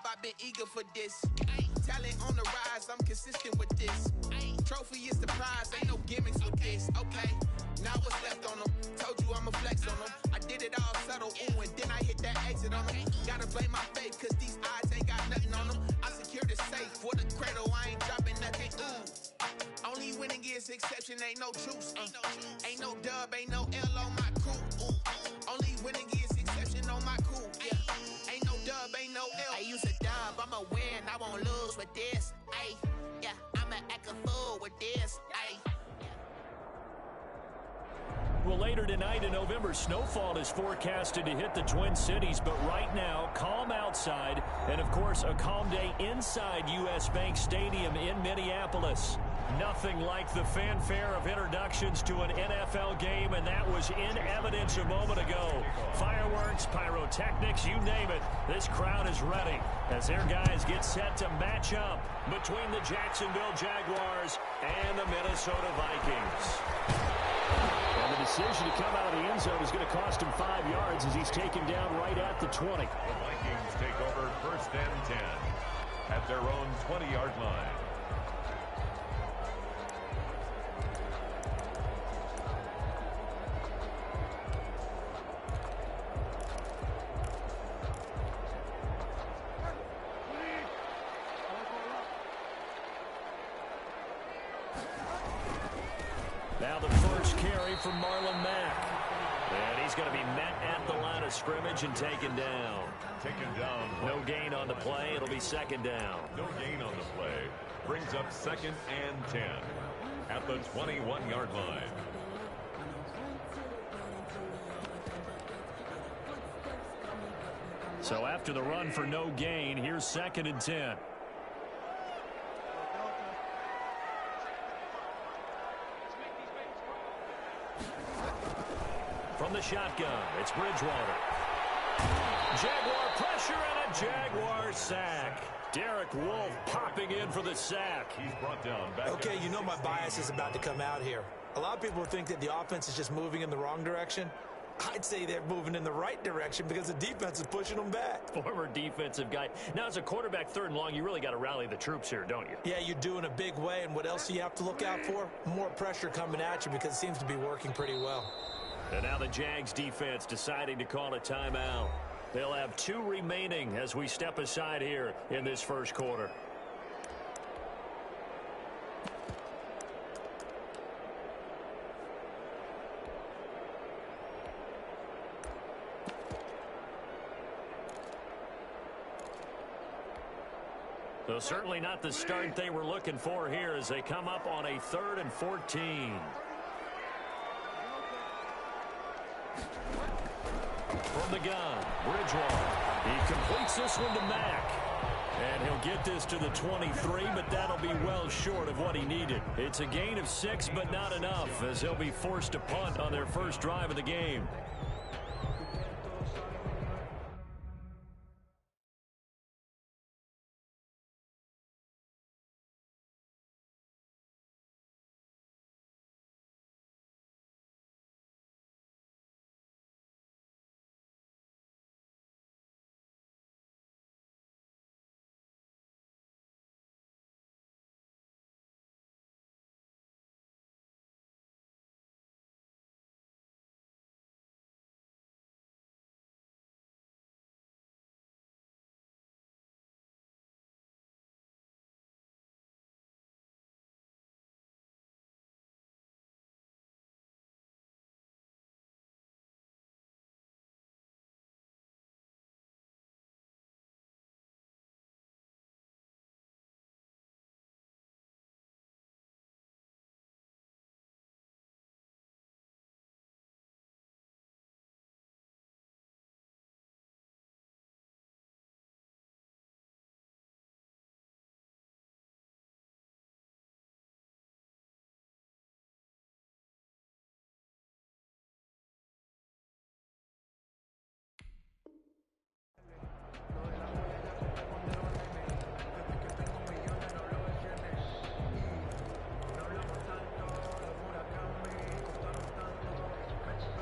I've been eager for this. Talent on the rise, I'm consistent with this. Trophy is the prize, ain't no gimmicks with this. Okay, now what's left on them? Told you I'ma flex on them. I did it all subtle, ooh, and then I hit that exit on them. Gotta blame my faith, cause these odds ain't got nothing on them. I secured the safe for the cradle, I ain't dropping nothing, ooh. Only winning is exception, ain't no truce. Ain't no dub, ain't no L on my crew. Only winning is exception on my crew. Yeah. Ain't no dub, ain't no L. I use a dub, I'ma win, I won't lose with this. Ay, yeah, I'ma act a fool with this. Ay. Well, later tonight in November, snowfall is forecasted to hit the Twin Cities, but right now, calm outside, and of course, a calm day inside U.S. Bank Stadium in Minneapolis. Nothing like the fanfare of introductions to an NFL game, and that was in evidence a moment ago. Fireworks, pyrotechnics, you name it. This crowd is ready as their guys get set to match up between the Jacksonville Jaguars and the Minnesota Vikings. And the decision to come out of the end zone is going to cost him 5 yards as he's taken down right at the 20. The Vikings take over 1st and 10 at their own 20-yard line. Now the first carry from Marlon Mack. And he's going to be met at the line of scrimmage and taken down. Taken down. No gain on the play. It'll be 2nd down. No gain on the play. Brings up 2nd and 10 at the 21-yard line. So after the run for no gain, here's 2nd and 10. From the shotgun, it's Bridgewater. Jaguar pressure and a Jaguar sack. Derek Wolfe popping in for the sack. He's brought down back. Okay, you know my bias is about to come out here. A lot of people think that the offense is just moving in the wrong direction. I'd say they're moving in the right direction because the defense is pushing them back. Former defensive guy. Now, as a quarterback 3rd and long, you really got to rally the troops here, don't you? Yeah, you do in a big way. And what else do you have to look out for? More pressure coming at you because it seems to be working pretty well. And now the Jags defense deciding to call a timeout. They'll have 2 remaining as we step aside here in this first quarter. So certainly not the start they were looking for here as they come up on a 3rd and 14. From the gun, Bridgewater. He completes this one to Mack. And he'll get this to the 23, but that'll be well short of what he needed. It's a gain of 6, but not enough, as they'll be forced to punt on their first drive of the game.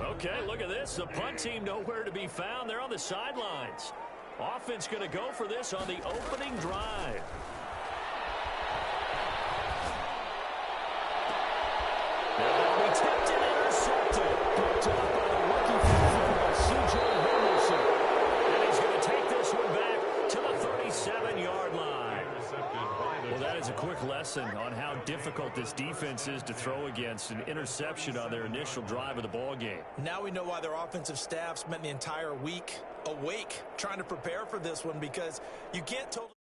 Okay, look at this. The punt team nowhere to be found. They're on the sidelines. Offense going to go for this on the opening drive. And they'll be tipped and intercepted. Picked up by the rookie from C.J. Henderson. And he's going to take this one back to the 37-yard line. Well, that is a quick lesson on how difficult this defense is to throw against. An interception on their initial drive of the ball game. Now we know why their offensive staff spent the entire week awake trying to prepare for this one, because you can't totally.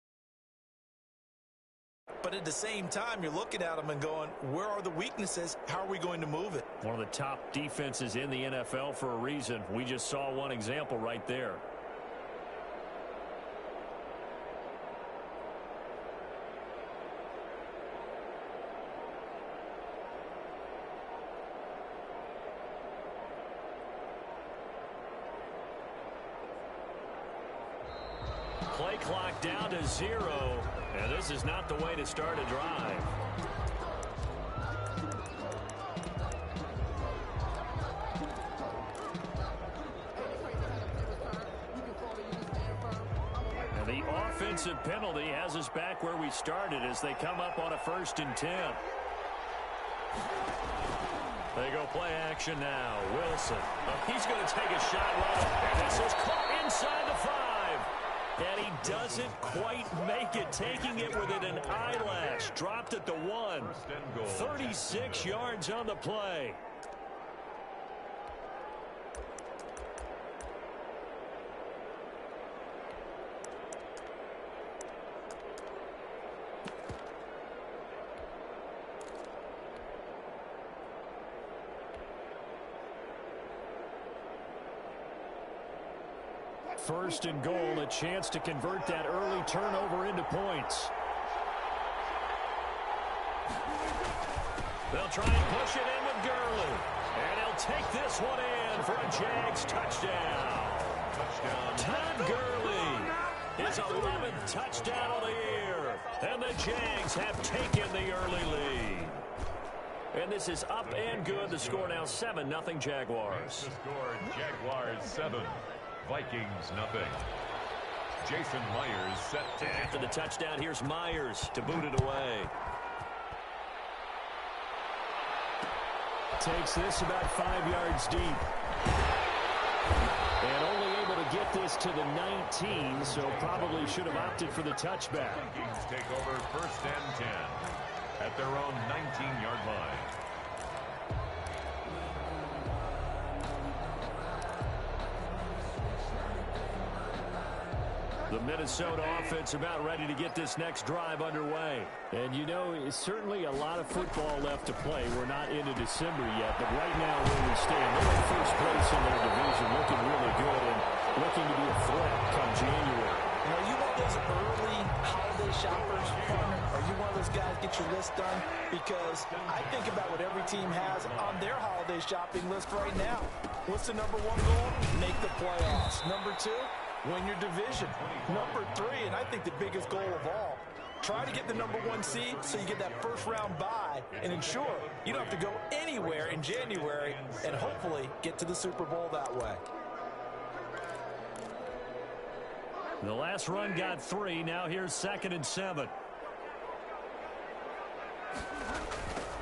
But at the same time, you're looking at them and going, where are the weaknesses? How are we going to move it? One of the top defenses in the NFL for a reason. We just saw one example right there. Play clock down to 0, and this is not the way to start a drive. And the offensive penalty has us back where we started as they come up on a 1st and 10. They go play action now. Wilson. He's going to take a shot right. And this is caught inside the 5. And he doesn't quite make it, taking it within an eyelash. Dropped at the 1. 36 yards on the play. First and goal, a chance to convert that early turnover into points. They'll try and push it in with Gurley. And he'll take this one in for a Jags touchdown. Todd Gurley, his 11th touchdown of the year. And the Jags have taken the early lead. And this is up and good. The score now 7-0 Jaguars. The score, Jaguars 7. Vikings nothing. Jason Myers set to after the touchdown. Here's Myers to boot it away. Takes this about 5 yards deep. And only able to get this to the 19, so probably should have opted for the touchback. Vikings take over 1st and 10 at their own 19-yard line. The Minnesota offense about ready to get this next drive underway. And you know, it's certainly a lot of football left to play. We're not into December yet, but right now where we stand, they're in first place in their division, looking really good and looking to be a threat come January. Are you one of those early holiday shoppers, partner? Are you one of those guys get your list done? Because I think about what every team has on their holiday shopping list right now. What's the number 1 goal? Make the playoffs. Number 2? Win your division. Number 3, and I think the biggest goal of all, try to get the number 1 seed so you get that first-round bye and ensure you don't have to go anywhere in January and hopefully get to the Super Bowl that way. The last run got 3. Now here's 2nd and 7.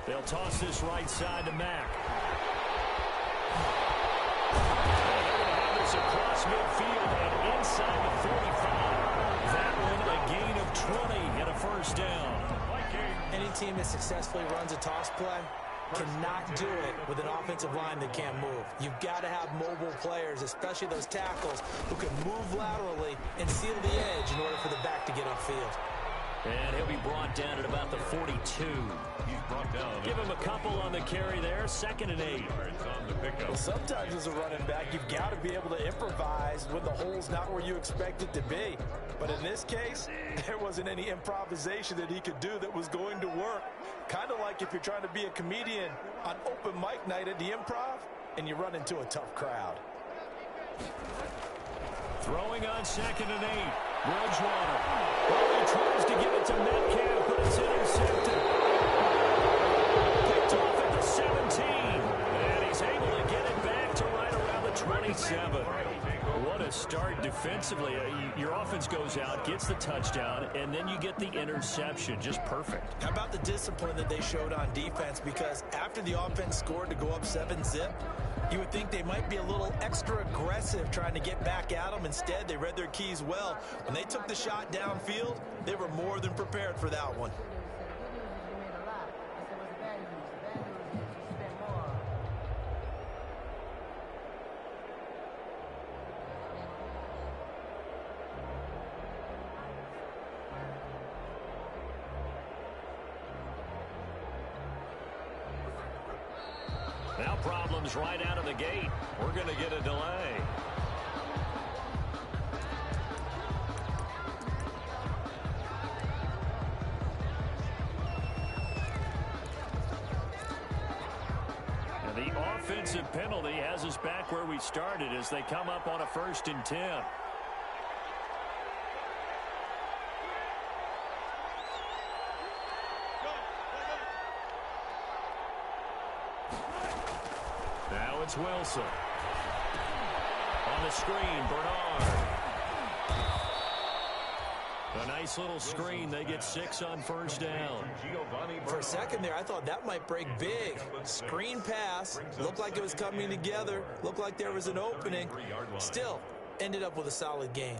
They'll toss this right side to Mack. Across midfield and inside the 45. That one a gain of 20 and a 1st down. Any team that successfully runs a toss play cannot do it with an offensive line that can't move. You've got to have mobile players, especially those tackles, who can move laterally and seal the edge in order for the back to get upfield. And he'll be brought down at about the 42. He's brought down. Give him a couple on the carry there. 2nd and 8. On the pickup. Well, sometimes as a running back, you've got to be able to improvise when the hole's not where you expect it to be. But in this case, there wasn't any improvisation that he could do that was going to work. Kind of like if you're trying to be a comedian on open mic night at the Improv and you run into a tough crowd. Throwing on 2nd and 8. Bridgewater. Oh, he tries to give it to Metcalf, but it's intercepted. Picked off at the 17. And he's able to get it back to right around the 27. What a start. start defensively. Your offense goes out, gets the touchdown, and then you get the interception. Just perfect. How about the discipline that they showed on defense? Because after the offense scored to go up 7-zip, you would think they might be a little extra aggressive trying to get back at them. Instead, they read their keys well. When they took the shot downfield, they were more than prepared for that one. Now problems right out of the gate. We're going to get a delay. And the offensive penalty has us back where we started as they come up on a 1st and 10. Now it's Wilson. On the screen, Bernard. A nice little screen. They get 6 on 1st down. For a second there, I thought that might break big. Screen pass. Looked like it was coming together. Looked like there was an opening. Still, ended up with a solid gain.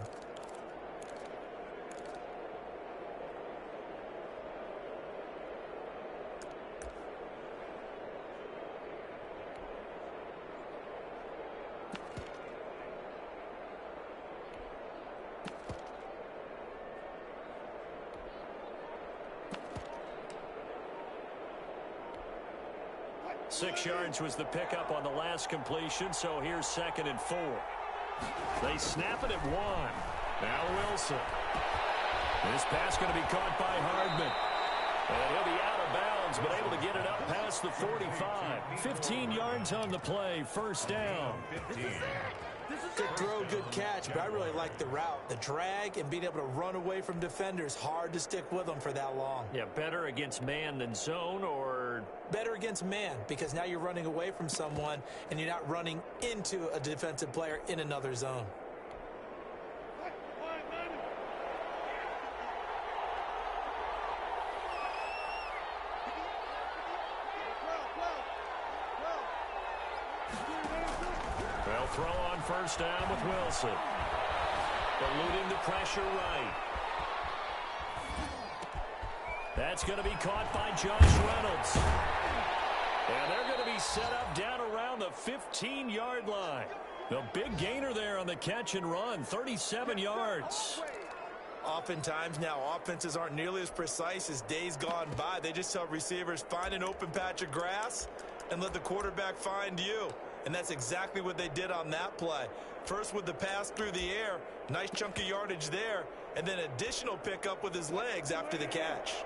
Six yards was the pickup on the last completion, so here's 2nd and 4. They snap it at 1. Now Wilson. This pass going to be caught by Hardman. And he'll be out of bounds, but able to get it up past the 45. 15 yards on the play, 1st down. Good throw, good catch, but I really like the route. The drag and being able to run away from defenders. Hard to stick with them for that long. Yeah, better against man than zone, or? Better against man, because now you're running away from someone and you're not running into a defensive player in another zone. They'll throw on 1st down with Wilson. Eluding the pressure right. That's going to be caught by Josh Reynolds. And they're going to be set up down around the 15-yard line. The big gainer there on the catch and run, 37 yards. Oftentimes now, offenses aren't nearly as precise as days gone by. They just tell receivers, find an open patch of grass and let the quarterback find you. And that's exactly what they did on that play. First with the pass through the air, nice chunk of yardage there, and then additional pickup with his legs after the catch.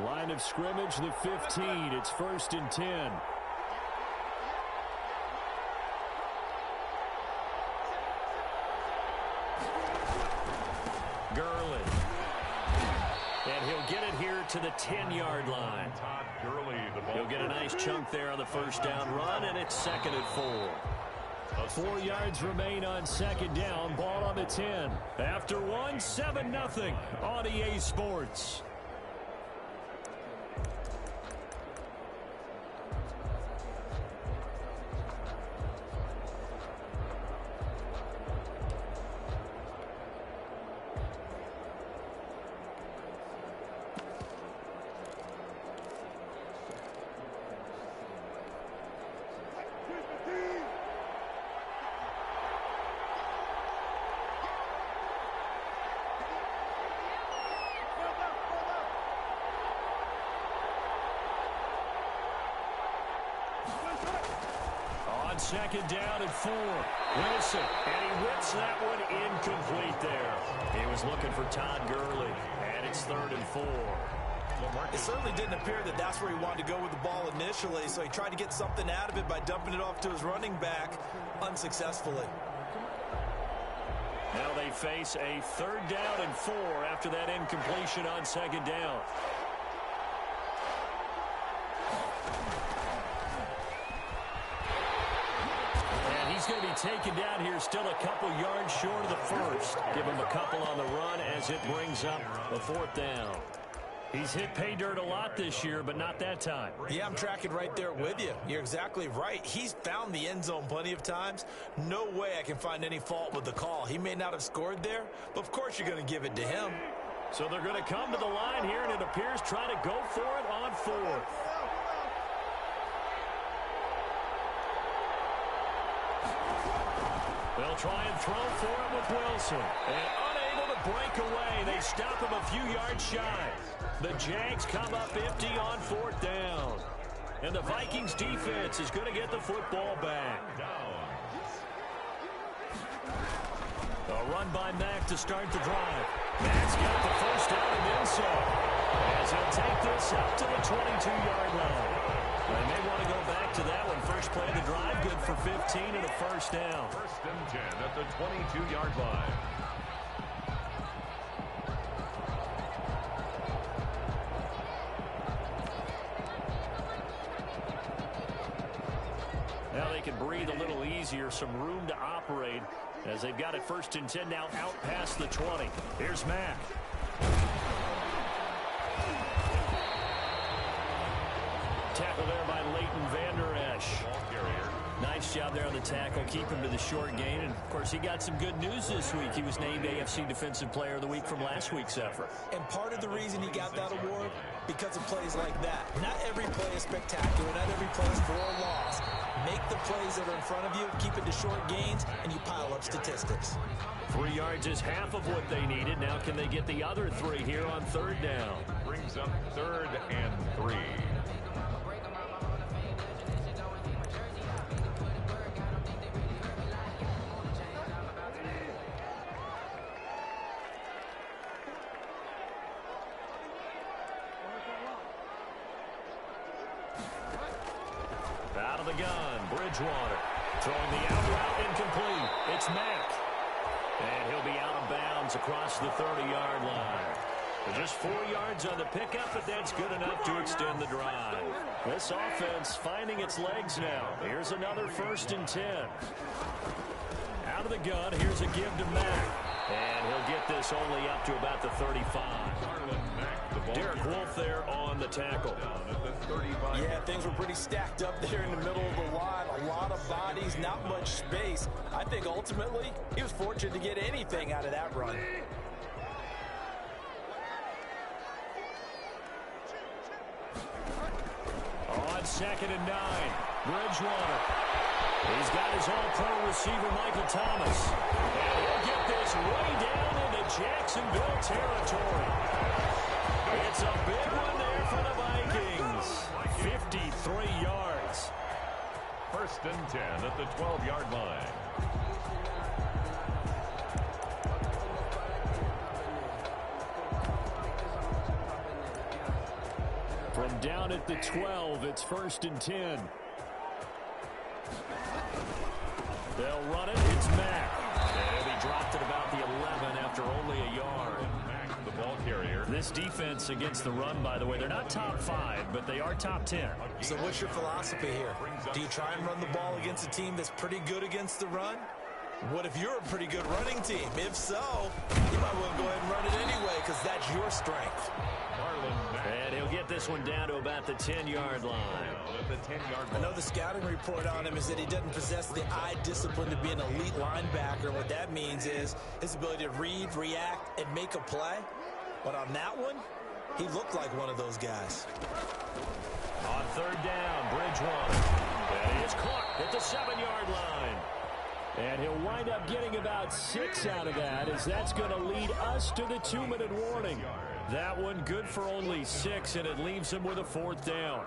Line of scrimmage, the 15. It's 1st and 10. Gurley. And he'll get it here to the 10-yard line. He'll get a nice chunk there on the 1st down run, and it's 2nd and 4. 4 yards remain on 2nd down. Ball on the 10. After 1, 7-0 on EA Sports. On 2nd down and 4. Wilson, and he whips that one incomplete there. He was looking for Todd Gurley, and it's 3rd and 4. It certainly didn't appear that that's where he wanted to go with the ball initially, so he tried to get something out of it by dumping it off to his running back unsuccessfully. Now they face a 3rd down and 4 after that incompletion on 2nd down. he's going to be taken down here, still a couple yards short of the first. Give him a couple on the run as it brings up a 4th down. He's hit pay dirt a lot this year, but not that time. Yeah, I'm tracking right there with you. You're exactly right. He's found the end zone plenty of times. No way I can find any fault with the call. He may not have scored there, but of course you're going to give it to him. So they're going to come to the line here, and it appears trying to go for it on 4th. They'll try and throw for it with Wilson. And unable to break away. They stop him a few yards shy. The Jags come up empty on 4th down. And the Vikings defense is going to get the football back. A run by Mack to start the drive. Mack's got the first down and then some. As he'll take this up to the 22-yard line. They may want to go back to that one. First play of the drive, good for 15 and a first down. 1st and 10 at the 22-yard line. Now they can breathe a little easier, some room to operate as they've got it 1st and 10 now out past the 20. Here's Mack. Tackle there by Leighton Vander Esch. Nice job there on the tackle. Keep him to the short gain. And, of course, he got some good news this week. He was named AFC Defensive Player of the Week from last week's effort. And part of the reason he got that award, because of plays like that. Not every play is spectacular. Not every play is for a loss. Make the plays that are in front of you, keep it to short gains, and you pile up statistics. 3 yards is half of what they needed. Now can they get the other 3 here on 3rd down? Brings up 3rd and 3. Out of the gun, Bridgewater. Throwing the out route incomplete. It's Mack. And he'll be out of bounds across the 30-yard line. Just 4 yards on the pickup, but that's good enough to extend the drive. This offense finding its legs now. Here's another 1st and 10. Out of the gun, here's a give to Mack. And he'll get this only up to about the 35. Derek Wolfe there on the tackle. Yeah, things were pretty stacked up there in the middle of the line. A lot of bodies, not much space. I think ultimately he was fortunate to get anything out of that run. On 2nd and 9, Bridgewater. He's got his all-pro receiver, Michael Thomas. And he'll get this way down into Jacksonville territory. It's a big one there for the Vikings. 53 yards. 1st and 10 at the 12-yard line. From down at the 12, it's 1st and 10. They'll run it. It's Mack. And he'll be dropped at about the 11 after only a yard. Mack, the ball carrier. This defense against the run, by the way, they're not top 5, but they are top 10. So what's your philosophy here? Do you try and run the ball against a team that's pretty good against the run? What if you're a pretty good running team? If so, you might want to go ahead and run it anyway because that's your strength. And he'll get this one down to about the 10-yard line. I know the scouting report on him is that he doesn't possess the eye discipline to be an elite linebacker. What that means is his ability to read, react, and make a play. But on that one, he looked like one of those guys. On 3rd down, Bridgewater. And he is caught at the 7-yard line. And he'll wind up getting about 6 out of that, as that's going to lead us to the 2-minute warning. That one good for only 6, and it leaves him with a 4th down.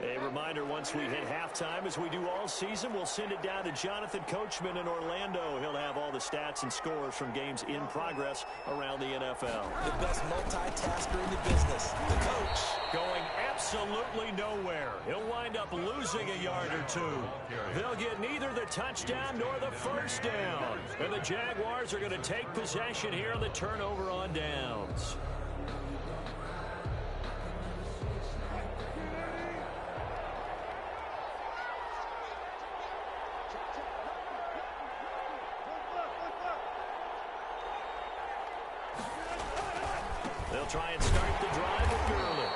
A reminder, once we hit halftime, as we do all season, we'll send it down to Jonathan Coachman in Orlando. He'll have all the stats and scores from games in progress around the NFL. The best multitasker in the business, the coach. Going absolutely nowhere. He'll wind up losing a yard or two. They'll get neither the touchdown nor the first down. And the Jaguars are going to take possession here on the turnover on downs. They'll try and start the drive with Gurley.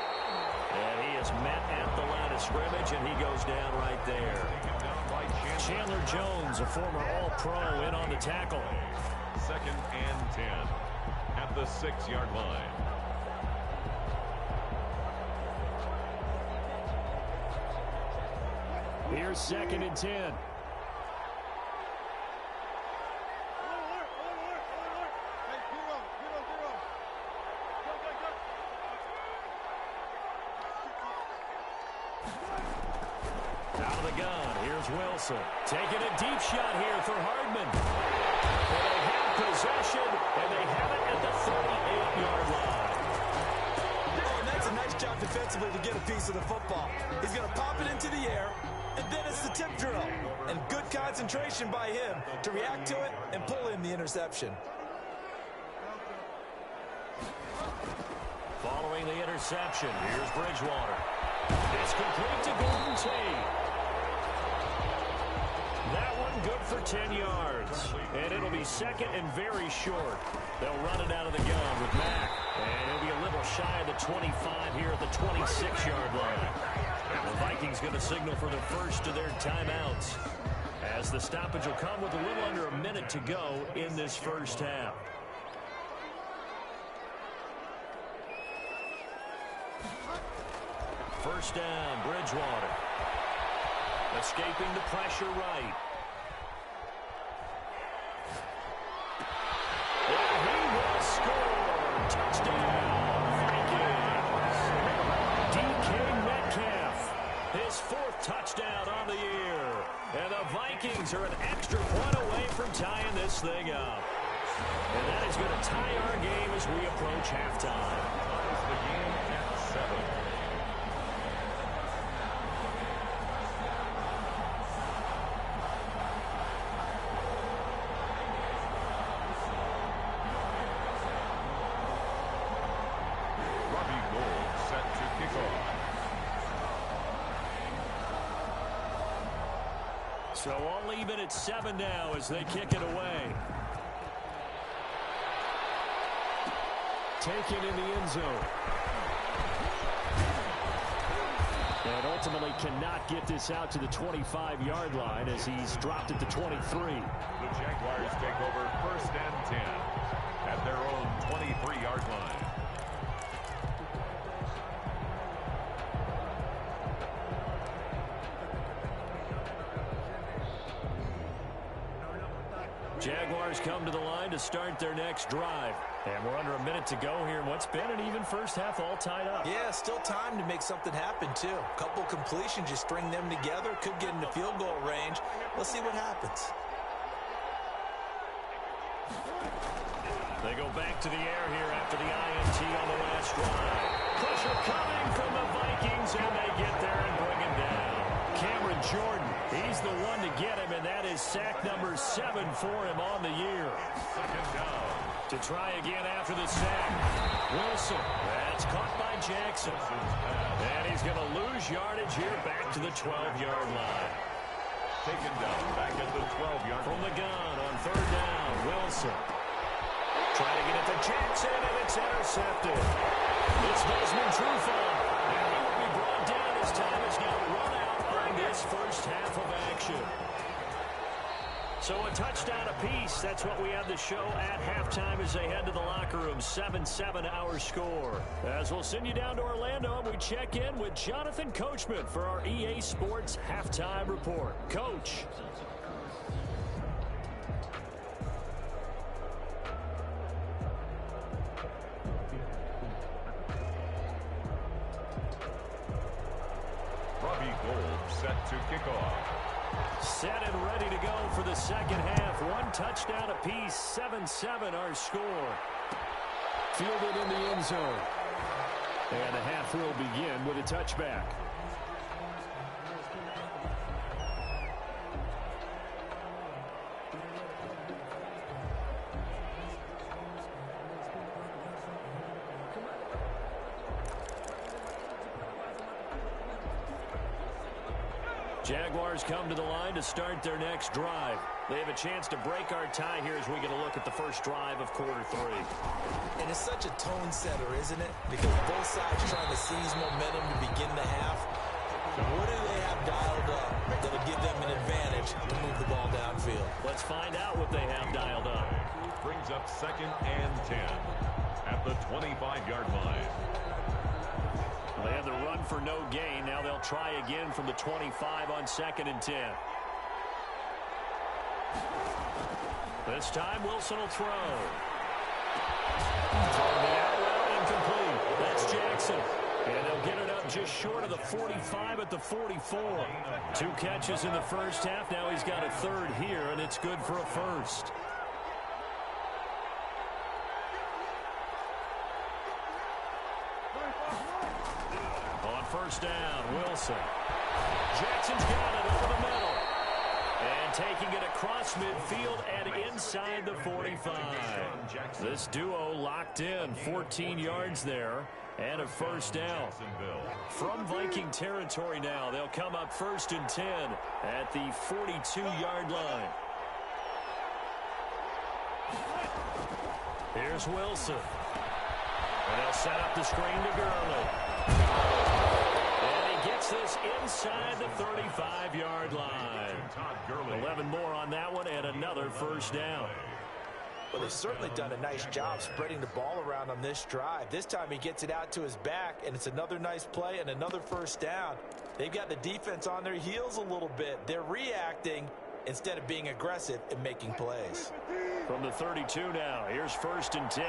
And he is met at the line of scrimmage, and he goes down right there. Chandler Jones, a former All-Pro, in on the tackle. 2nd and 10 at the 6-yard line. Here's 2nd and 10. Out of the gun, here's Wilson. Taking a deep shot here for Hardman. And they have possession, and they have it at the 38-yard line. Oh, and that's a nice job defensively to get a piece of the football. He's going to pop it into the air, and then it's the tip drill. And good concentration by him to react to it and pull in the interception. Following the interception, here's Bridgewater. It's complete to Golden Tate. That one good for 10 yards. And it'll be 2nd and very short. They'll run it out of the gun with Mack. And it'll be a little shy of the 25 here at the 26-yard line. And the Vikings going to signal for the first of their timeouts, as the stoppage will come with a little under a minute to go in this first half. First down, Bridgewater. Escaping the pressure right. And he will score. Touchdown, Vikings. DK Metcalf, his 4th touchdown on the year. And the Vikings are an extra point away from tying this thing up. And that is going to tie our game as we approach halftime. Ties the game at 7. So all even at 7 now as they kick it away. Taken in the end zone. And ultimately cannot get this out to the 25-yard line as he's dropped at the 23. The Jaguars take over 1st and 10 at their own 23-yard line. Jaguars come to the line to start their next drive. And we're under a minute to go here in what's been an even first half, all tied up. Yeah, still time to make something happen, too. A couple completions, just string them together. Could get into field goal range. Let's see what happens. They go back to the air here after the INT on the last drive. Pressure coming from the Vikings, and they get there and bring him down. Cameron Jordan, he's the one to get him, and that is sack number 7 for him on the year. 2nd down. To try again after the sack. Wilson, that's caught by Jackson. And he's going to lose yardage here back to the 12-yard line. Taken down back at the 12-yard line. From the gun on 3rd down, Wilson. Trying to get it to Jackson, and it's intercepted. It's Desmond Trufant, and he will be brought down as time is now run out on this first half of action. So a touchdown apiece. That's what we have to show at halftime as they head to the locker room. 7-7 our score. As we'll send you down to Orlando, and we check in with Jonathan Coachman for our EA Sports Halftime Report. Coach. Robbie Gold set to kick off. Set and ready to go for the second half. One touchdown apiece, 7-7 our score. Fielded in the end zone. And the half will begin with a touchback. Jaguars come to the line to start their next drive. They have a chance to break our tie here as we get a look at the first drive of quarter 3. And it's such a tone setter, isn't it? Because both sides trying to seize momentum to begin the half. What do they have dialed up that'll give them an advantage to move the ball downfield? Let's find out what they have dialed up. Brings up 2nd and 10 at the 25-yard line. They had the run for no gain. Now they'll try again from the 25 on 2nd and 10. This time Wilson will throw. Throwing it out well, incomplete. That's Jackson. And they'll get it up just short of the 45 at the 44. 2 catches in the first half. Now he's got a third here, and it's good for a first. First down, Wilson. Jackson's got it over the middle. And taking it across midfield and inside the 45. This duo locked in, 14 yards there, and a first down. From Viking territory now, they'll come up 1st and 10 at the 42-yard line. Here's Wilson. And they'll set up the screen to Gurley. Gets this inside the 35-yard line. 11 more on that one and another first down. Well, they've certainly done a nice job spreading the ball around on this drive. This time he gets it out to his back, and it's another nice play and another first down. They've got the defense on their heels a little bit. They're reacting instead of being aggressive and making plays. From the 32 now, here's 1st and 10.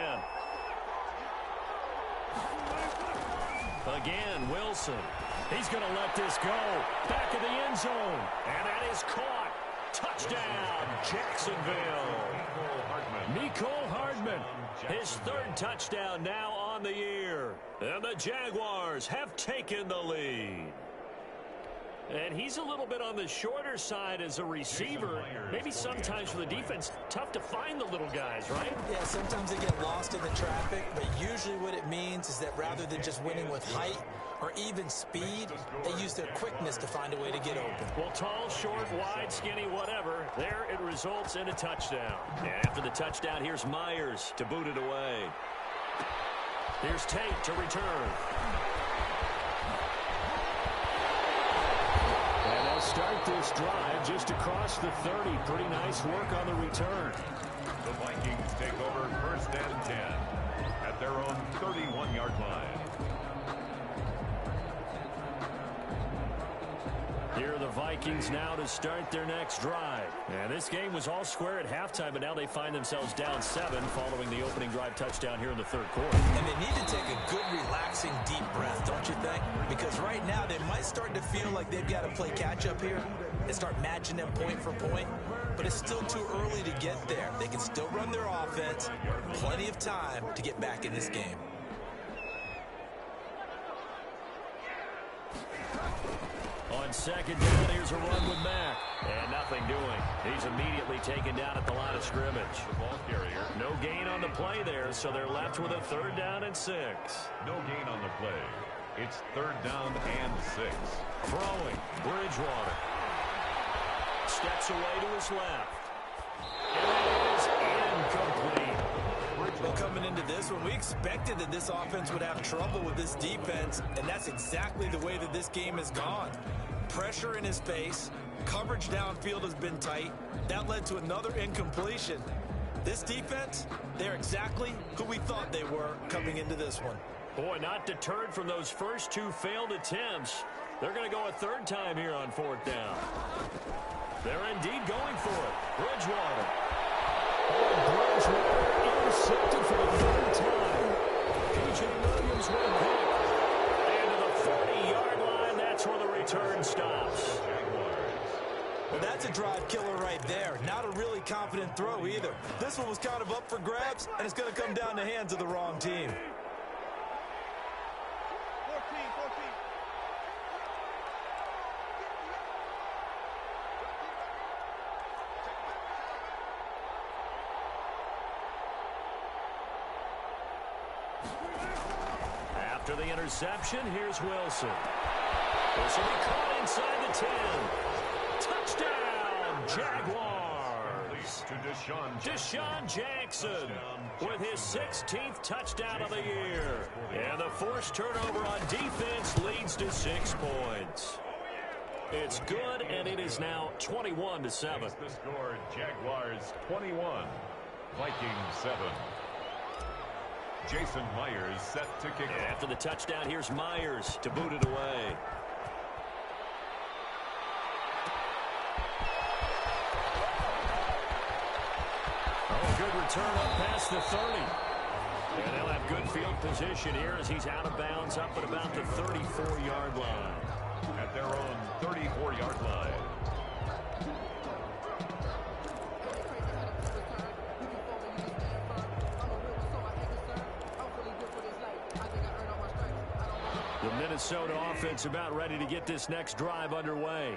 Again, Wilson. He's going to let this go. Back of the end zone. And that is caught. Touchdown, Jacksonville. Mecole Hardman. His 3rd touchdown now on the year. And the Jaguars have taken the lead. And he's a little bit on the shorter side as a receiver. Maybe sometimes for the defense, tough to find the little guys, right? Yeah, sometimes they get lost in the traffic, but usually what it means is that rather than just winning with height or even speed, they use their quickness to find a way to get open. Well, tall, short, wide, skinny, whatever, there it results in a touchdown. And after the touchdown, here's Myers to boot it away. Here's Tate to return. Start this drive just across the 30. Pretty nice work on the return. The Vikings take over 1st and 10 at their own 31-yard line. Here are the Vikings now to start their next drive. And this game was all square at halftime, but now they find themselves down 7 following the opening drive touchdown here in the 3rd quarter. And they need to take a good, relaxing, deep breath, don't you think? Because right now they might start to feel like they've got to play catch-up here and start matching them point for point. But it's still too early to get there. They can still run their offense. Plenty of time to get back in this game. On 2nd down, here's a run with Mack. And nothing doing. He's immediately taken down at the line of scrimmage. The ball carrier. No gain on the play there, so they're left with a 3rd down and 6. No gain on the play. It's 3rd down and 6. Throwing, Bridgewater. Steps away to his left. And it is incomplete. Well, coming into this one, we expected that this offense would have trouble with this defense, and that's exactly the way that this game has gone. Pressure in his face, coverage downfield has been tight. That led to another incompletion. This defense, they're exactly who we thought they were coming into this one. Boy, not deterred from those first 2 failed attempts. They're going to go a 3rd time here on 4th down. They're indeed going for it. Bridgewater. Bridgewater intercepted for the 3rd time. P.J. Williams went quick. And to the 40-yard line, that's That's where the return stops. Well, that's a drive killer right there. Not a really confident throw either. This one was kind of up for grabs, and it's going to come down the hands of the wrong team. After the interception, here's Wilson. This will be caught inside the 10. Touchdown, Jaguars. To Deshaun Jackson with his 16th touchdown of the year. And the forced turnover on defense leads to 6 points. It's good, and it is now 21-7. The score, Jaguars 21, Vikings 7. Jason Myers set to kick off. After the touchdown, here's Myers to boot it away. Oh, good return up past the 30. And they'll have good field position here as he's out of bounds up at about the 34-yard line. At their own 34-yard line. The Minnesota offense about ready to get this next drive underway.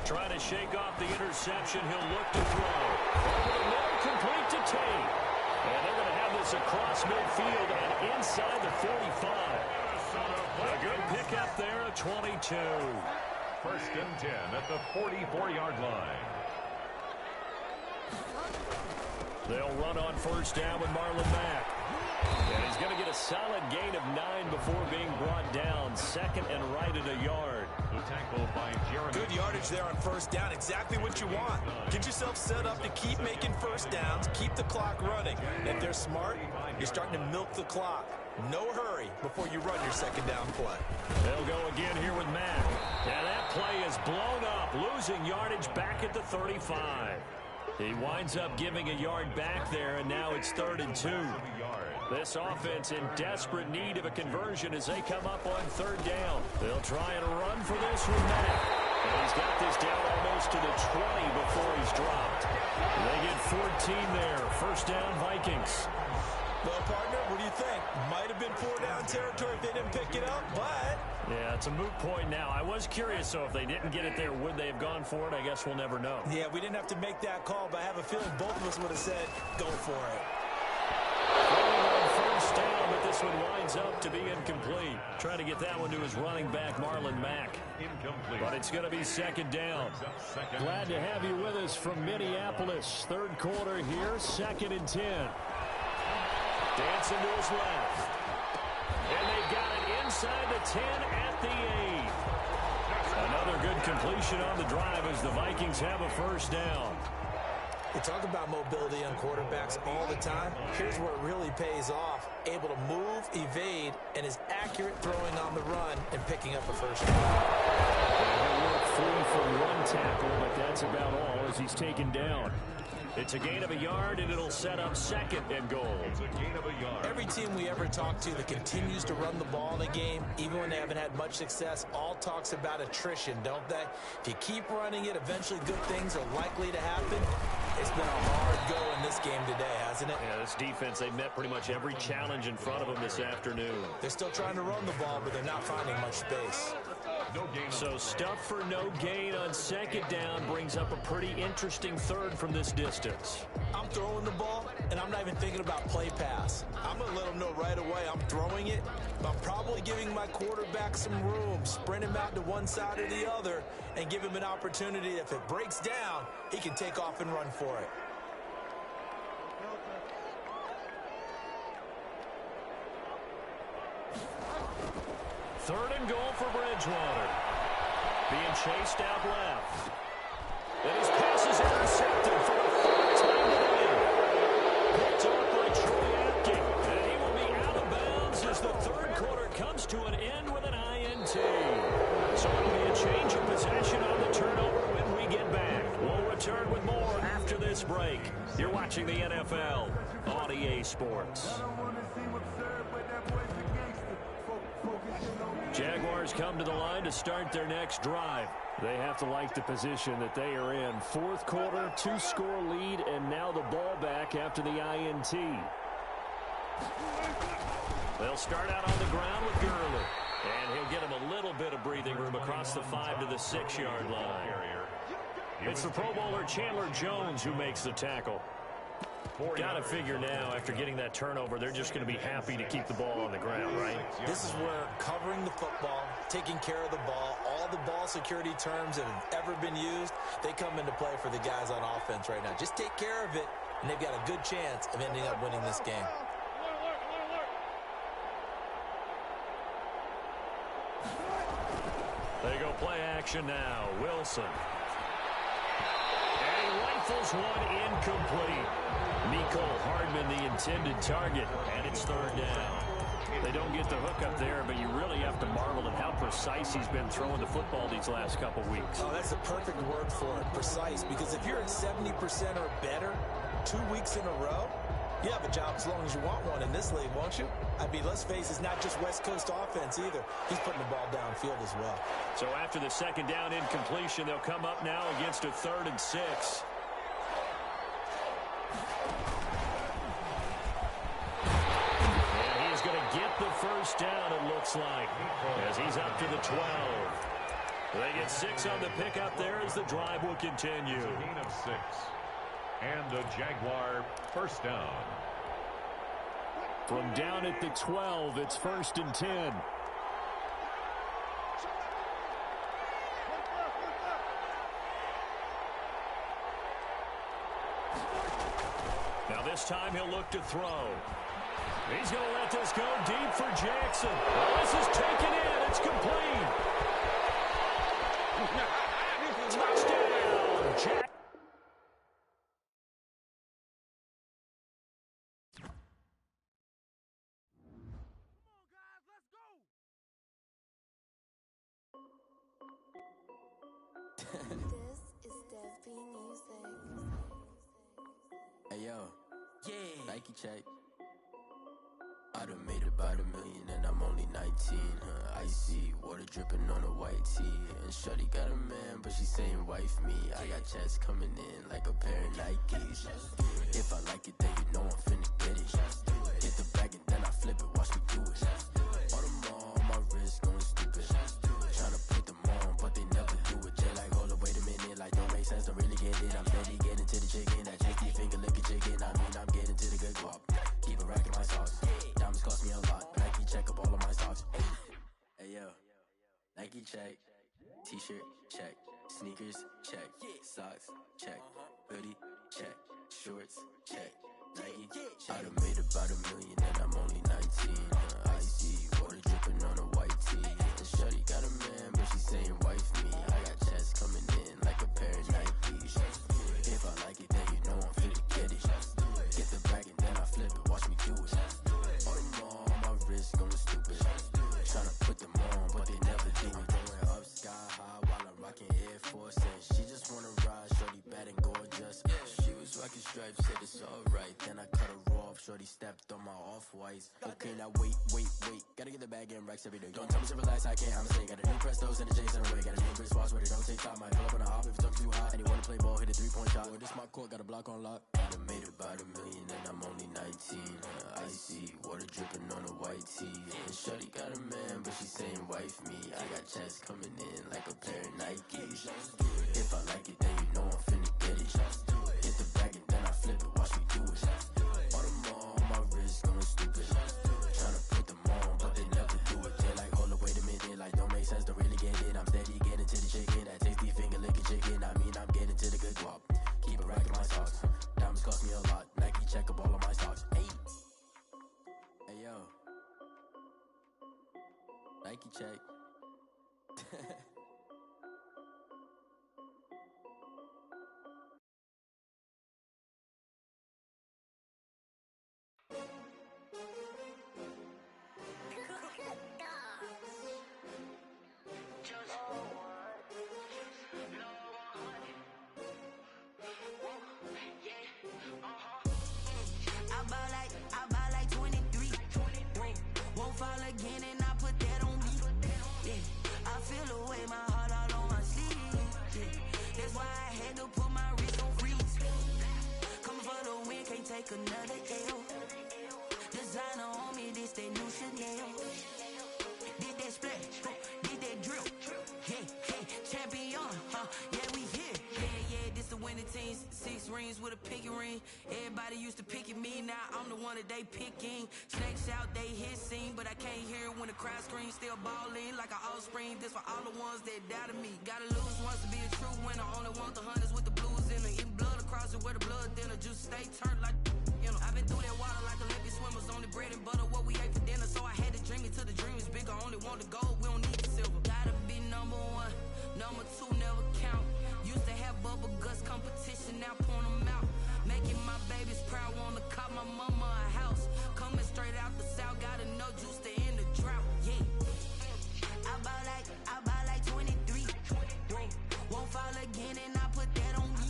Trying to shake off the interception. He'll look to throw. Over the middle, complete to Tate. And they're going to have this across midfield and inside the 45. A good pickup there at 22. First and 10 at the 44-yard line. They'll run on first down with Marlon Mack. And he's going to get a solid gain of 9 before being brought down. Second and right at a yard. The tackle by Jeremy. Good yardage there on first down. Exactly what you want. Get yourself set up to keep making first downs. Keep the clock running. If they're smart, you're starting to milk the clock. No hurry before you run your second down play. They'll go again here with Mack. And that play is blown up, losing yardage back at the 35. He winds up giving a yard back there, and now it's 3rd and 2. This offense in desperate need of a conversion as they come up on 3rd down. They'll try and run for this with Mack. And he's got this down almost to the 20 before he's dropped. They get 14 there. First down, Vikings. Well, partner, what do you think? Might have been 4-down territory if they didn't pick it up, but... Yeah, it's a moot point now. I was curious, so if they didn't get it there, would they have gone for it? I guess we'll never know. Yeah, we didn't have to make that call, but I have a feeling both of us would have said, go for it. First down, but this one winds up to be incomplete. Trying to get that one to his running back, Marlon Mack. Incomplete. But it's going to be second down. Glad to have you with us from Minneapolis. 3rd quarter here, 2nd and 10. Dancing to his left. And they got it inside the 10 at the 8. Another good completion on the drive as the Vikings have a first down. We talk about mobility on quarterbacks all the time. Here's where it really pays off. Able to move, evade, and is accurate throwing on the run and picking up a first down. He'll work free for 1 tackle, but that's about all as he's taken down. It's a gain of a yard, and it'll set up 2nd and goal. It's a gain of a yard. Every team we ever talk to that continues to run the ball in a game, even when they haven't had much success, all talks about attrition, don't they? If you keep running it, eventually good things are likely to happen. It's been a hard go in this game today, hasn't it? Yeah, this defense, they've met pretty much every challenge in front of them this afternoon. They're still trying to run the ball, but they're not finding much space. No gain. So stuff for no gain on 2nd down brings up a pretty interesting 3rd from this distance. I'm throwing the ball, and I'm not even thinking about play pass. I'm going to let them know right away I'm throwing it, but I'm probably giving my quarterback some room, sprint him out to one side or the other, and give him an opportunity. If it breaks down, he can take off and run for it. Third and goal for Bridgewater. Being chased out left. And his pass is intercepted for the 3rd time today. Picked off by Troy Apke. And he will be out of bounds as the 3rd quarter comes to an end with an INT. So it'll be a change of possession on the turnover when we get back. We'll return with more You're watching the NFL on EA Sports. Jaguars come to the line to start their next drive. They have to like the position that they are in. Fourth quarter, 2-score lead, and now the ball back after the INT. They'll start out on the ground with Gurley. And he'll get him a little bit of breathing room across the 5 to the 6-yard line. It's the Pro Bowler Chandler Jones who makes the tackle. Got to figure now, after getting that turnover, they're just going to be happy to keep the ball on the ground, right? This is where covering the football, taking care of the ball, all the ball security terms that have ever been used, they come into play for the guys on offense right now. Just take care of it, and they've got a good chance of ending up winning this game. They go play action now. Wilson. And he rifles one incomplete. Nicole Hardman, the intended target, and it's third down. They don't get the hook up there, but you really have to marvel at how precise he's been throwing the football these last couple weeks. Oh, that's a perfect word for it, precise, because if you're at 70% or better 2 weeks in a row, you have a job as long as you want one in this league, won't you? I mean, let's face it, it's not just West Coast offense either. He's putting the ball downfield as well. So after the second down incompletion, they'll come up now against a 3rd and 6. And he's going to get the first down, it looks like, as he's up to the 12. They get 6 on the pickup there as the drive will continue. It's a gain of 6. And a Jaguar first down. From down at the 12, it's 1st and 10. Now this time he'll look to throw. He's going to let this go deep for Jackson. Oh, this is taken in. It's complete. Touchdown, Jackson. Hey yo, yeah, Nike check. I done made about $1 million and I'm only 19. Icy water dripping on a white tee. And shorty got a man, but she saying wife me. I got checks coming in like a pair of Nikes. If I like it, then you know I'm finna get it. Hit the bag and then I flip it, watch me do it. All them all on my wrist going stupid. Tryna put them on, but they never do it. They like, hold up, wait a minute, like don't make sense, don't really get it. I'm steady getting to the chicken, that tasty finger licking chicken. I mean, I'm getting to the good guap. Keep it racking my socks. Diamonds cost me a lot. Nike check up all of my stocks. Hey yo, Nike check. T-shirt check. Sneakers check. Socks check. Hoodie check. Shorts check. Nike check. I done made about $1 million and I'm only 19. Icy water dripping on a white tee. And shorty got a man, but she saying wife me. I got checks coming in like a pair of Nikes. If I like it, then you know I'm finna get it. Get the bag and then I flip it, watch me do it. All them all on my wrist going stupid. Tryna put them on, but they never do it. Going up sky high while I'm rocking Air Force. And she just wanna ride, shorty bad and gorgeous. She was rocking stripes, said it's alright. Then I cut her off, shorty stepped on my off-whites. Okay, now wait. Gotta get the bag and racks every day. Don't tell me to relax, I can't, I'm saying. Got a new Prestos and a Jason away. Got a new wristwatch where they don't take time. Might pull up on a hop if it's talking too hot. And he wanna play ball, hit a 3-point shot. Well, this my court, got a block on lock. I done made about $1 million and I'm only 19. Icy water dripping on a white tee. And shorty got a man, but she saying wife me. I got checks coming in like a pair of Nikes. If I like it, then you know I'm finna get it. Hit the bag and then I flip it, watch me do it. All them all on my wrist going stupid. Tryna put them on, but they never do it. They like, hold up, wait a minute, like don't make sense, don't really get it. I'm steady getting to the chicken, that tasty finger licking chicken. I mean, I'm getting to the good guap. Keep it racking my socks. Diamonds cost me a lot. Nike check up all of my stocks. Hey yo, Nike check. take another L. Designer on me, this that new Chanel. Did that splash, did that drill. Yeah, champion, yeah, we here. Yeah, this the winning team. 6 rings with a pinky ring. Everybody used to pick at me, now I'm the one that they picking. Snakes out, they hit scene, but I can't hear it when the crowd screams. Still balling like an offspring. This for all the ones that doubted me. Gotta lose once to be a true winner. Only want the hunters with the blues in it. Eating blood across it where the blood thinner. Just stay turned like, you know. I've been through that water like Olympic swimmers. Only bread and butter, what we ate for dinner. So I had to dream it till the dream is bigger. Only want the gold, we don't need the silver. Gotta be number 1, number 2 never count. Used to have bubble guts competition, now point them out. Making my babies proud, wanna cop my mama a house. Coming straight out the south, gotta know juice to end the drought. Yeah, I buy like 23. Won't fall again, and I put that on me.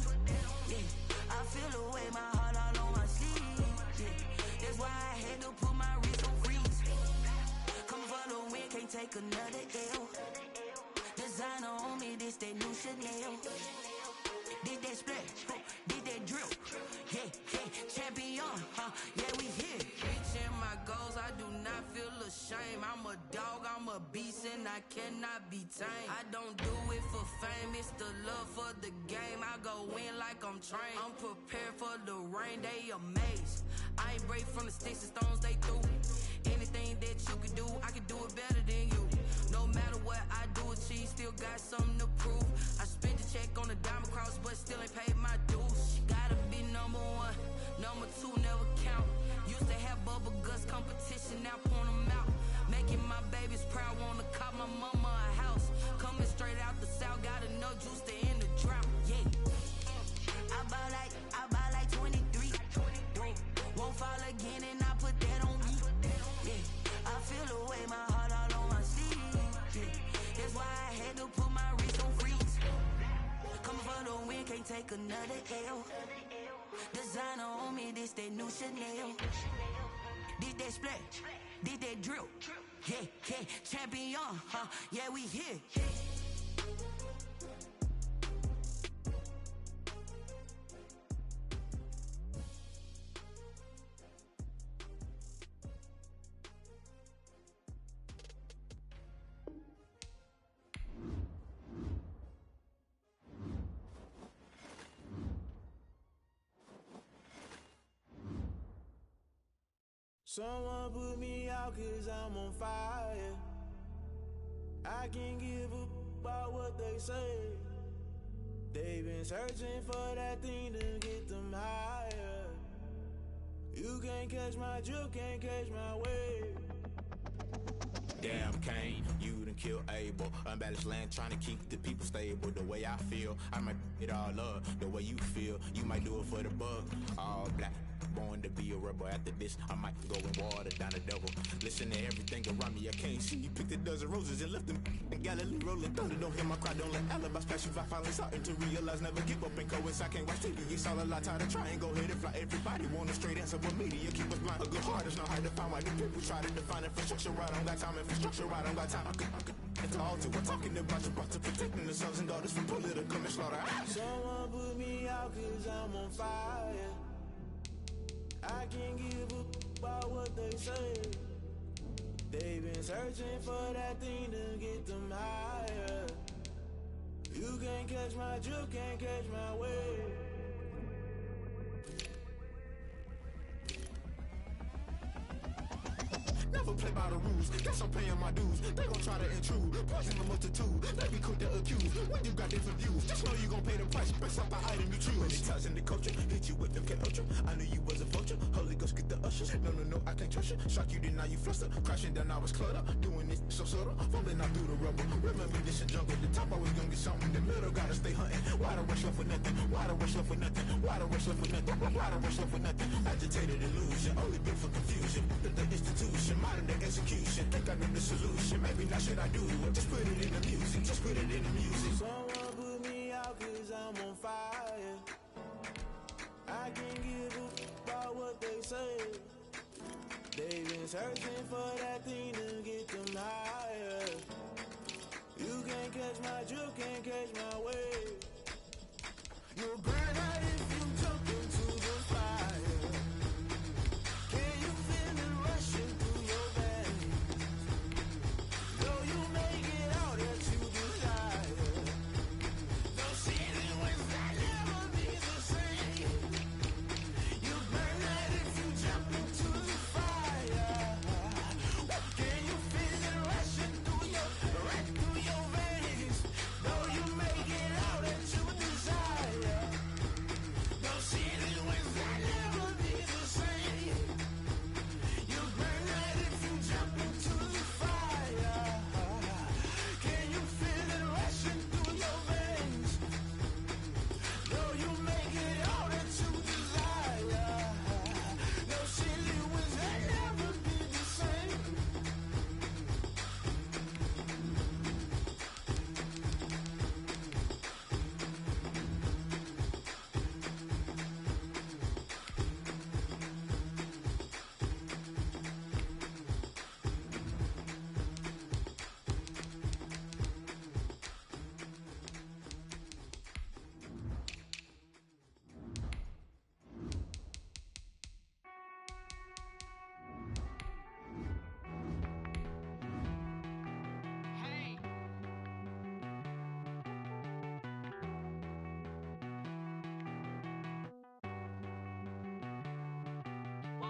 Yeah, I feel the way, my heart all on my sleeve. Yeah, that's why I had to put my wrist on freeze. Come for the win, can't take another L. Designer on me, this that new Chanel. Did that splash, did that drill. Yeah, champion, yeah, we here. Reaching my goals, I do not feel ashamed. I'm a dog, I'm a beast, and I cannot be tamed. I don't do it for fame, it's the love for the game. I go in like I'm trained. I'm prepared for the rain, they amazed. I ain't break from the sticks and stones they threw. Anything that you can do, I can do it better than you. No matter what I do, achieve, still got something to prove. I spent the check on the diamond cross, but still ain't paid my dues. Gotta be number 1, number 2 never count. Used to have bubble guts competition, now point them out. Making my babies proud, wanna cop my mama a house. Coming straight out the south, gotta know juice to end the drought. Yeah, I buy like 23. Won't fall again, and I put that on me. Yeah, I feel the way, my heart all on my sleeve. Yeah, that's why I had to put my wrist on freeze. Coming for the win, can't take another L. Designer on me, this that new Chanel. Did that splash, did that drill. Yeah, champion, yeah, we here. Someone put me out 'cause I'm on fire. I can't give up about what they say. They've been searching for that thing to get them higher. You can't catch my drift, can't catch my wave. Damn Kane, you done killed Abel. Unbalanced land trying to keep the people stable. The way I feel, I might it all up. The way you feel, you might do it for the bug. All black, born to be a rebel. After this, I might go and water down the devil. Listen to everything around me, I can't see. You picked a dozen roses and left them in Galilee rolling thunder. Don't hear my cry, don't let alibis pass you. I finally starting to realize, never give up and coast. I can't watch TV, it's all a lot. Time to try and go ahead and fly. Everybody want a straight answer, but media keep us blind. A good heart is not hard to find. Why the people try to define infrastructure right? I don't got time, infrastructure right? I don't got time. I could it's all to we're talking about to protecting the sons and daughters from political and slaughter. Someone put me out 'cause I'm on fire. I can't give up about what they say. They've been searching for that thing to get them higher. You can't catch my drift, can't catch my wave. Never play by the rules, guess I'm paying my dues. They gon' try to intrude, poison the multitude. They be quick to accuse, when you got different views. Just know you gon' pay the price, based off the item you choose. When it ties in the culture, hit you with them can ultra. I knew you was a vulture, Holy Ghost get the ushers. No, I can't trust you. Shock you, then now you fluster. Crashing down, I was cluttered. Doing this so subtle, falling out through the rubble. Remember this a jungle, the top always gonna get something. The middle gotta stay hunting. Why the rush left for nothing? Why the rush left for nothing? Why the rush left for nothing? Why the rush left for nothing? Agitated illusion, only built for confusion. The institution, modern day execution. Think I know the solution. Maybe not should I do it? Just put it in the music. Just put it in the music. Someone put me out 'cause I'm on fire. I can't give up about what they say. They've been searching for that thing to get them higher. You can't catch my drift, can't catch my wave. You'll burn out if you jump into the fire.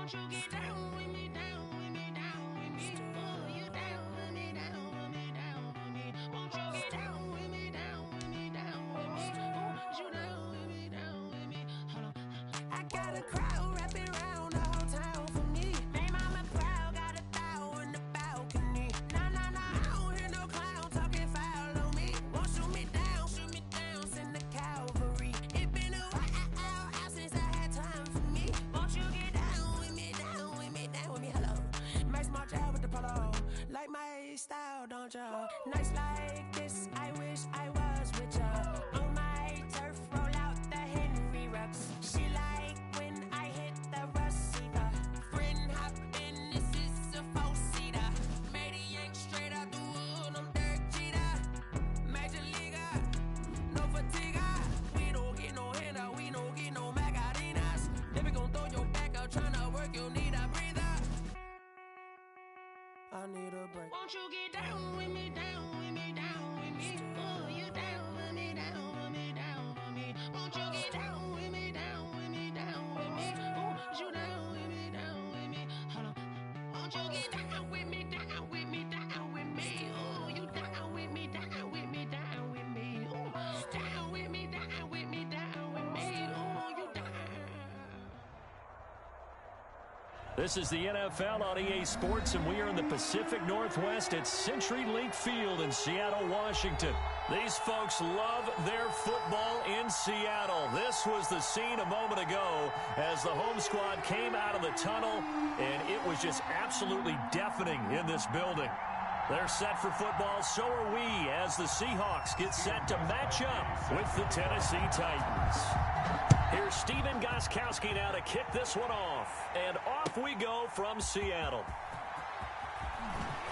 Won't you get down with me, down with me, down with me? Oh, you down with me, down with me, down with me. Won't you get down with me, down with me, down with me? Oh, you down with me, down with me? Hold on. I got a crowd wrapping around the whole town for me. Make mama proud, got a thou in the balcony. Nah, nah, nah, I don't hear no clown talking foul on me. Won't shoot me down, send the cavalry. It been a while since I had time for me. Won't you get down with me, down with me, down with me? Hello. Nice march out with the polo. Like my style, don't ya? Nice like this, I wish I was with ya. On my turf, roll out the Henry Rux. She like when I hit the receiver. Friend hop in, this is a four-seater. Made a yank straight out the wood, I'm Derek Jeter. Major leaguer, no fatigue. We don't get no handout, we don't get no Macarinas. Never gon' throw your back out, tryna work, you need a breather. I need a break. Won't you get down with me, down with me, down with me? Oh, you down with me, down with me, down with me? Won't you get down with me, down with me, down with me? Oh, you down with me, down with me? Hold on. Won't you get down with me, down with me, down with me? Oh, you down with me, down with me, down with me? Oh, down with me, down with me, down with me? Oh, you down. This is the NFL on EA Sports, and we are in the Pacific Northwest at CenturyLink Field in Seattle, Washington. These folks love their football in Seattle. This was the scene a moment ago as the home squad came out of the tunnel, and it was just absolutely deafening in this building. They're set for football, so are we, as the Seahawks get set to match up with the Tennessee Titans. Here's Steven Gostkowski now to kick this one off. And off we go from Seattle.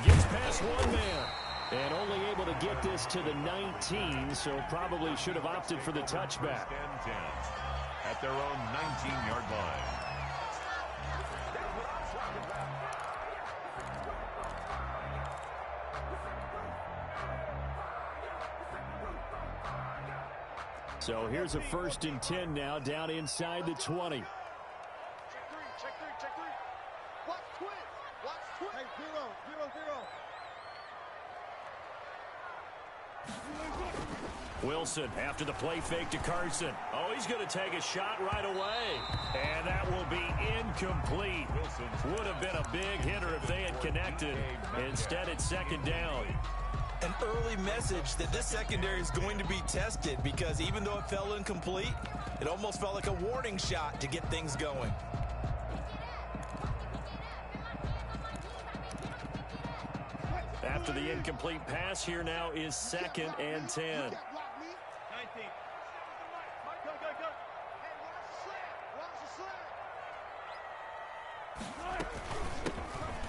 Gets past one man. And only able to get this to the 19, so probably should have opted for the touchback. At their own 19-yard line. So here's a 1st and 10 now, down inside the 20. Check three. Watch twist. Hey, zero. Wilson after the play fake to Carson. Oh, he's going to take a shot right away. And that will be incomplete. Would have been a big hitter if they had connected. Instead, it's 2nd down. An early message that this secondary is going to be tested, because even though it fell incomplete, it almost felt like a warning shot to get things going. After the incomplete pass, here now is 2nd and 10.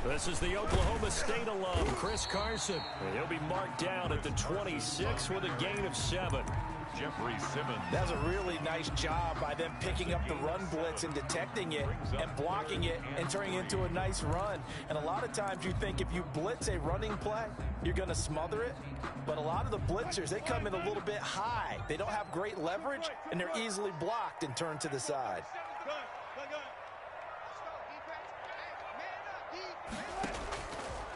This is the Oklahoma State alum, Chris Carson. And he'll be marked down at the 26 with a gain of 7. Jeffrey Simmons. That was a really nice job by them picking up the run blitz and detecting it and blocking it and turning it into a nice run. And a lot of times you think if you blitz a running play, you're going to smother it. But a lot of the blitzers, they come in a little bit high. They don't have great leverage, and they're easily blocked and turned to the side.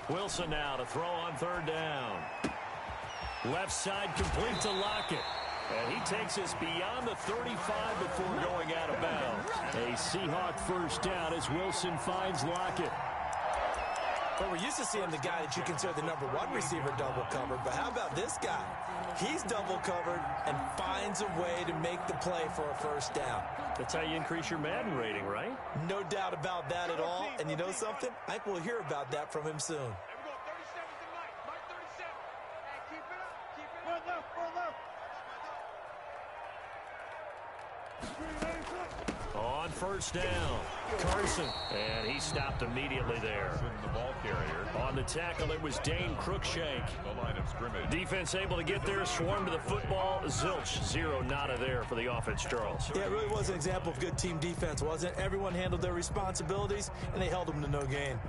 Wilson now to throw on 3rd down. Left side complete to Lockett. And he takes us beyond the 35 before going out of bounds. A Seahawk 1st down as Wilson finds Lockett. Well, we're used to seeing the guy that you consider the #1 receiver double covered, but how about this guy? He's double covered and finds a way to make the play for a 1st down. That's how you increase your Madden rating, right? No doubt about that at all. And you know something? I think we'll hear about that from him soon. On 1st down, Carson. And he stopped immediately there. The ball carrier. On the tackle, it was Dane Cruikshank. The line of scrimmage. Defense able to get there, swarm to the football. Zilch, 0 nada there for the offense, Charles. Yeah, it really was an example of good team defense, wasn't it? Everyone handled their responsibilities, and they held them to no gain.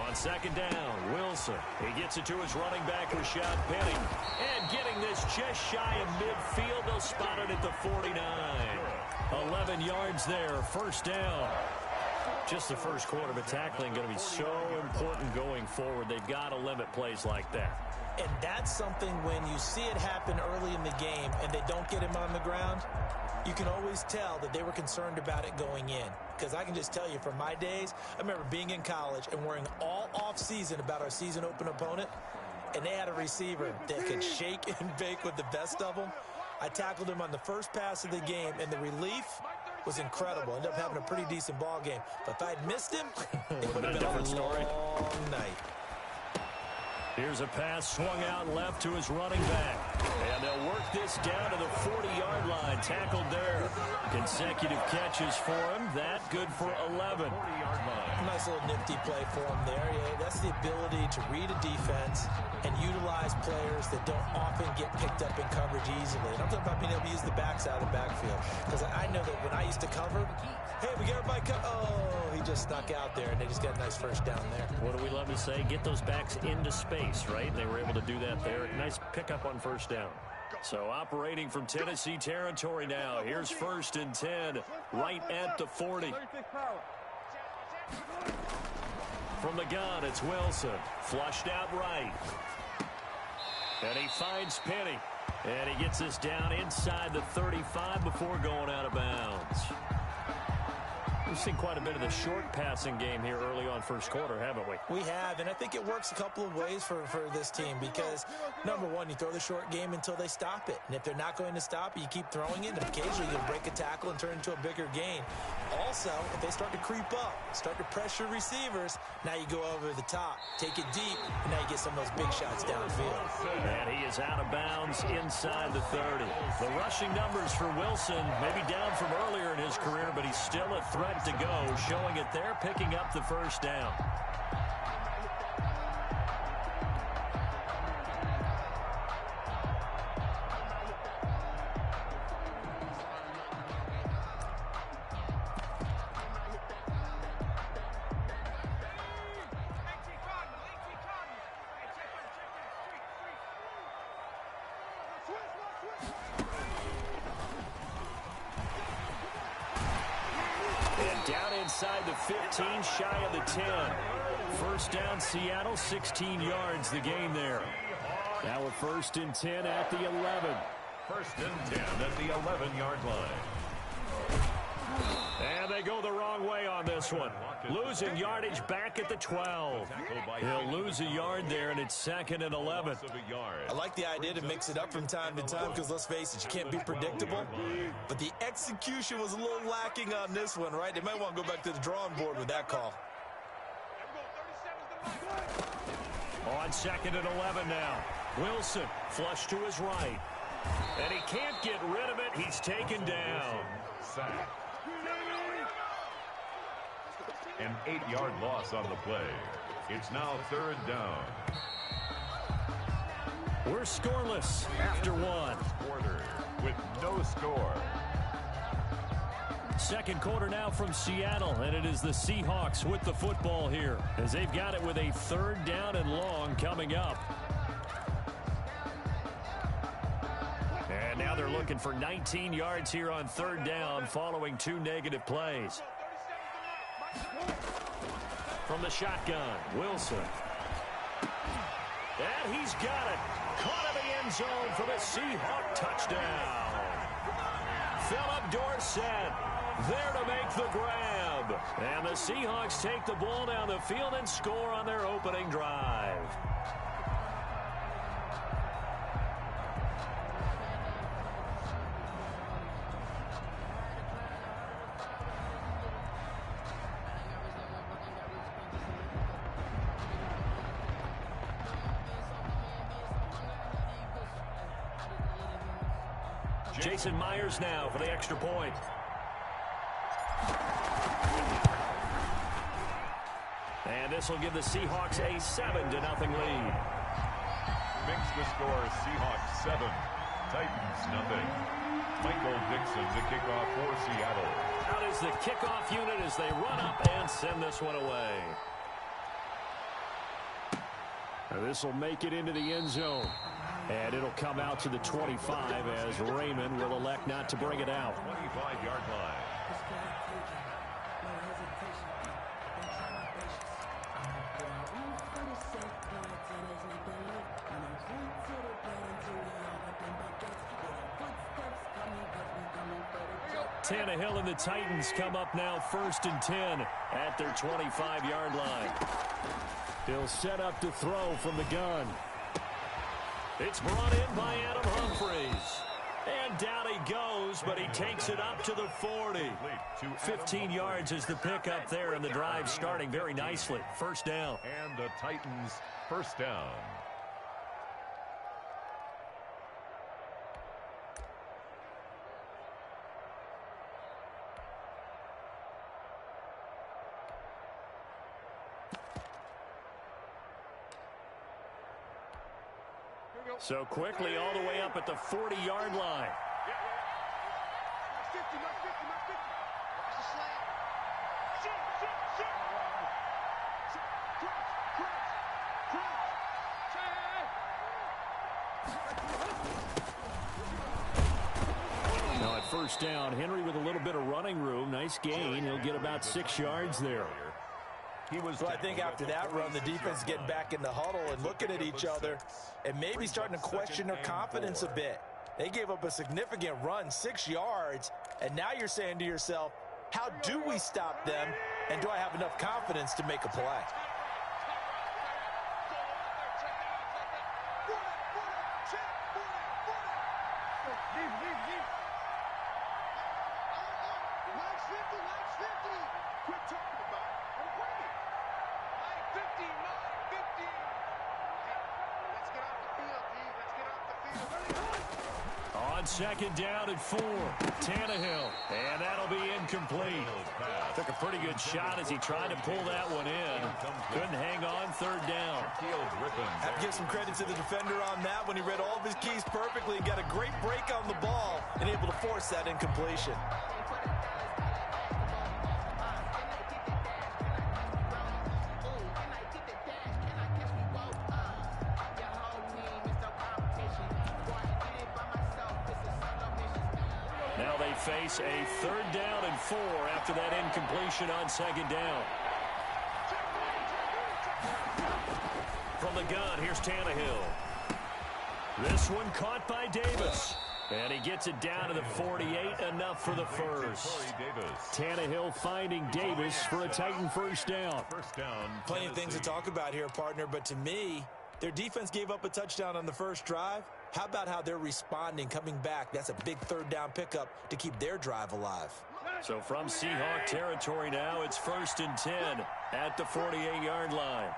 On second down, Wilson. He gets it to his running back, Rashad Penny. And getting this just shy of midfield, they'll spot it at the 49. 11 yards there, first down. Just the first quarter, but tackling going to be so important going forward. They've got to limit plays like that. And that's something when you see it happen early in the game and they don't get him on the ground, you can always tell that they were concerned about it going in. Because I can just tell you from my days, I remember being in college and worrying all off-season about our season open opponent, and they had a receiver that could shake and bake with the best of them. I tackled him on the first pass of the game, and the relief was incredible. Ended up having a pretty decent ball game. But if I'd missed him, it would have been a long night. Here's a pass swung out left to his running back. And they'll work this down to the 40-yard line. Tackled there. Consecutive catches for him. That good for 11. Nice little nifty play for him there. Yeah, that's the ability to read a defense and utilize players that don't often get picked up in coverage easily. And I'm talking about being able to use the backside of the backfield. Because I know that when I used to cover, hey, we got everybody oh, he just snuck out there, and they just got a nice first down there. What do we love to say? Get those backs into space, right? They were able to do that there. Nice pickup on first down. So operating from Tennessee territory now. Here's first and 10, right at the 40. From the gun, it's Wilson. Flushed out right. And he finds Penny. And he gets this down inside the 35 before going out of bounds. We've seen quite a bit of the short passing game here early on first quarter, haven't we? We have, and I think it works a couple of ways for this team because, number one, you throw the short game until they stop it. And if they're not going to stop it, you keep throwing it, and occasionally you'll break a tackle and turn into a bigger gain. Also, if they start to creep up, start to pressure receivers, now you go over the top, take it deep, and now you get some of those big shots downfield. And he is out of bounds inside the 30. The rushing numbers for Wilson, maybe down from earlier in his career, but he's still a threat to go, showing it there, picking up the first down. Down inside the 15, shy of the 10. First down, Seattle, 16 yards, the gain there. Now a first and 10 at the 11. First and 10 at the 11-yard line. And they go the wrong way on this one. Losing yardage back at the 12. He'll lose a yard there, and it's second and 11. I like the idea to mix it up from time to time because, let's face it, you can't be predictable. But the execution was a little lacking on this one, right? They might want to go back to the drawing board with that call. On second and 11 now. Wilson flush to his right. And he can't get rid of it. He's taken down. Sack. An 8-yard loss on the play. It's now third down. We're scoreless after one. Quarter with no score. Second quarter now from Seattle, and it is the Seahawks with the football here as they've got it with a third down and long coming up. And now they're looking for 19 yards here on third down following two negative plays. From the shotgun, Wilson. And he's got it. Caught in the end zone for the Seahawk touchdown. Philip Dorsett there to make the grab. And the Seahawks take the ball down the field and score on their opening drive. Jason Myers now for the extra point. And this will give the Seahawks a 7-0 lead. Makes the score Seahawks 7, Titans nothing. Michael Dixon to kick off for Seattle. Out is the kickoff unit as they run up and send this one away. This will make it into the end zone. And it'll come out to the 25 as Raymond will elect not to bring it out. 25-yard line. Tannehill and the Titans come up now 1st and 10 at their 25-yard line. He'll set up to throw from the gun. It's brought in by Adam Humphries. And down he goes, but he takes it up to the 40. 15 yards is the pickup there, and the drive starting very nicely. First down. And the Titans first down. So quickly all the way up at the 40-yard line. Now at first down, Henry with a little bit of running room. Nice gain. He'll get about 6 yards there. So I think after that run, the defense is getting back in the huddle and looking at each other and maybe starting to question their confidence a bit. They gave up a significant run, 6 yards, and now you're saying to yourself, how do we stop them, and do I have enough confidence to make a play? On second down and 4, Tannehill, and that'll be incomplete. Took a pretty good shot as he tried to pull that one in. Couldn't hang on, third down. Have to give some credit to the defender on that when he read all of his keys perfectly and got a great break on the ball and able to force that incompletion. Now they face a third down and 4 after that incompletion on second down. From the gun, here's Tannehill. This one caught by Davis. And he gets it down to the 48, enough for the first. Tannehill finding Davis for a Titan first down. Plenty of things to talk about here, partner, but to me, their defense gave up a touchdown on the first drive. How about how they're responding, coming back? That's a big third down pickup to keep their drive alive. So from Seahawk territory now, it's 1st and 10 at the 48-yard line.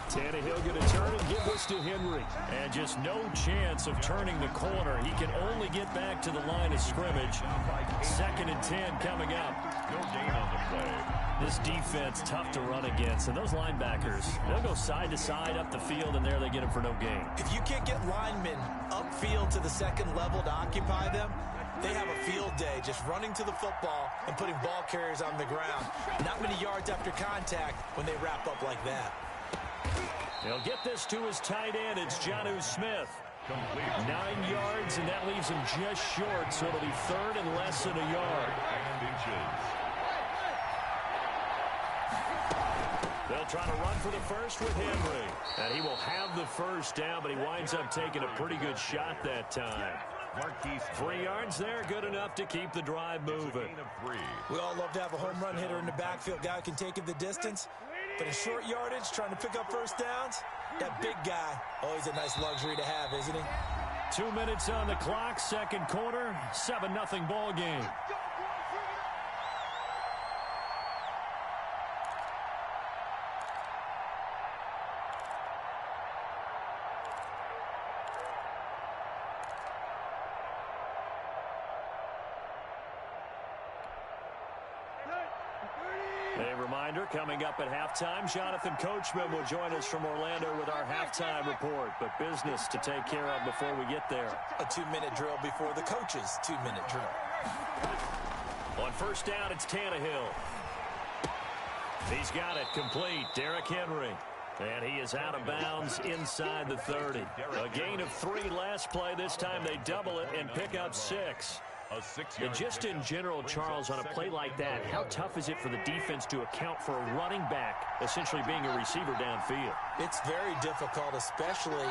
Tannehill going to turn and give this to Henry. And just no chance of turning the corner. He can only get back to the line of scrimmage. 2nd and 10 coming up. No gain on the play. This defense tough to run against. And those linebackers, they'll go side to side up the field, and there they get them for no gain. If you can't get linemen upfield to the second level to occupy them, they have a field day just running to the football and putting ball carriers on the ground. Not many yards after contact when they wrap up like that. He'll get this to his tight end. It's Jonnu Smith. 9 yards, and that leaves him just short, so it'll be third and less than a yard. They'll try to run for the first with Henry. And he will have the first down, but he winds up taking a pretty good shot that time. 3 yards there, good enough to keep the drive moving. We all love to have a home run hitter in the backfield. Guy who can take it the distance. But in short yardage, trying to pick up first downs, that big guy, always a nice luxury to have, isn't he? 2 minutes on the clock, second quarter, 7-0 ball game. reminder, coming up at halftime, Jonathan Coachman will join us from Orlando with our halftime report. But business to take care of before we get there. A 2-minute drill before the coach's 2-minute drill. On first down, it's Tannehill. He's got it complete. Derrick Henry. And he is out of bounds inside the 30. A gain of 3 last play. This time they double it and pick up 6. And just in general, Charles, on a play like that, how tough is it for the defense to account for a running back essentially being a receiver downfield? It's very difficult, especially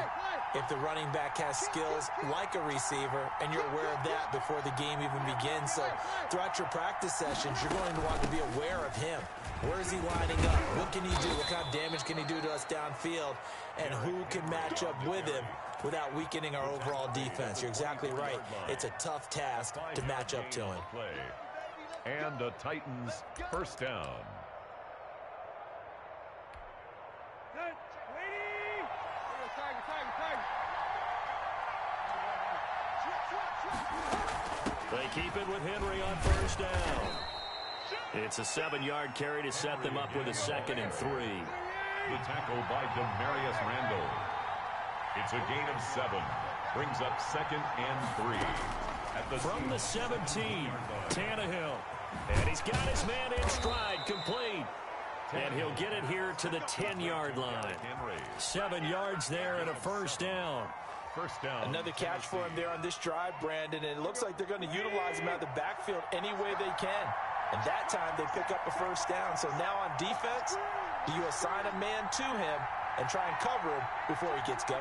if the running back has skills like a receiver, and you're aware of that before the game even begins. So throughout your practice sessions, you're going to want to be aware of him. Where is he lining up? What can he do? What kind of damage can he do to us downfield? And who can match up with him without weakening our overall defense? You're exactly right. It's a tough task to match up to him. And the Titans first down. They keep it with Henry on first down. It's a 7-yard carry to set them up with a 2nd and 3. The tackle by Demarius Randall. It's a gain of 7. Brings up 2nd and 3. From the 17, Tannehill. And he's got his man in stride, complete. And he'll get it here to the 10-yard line. 7 yards there and a first down. First down. Another catch for him there on this drive, Brandon. And it looks like they're going to utilize him out of the backfield any way they can. And that time they pick up a first down. So now on defense, do you assign a man to him and try and cover him before he gets going?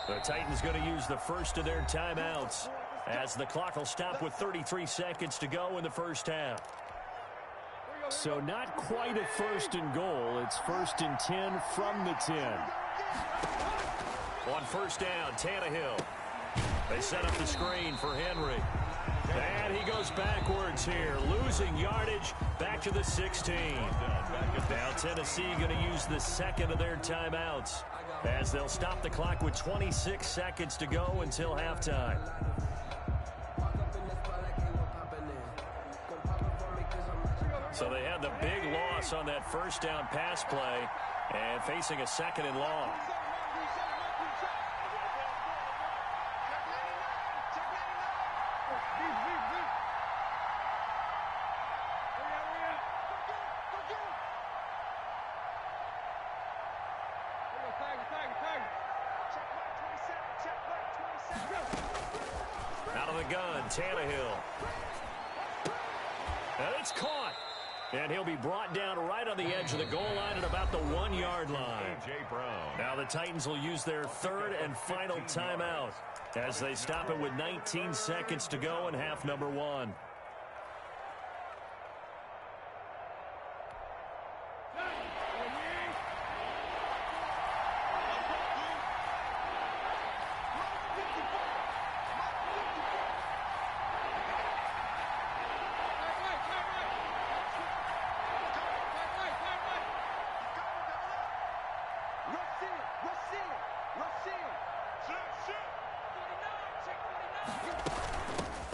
The Titans going to use the first of their timeouts as the clock will stop with 33 seconds to go in the first half. So not quite a first and goal. It's 1st and 10 from the 10. On first down, Tannehill. They set up the screen for Henry. And he goes backwards here, losing yardage back to the 16. Now Tennessee going to use the 2nd of their timeouts as they'll stop the clock with 26 seconds to go until halftime. So they had the big loss on that first down pass play and facing a 2nd and long. Out of the gun, Tannehill. And it's caught. And he'll be brought down right on the edge of the goal line at about the 1-yard line. Now the Titans will use their 3rd and final timeout as they stop it with 19 seconds to go in half number 1.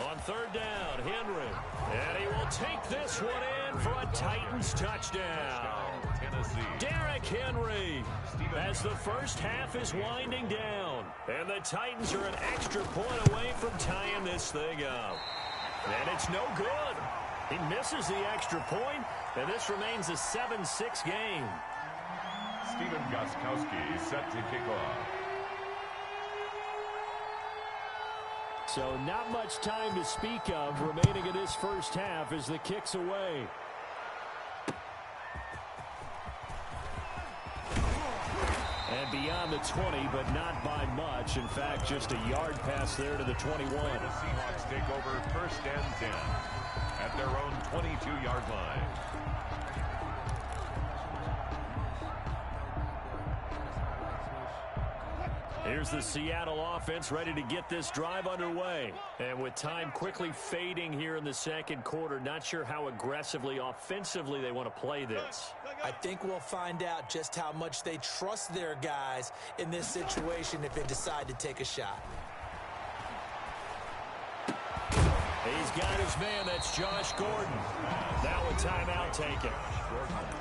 On 3rd down, Henry. And he will take this one in for a Titans touchdown. Derrick Henry as the first half is winding down. And the Titans are an extra point away from tying this thing up. And it's no good. He misses the extra point, and this remains a 7-6 game. Stephen Gostkowski set to kick off. So not much time to speak of remaining in this first half as the kick's away. And beyond the 20, but not by much. In fact, just a yard pass there to the 21. The Seahawks take over 1st and 10 at their own 22-yard line. Here's the Seattle offense ready to get this drive underway. And with time quickly fading here in the second quarter, not sure how aggressively, offensively they want to play this. I think we'll find out just how much they trust their guys in this situation if they decide to take a shot. He's got his man. That's Josh Gordon. Now a timeout taken.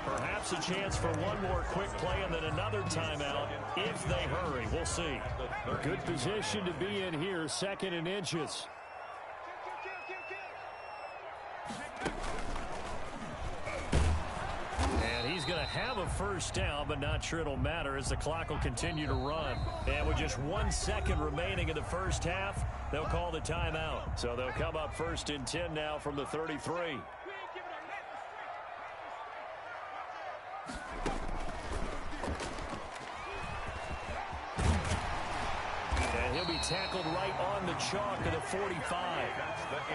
Perhaps a chance for one more quick play and then another timeout if they hurry. We'll see. A good position to be in here, 2nd and inches. And he's going to have a first down, but not sure it'll matter as the clock will continue to run. And with just 1 second remaining in the first half, they'll call the timeout. So they'll come up 1st and 10 now from the 33. And he'll be tackled right on the chalk of the 45.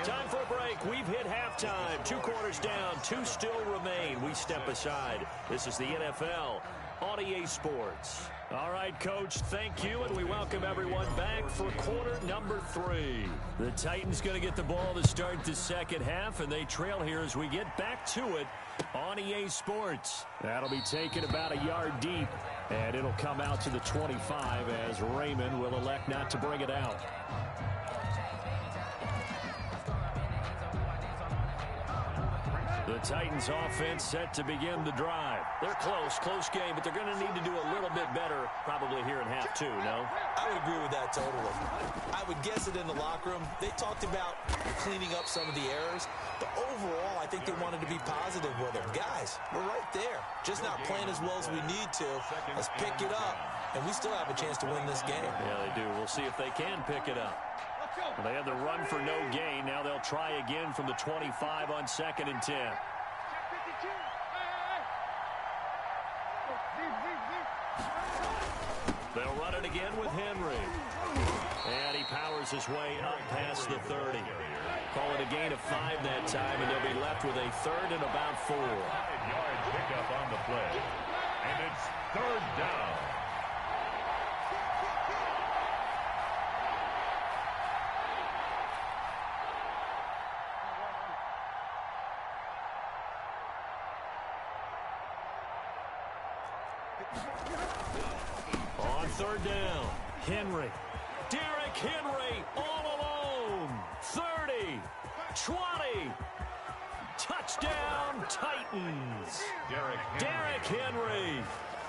Time for a break. We've hit halftime. 2 quarters down. 2 still remain. We step aside. This is the NFL on EA Sports. All right, Coach, thank you, and we welcome everyone back for quarter number 3. The Titans going to get the ball to start the second half, and they trail here as we get back to it on EA Sports. That'll be taken about a yard deep, and it'll come out to the 25 as Raymond will elect not to bring it out. The Titans offense set to begin the drive. They're close game, but they're going to need to do a little bit better probably here in half 2, no? I would agree with that totally. I would guess it in the locker room. They talked about cleaning up some of the errors, but overall I think they wanted to be positive with them. Guys, we're right there. Just not playing as well as we need to. Let's pick it up, and we still have a chance to win this game. Yeah, they do. We'll see if they can pick it up. Well, they had the run for no gain. Now they'll try again from the 25 on 2nd and 10. They'll run it again with Henry. And he powers his way up past the 30. Call it a gain of 5 that time, and they'll be left with a 3rd and about 4. 5-yard pickup on the play. And it's 3rd down. On 3rd down, Henry. Derrick Henry all alone. 30, 20. Touchdown, Titans. Derrick Henry.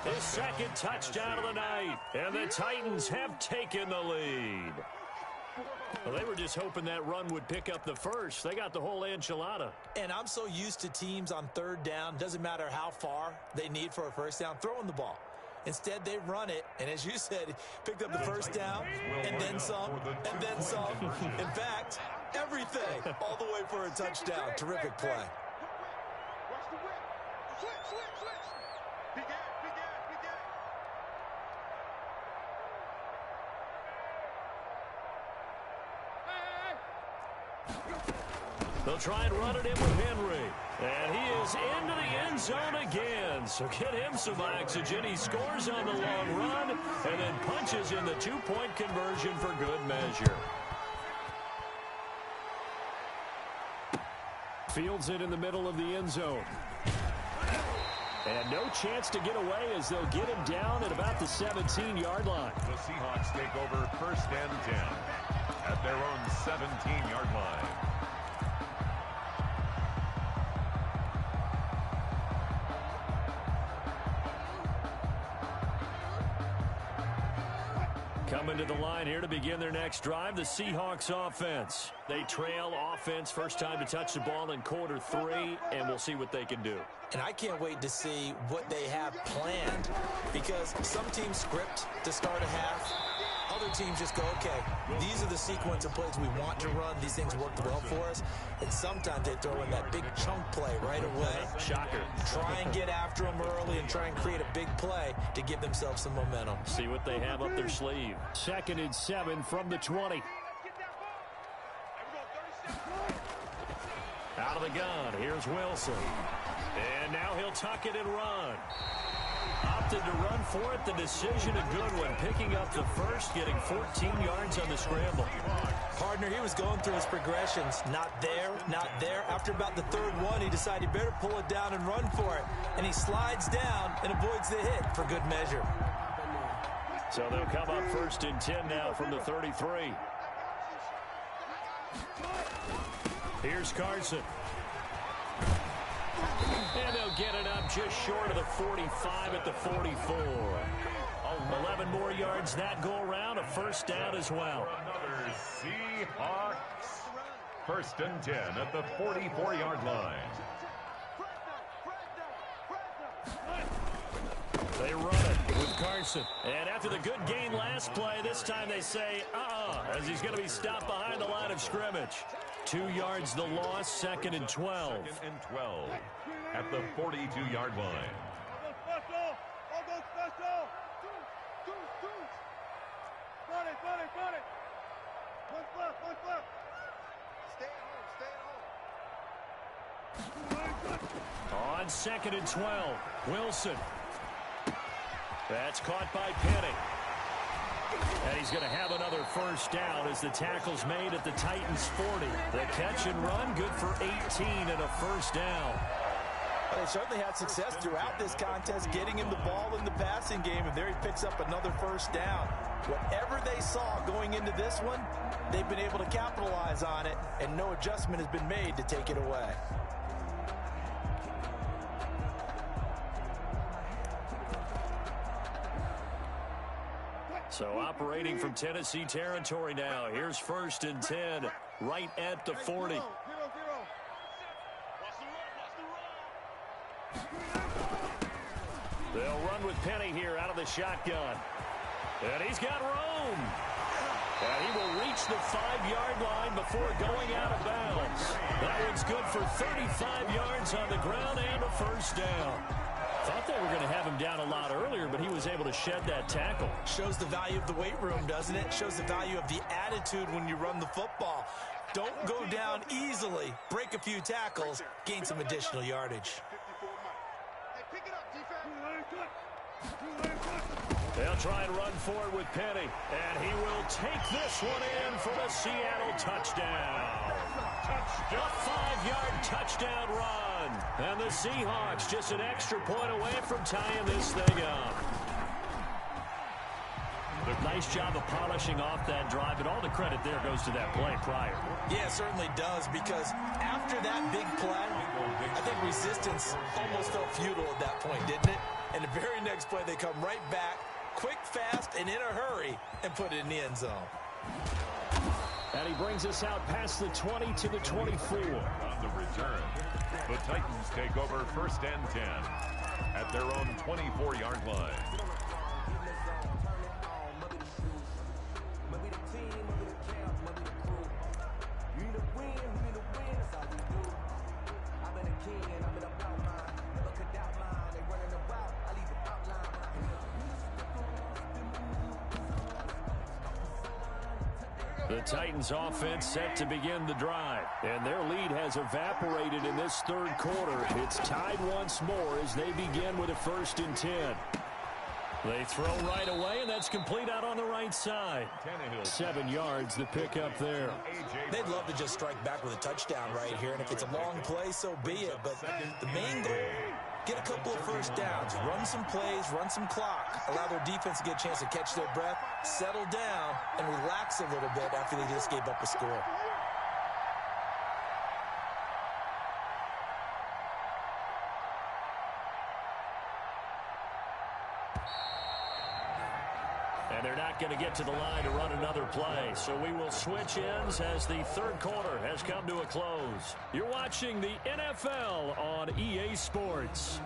His 2nd touchdown of the night. And the Titans have taken the lead. Well, they were just hoping that run would pick up the first. They got the whole enchilada. And I'm so used to teams on 3rd down, doesn't matter how far they need for a first down, throwing the ball. Instead, they run it, and as you said, picked up the first down, and then some, and then some. In fact, everything, all the way for a touchdown. Terrific play. Watch the whip. Switch. Big gap. They'll try and run it in with Henry. And he is into the end zone again. So get him some oxygen. He scores on the long run and then punches in the 2-point conversion for good measure. Fields it in the middle of the end zone. And no chance to get away as they'll get him down at about the 17-yard line. The Seahawks take over 1st and 10 at their own 17-yard line. Coming to the line here to begin their next drive, the Seahawks offense. They trail offense, first time to touch the ball in quarter 3, and we'll see what they can do. And I can't wait to see what they have planned, because some teams script to start a half. Other teams just go, okay, these are the sequence of plays we want to run. These things worked well for us. And sometimes they throw in that big chunk play right away. Shocker. Try and get after them early and try and create a big play to give themselves some momentum. See what they have up their sleeve. 2nd and 7 from the 20. Out of the gun, here's Wilson. And now he'll tuck it and run. Opted to run 4th, the decision a good one. Picking up the first, getting 14 yards on the scramble. Partner, he was going through his progressions. Not there, not there. After about the third one, he decided he better pull it down and run for it. And he slides down and avoids the hit for good measure. So they'll come up 1st and 10 now from the 33. Here's Carson. And they'll get it up just short of the 45 at the 44. 11 more yards that go around, a first down as well. Another Seahawks. 1st and 10 at the 44-yard line. They run it with Carson. And after the good gain last play, this time they say, as he's going to be stopped behind the line of scrimmage. 2 yards the loss, 2nd and 12. 2nd and 12 at the 42-yard line. On 2nd and 12, Wilson. That's caught by Penny. And he's going to have another first down as the tackle's made at the Titans' 40. The catch and run, good for 18 and a first down. Well, they certainly had success throughout this contest, getting him the ball in the passing game, and there he picks up another first down. Whatever they saw going into this one, they've been able to capitalize on it, and no adjustment has been made to take it away. So operating from Tennessee territory now. Here's 1st and 10, right at the 40. They'll run with Penny here out of the shotgun. And he's got room. And he will reach the 5-yard line before going out of bounds. That one's good for 35 yards on the ground and a first down. Thought they were going to have him down a lot earlier, but he was able to shed that tackle. Shows the value of the weight room, doesn't it? Shows the value of the attitude when you run the football. Don't go down easily. Break a few tackles. Gain some additional yardage. They'll try and run forward with Penny. And he will take this one in for a Seattle touchdown. A 5-yard touchdown run. And the Seahawks just an extra point away from tying this thing up. Nice job of polishing off that drive, and all the credit there goes to that play prior. Yeah, it certainly does, because after that big play, I think resistance almost felt futile at that point, didn't it? And the very next play, they come right back, quick, fast, and in a hurry, and put it in the end zone. And he brings us out past the 20 to the 24. On the return, the Titans take over 1st and 10 at their own 24-yard line. The Titans offense set to begin the drive, and their lead has evaporated in this third quarter. It's tied once more as they begin with a 1st and 10. They throw right away, and that's complete out on the right side. 7 yards, the pickup there. They'd love to just strike back with a touchdown right here, and if it's a long play, so be it. But the main goal, get a couple of first downs, run some plays, run some clock, allow their defense to get a chance to catch their breath, settle down, and relax a little bit after they just gave up a score. And they're not going to get to the line to run another play. So we will switch ends as the third quarter has come to a close. You're watching the NFL on EA Sports.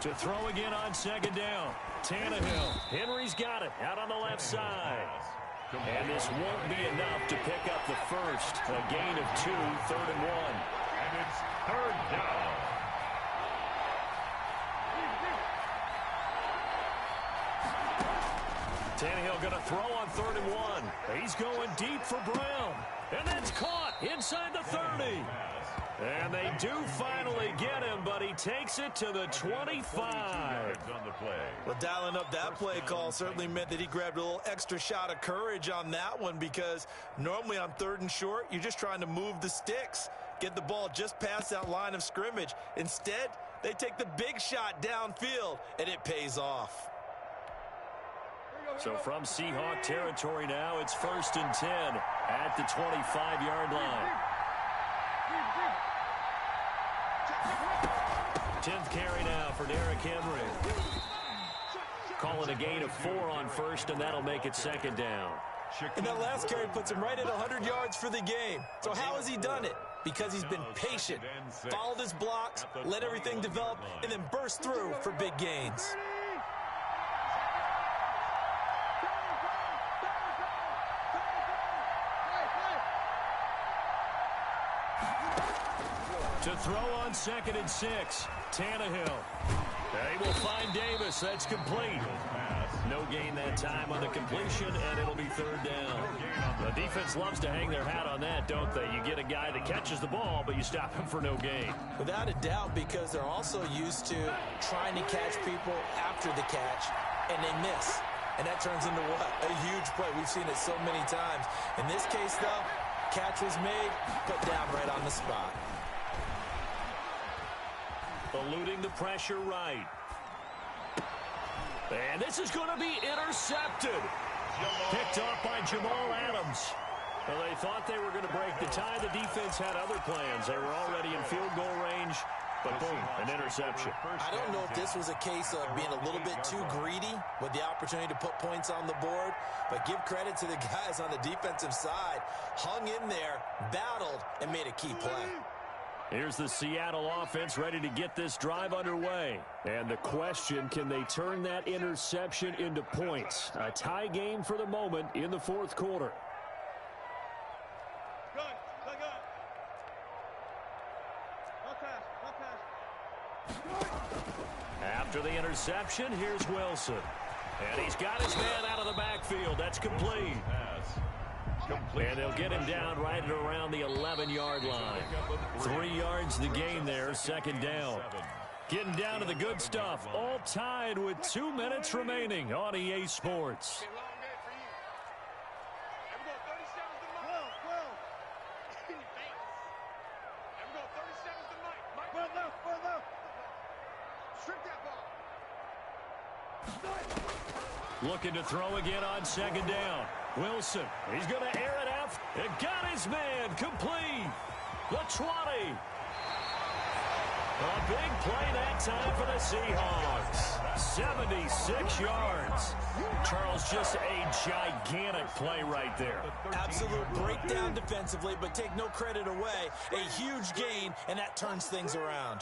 To throw again on second down. Tannehill. Henry's got it out on the left side. And this won't be enough to pick up the first. A gain of 2, 3rd and 1. And it's 3rd down. Tannehill going to throw on 3rd and 1. He's going deep for Brown. And that's caught inside the 30. And they do finally get him, but he takes it to the 25. Well, dialing up that play call certainly meant that he grabbed a little extra shot of courage on that one, because normally on 3rd and short, you're just trying to move the sticks, get the ball just past that line of scrimmage. Instead, they take the big shot downfield, and it pays off. So from Seahawk territory now, it's 1st and 10 at the 25-yard line. 10th carry now for Derrick Henry. Calling a gain of 4 on 1st, and that'll make it 2nd down. And that last carry puts him right at 100 yards for the game. So how has he done it? Because he's been patient, followed his blocks, let everything develop, and then burst through for big gains. To throw on 2nd and 6, Tannehill. They will find Davis. That's complete. No gain that time on the completion, and it'll be 3rd down. The defense loves to hang their hat on that, don't they? You get a guy that catches the ball, but you stop him for no gain. Without a doubt, because they're also used to trying to catch people after the catch, and they miss. And that turns into what? A huge play. We've seen it so many times. In this case, though, catch was made, put down right on the spot. Eluding the pressure right. And this is going to be intercepted. Picked off by Jamal Adams. Well, they thought they were going to break the tie. The defense had other plans. They were already in field goal range. But boom, an interception. I don't know if this was a case of being a little bit too greedy with the opportunity to put points on the board. But give credit to the guys on the defensive side. Hung in there, battled, and made a key play. Here's the Seattle offense ready to get this drive underway. And the question, can they turn that interception into points? A tie game for the moment in the 4th quarter. After the interception, here's Wilson. And he's got his man out of the backfield. That's complete. And they'll get him down right at around the 11-yard line. 3 yards the gain there, 2nd down. Getting down to the good stuff. All tied with 2 minutes remaining on EA Sports. Looking to throw again on 2nd down. Wilson, he's going to air it out. It got his man complete. The 20. A big play that time for the Seahawks. 76 yards. Charles, just a gigantic play right there. Absolute breakdown defensively, but take no credit away. A huge gain, and that turns things around.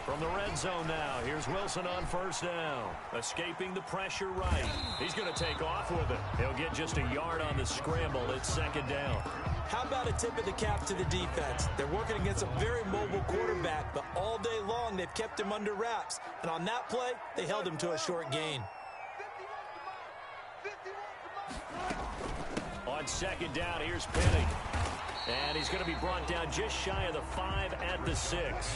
From the red zone now, here's Wilson on 1st down. Escaping the pressure right. He's going to take off with it. He'll get just a yard on the scramble. It's 2nd down. How about a tip of the cap to the defense? They're working against a very mobile quarterback, but all day long they've kept him under wraps. And on that play, they held him to a short gain. On 2nd down, here's Penny. And he's going to be brought down just shy of the 5 at the 6.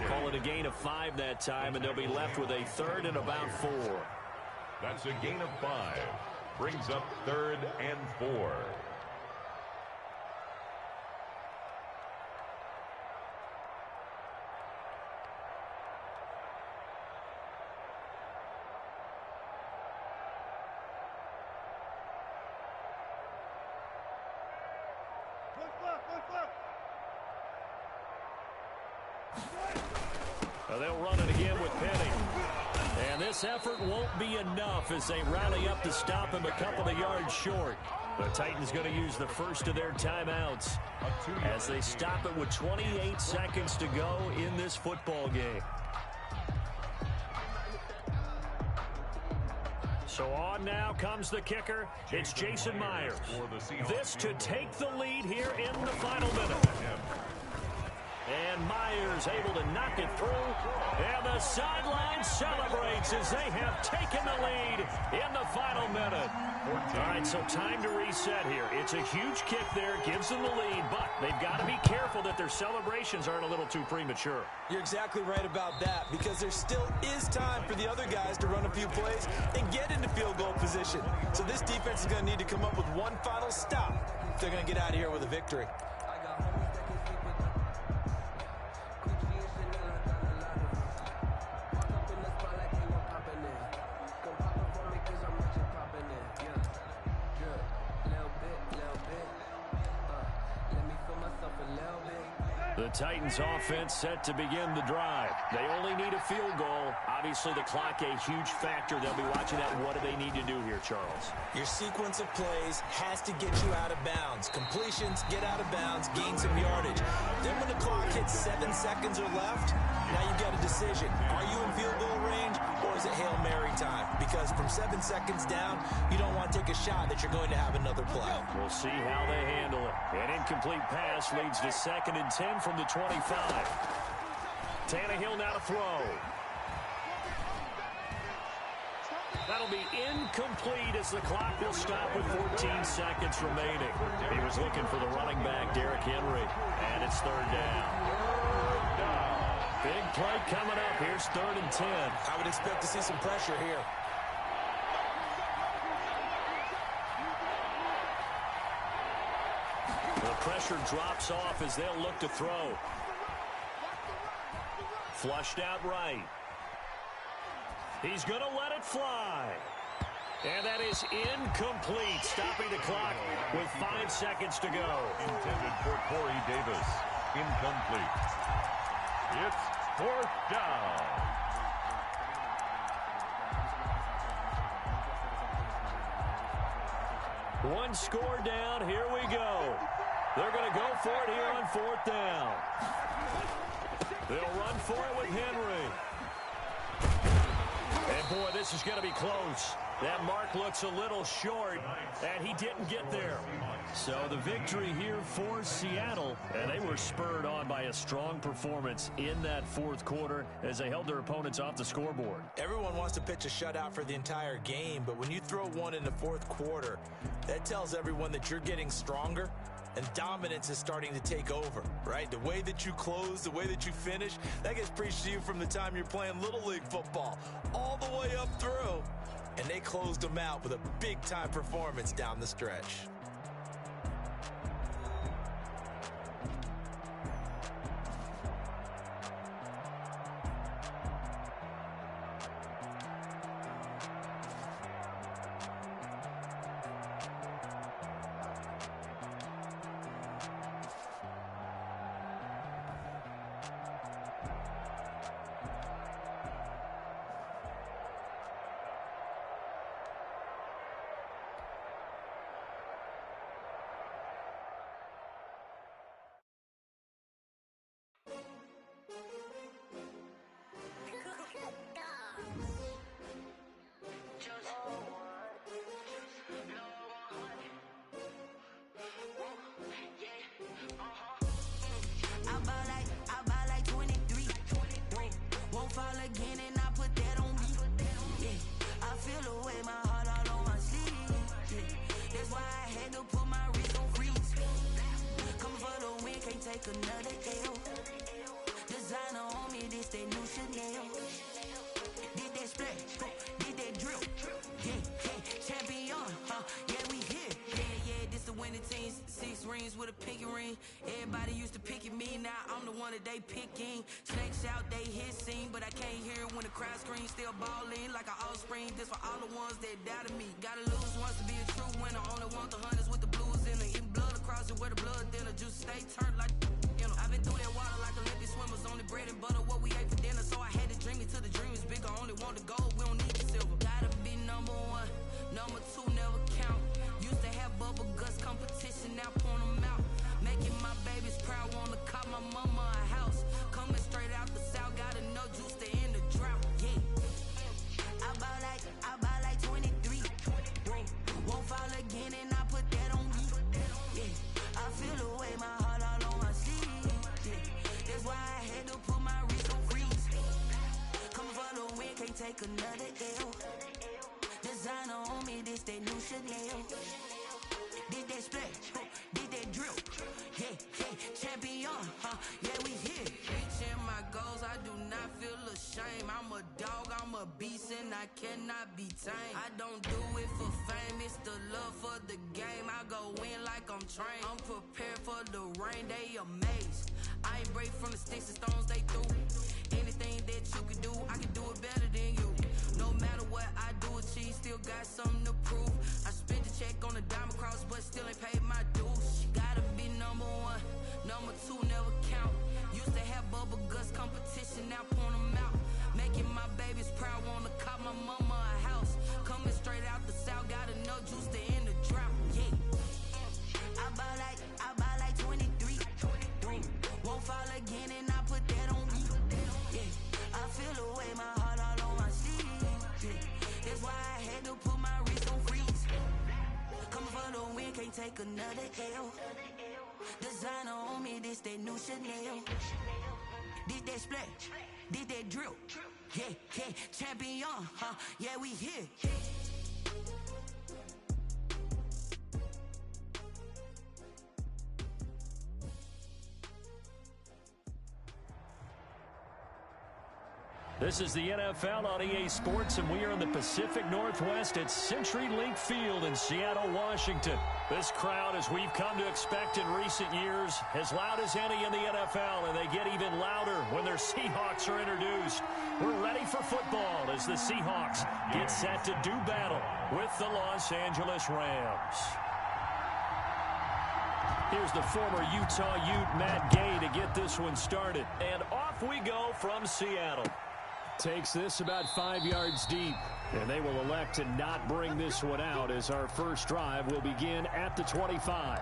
Call it a gain of 5 that time, and they'll be left with a 3rd and about 4. That's a gain of 5. Brings up 3rd and 4. They'll run it again with Penny. And this effort won't be enough as they rally up to stop him a couple of yards short. The Titans going to use the first of their timeouts as they stop it with 28 seconds to go in this football game. So on now comes the kicker. It's Jason Myers. This to take the lead here in the final minute. And Myers able to knock it through. And the sideline celebrates as they have taken the lead in the final minute. All right, so time to reset here. It's a huge kick there, gives them the lead, but they've got to be careful that their celebrations aren't a little too premature. You're exactly right about that, because there still is time for the other guys to run a few plays and get into field goal position. So this defense is going to need to come up with one final stop if they're going to get out of here with a victory. The Titans offense set to begin the drive. They only need a field goal. Obviously, the clock a huge factor. They'll be watching that. What do they need to do here, Charles? Your sequence of plays has to get you out of bounds. Completions, get out of bounds, gain some yardage. Then when the clock hits 7 seconds or left, now you've got a decision. Are you in field goal range, or is it Hail Mary time? Because from 7 seconds down, you don't want to take a shot that you're going to have another play. We'll see how they handle it. An incomplete pass leads to 2nd and 10 from the 25. Tannehill now to throw. That'll be incomplete as the clock will stop with 14 seconds remaining. He was looking for the running back, Derrick Henry, and it's 3rd down. Big play coming up. Here's 3rd and 10. I would expect to see some pressure here. The pressure drops off as they'll look to throw. Flushed out right. He's going to let it fly. And that is incomplete, stopping the clock with 5 seconds to go. Intended for Corey Davis. Incomplete. It's 4th down. One score down. Here we go. They're going to go for it here on 4th down. They'll run for it with Henry. And, boy, this is going to be close. That mark looks a little short, and he didn't get there. So the victory here for Seattle, and they were spurred on by a strong performance in that 4th quarter as they held their opponents off the scoreboard. Everyone wants to pitch a shutout for the entire game, but when you throw one in the 4th quarter, that tells everyone that you're getting stronger and dominance is starting to take over, right? The way that you close, the way that you finish, that gets preached to you from the time you're playing Little League football all the way up through. And they closed them out with a big-time performance down the stretch. Another L. Designer on me, this that new Chanel. Did that splash, did that drill. Yeah, champion, yeah, we here. Yeah, this the winning team. 6 rings with a pinky ring. Everybody used to pick at me, now I'm the one that they picking. Snakes out, they hit scene, but I can't hear when the crowd screams. Still balling like an offspring. This for all the ones that doubted me. Gotta lose once to be a true winner. Only want the hunters with the blues in it. Eating blood across it where the blood dinner. Juice stay turned like. I've been through that water like Olympic swimmers. Only bread and butter, what we ate for dinner. So I had to dream it till the dream is bigger. Only want the gold, we don't need the silver. Gotta be number 1, number 2 never count. Used to have bubble guts competition, now point them out. Making my babies proud, wanna call my mama a house. Coming straight out the south, gotta know juice to end the drought. Yeah, I bought like 23. another L. Designer on me, this that new Chanel. Did that splash, did that drill. Yeah, champion, yeah, we here. Reaching my goals, I do not feel ashamed. I'm a dog, I'm a beast, and I cannot be tamed. I don't do it for fame, it's the love for the game. I go in like I'm trained. I'm prepared for the rain, they amazed. I ain't break from the sticks and stones they threw. Anything that you can do, I can do it better than you. No matter what I do, achieve, still got something to prove. I spent the check on the diamond cross, but still ain't paid my dues. Gotta be number one, number two never count. Used to have bubble guts competition, now point them out. Making my babies proud, wanna cop my mama a house. Coming straight out the south, got enough juice to end the drought. Yeah, I buy like 23. Won't fall again, and I put that on me. Yeah, I feel the way, my heart all on my sleeve. Yeah, that's why I had to put my wrist on freeze. Coming for the win, can't take another L. Designer on me, this that new Chanel. Did that splash, did that drill. Yeah, champion, yeah, we here. This is the NFL on EA Sports, and we are in the Pacific Northwest at CenturyLink Field in Seattle, Washington. This crowd, as we've come to expect in recent years, as loud as any in the NFL, and they get even louder when their Seahawks are introduced. We're ready for football as the Seahawks get set to do battle with the Los Angeles Rams. Here's the former Utah Ute, Matt Gay, to get this one started. And off we go from Seattle. Takes this about 5 yards deep. And they will elect to not bring this one out as our first drive will begin at the 25.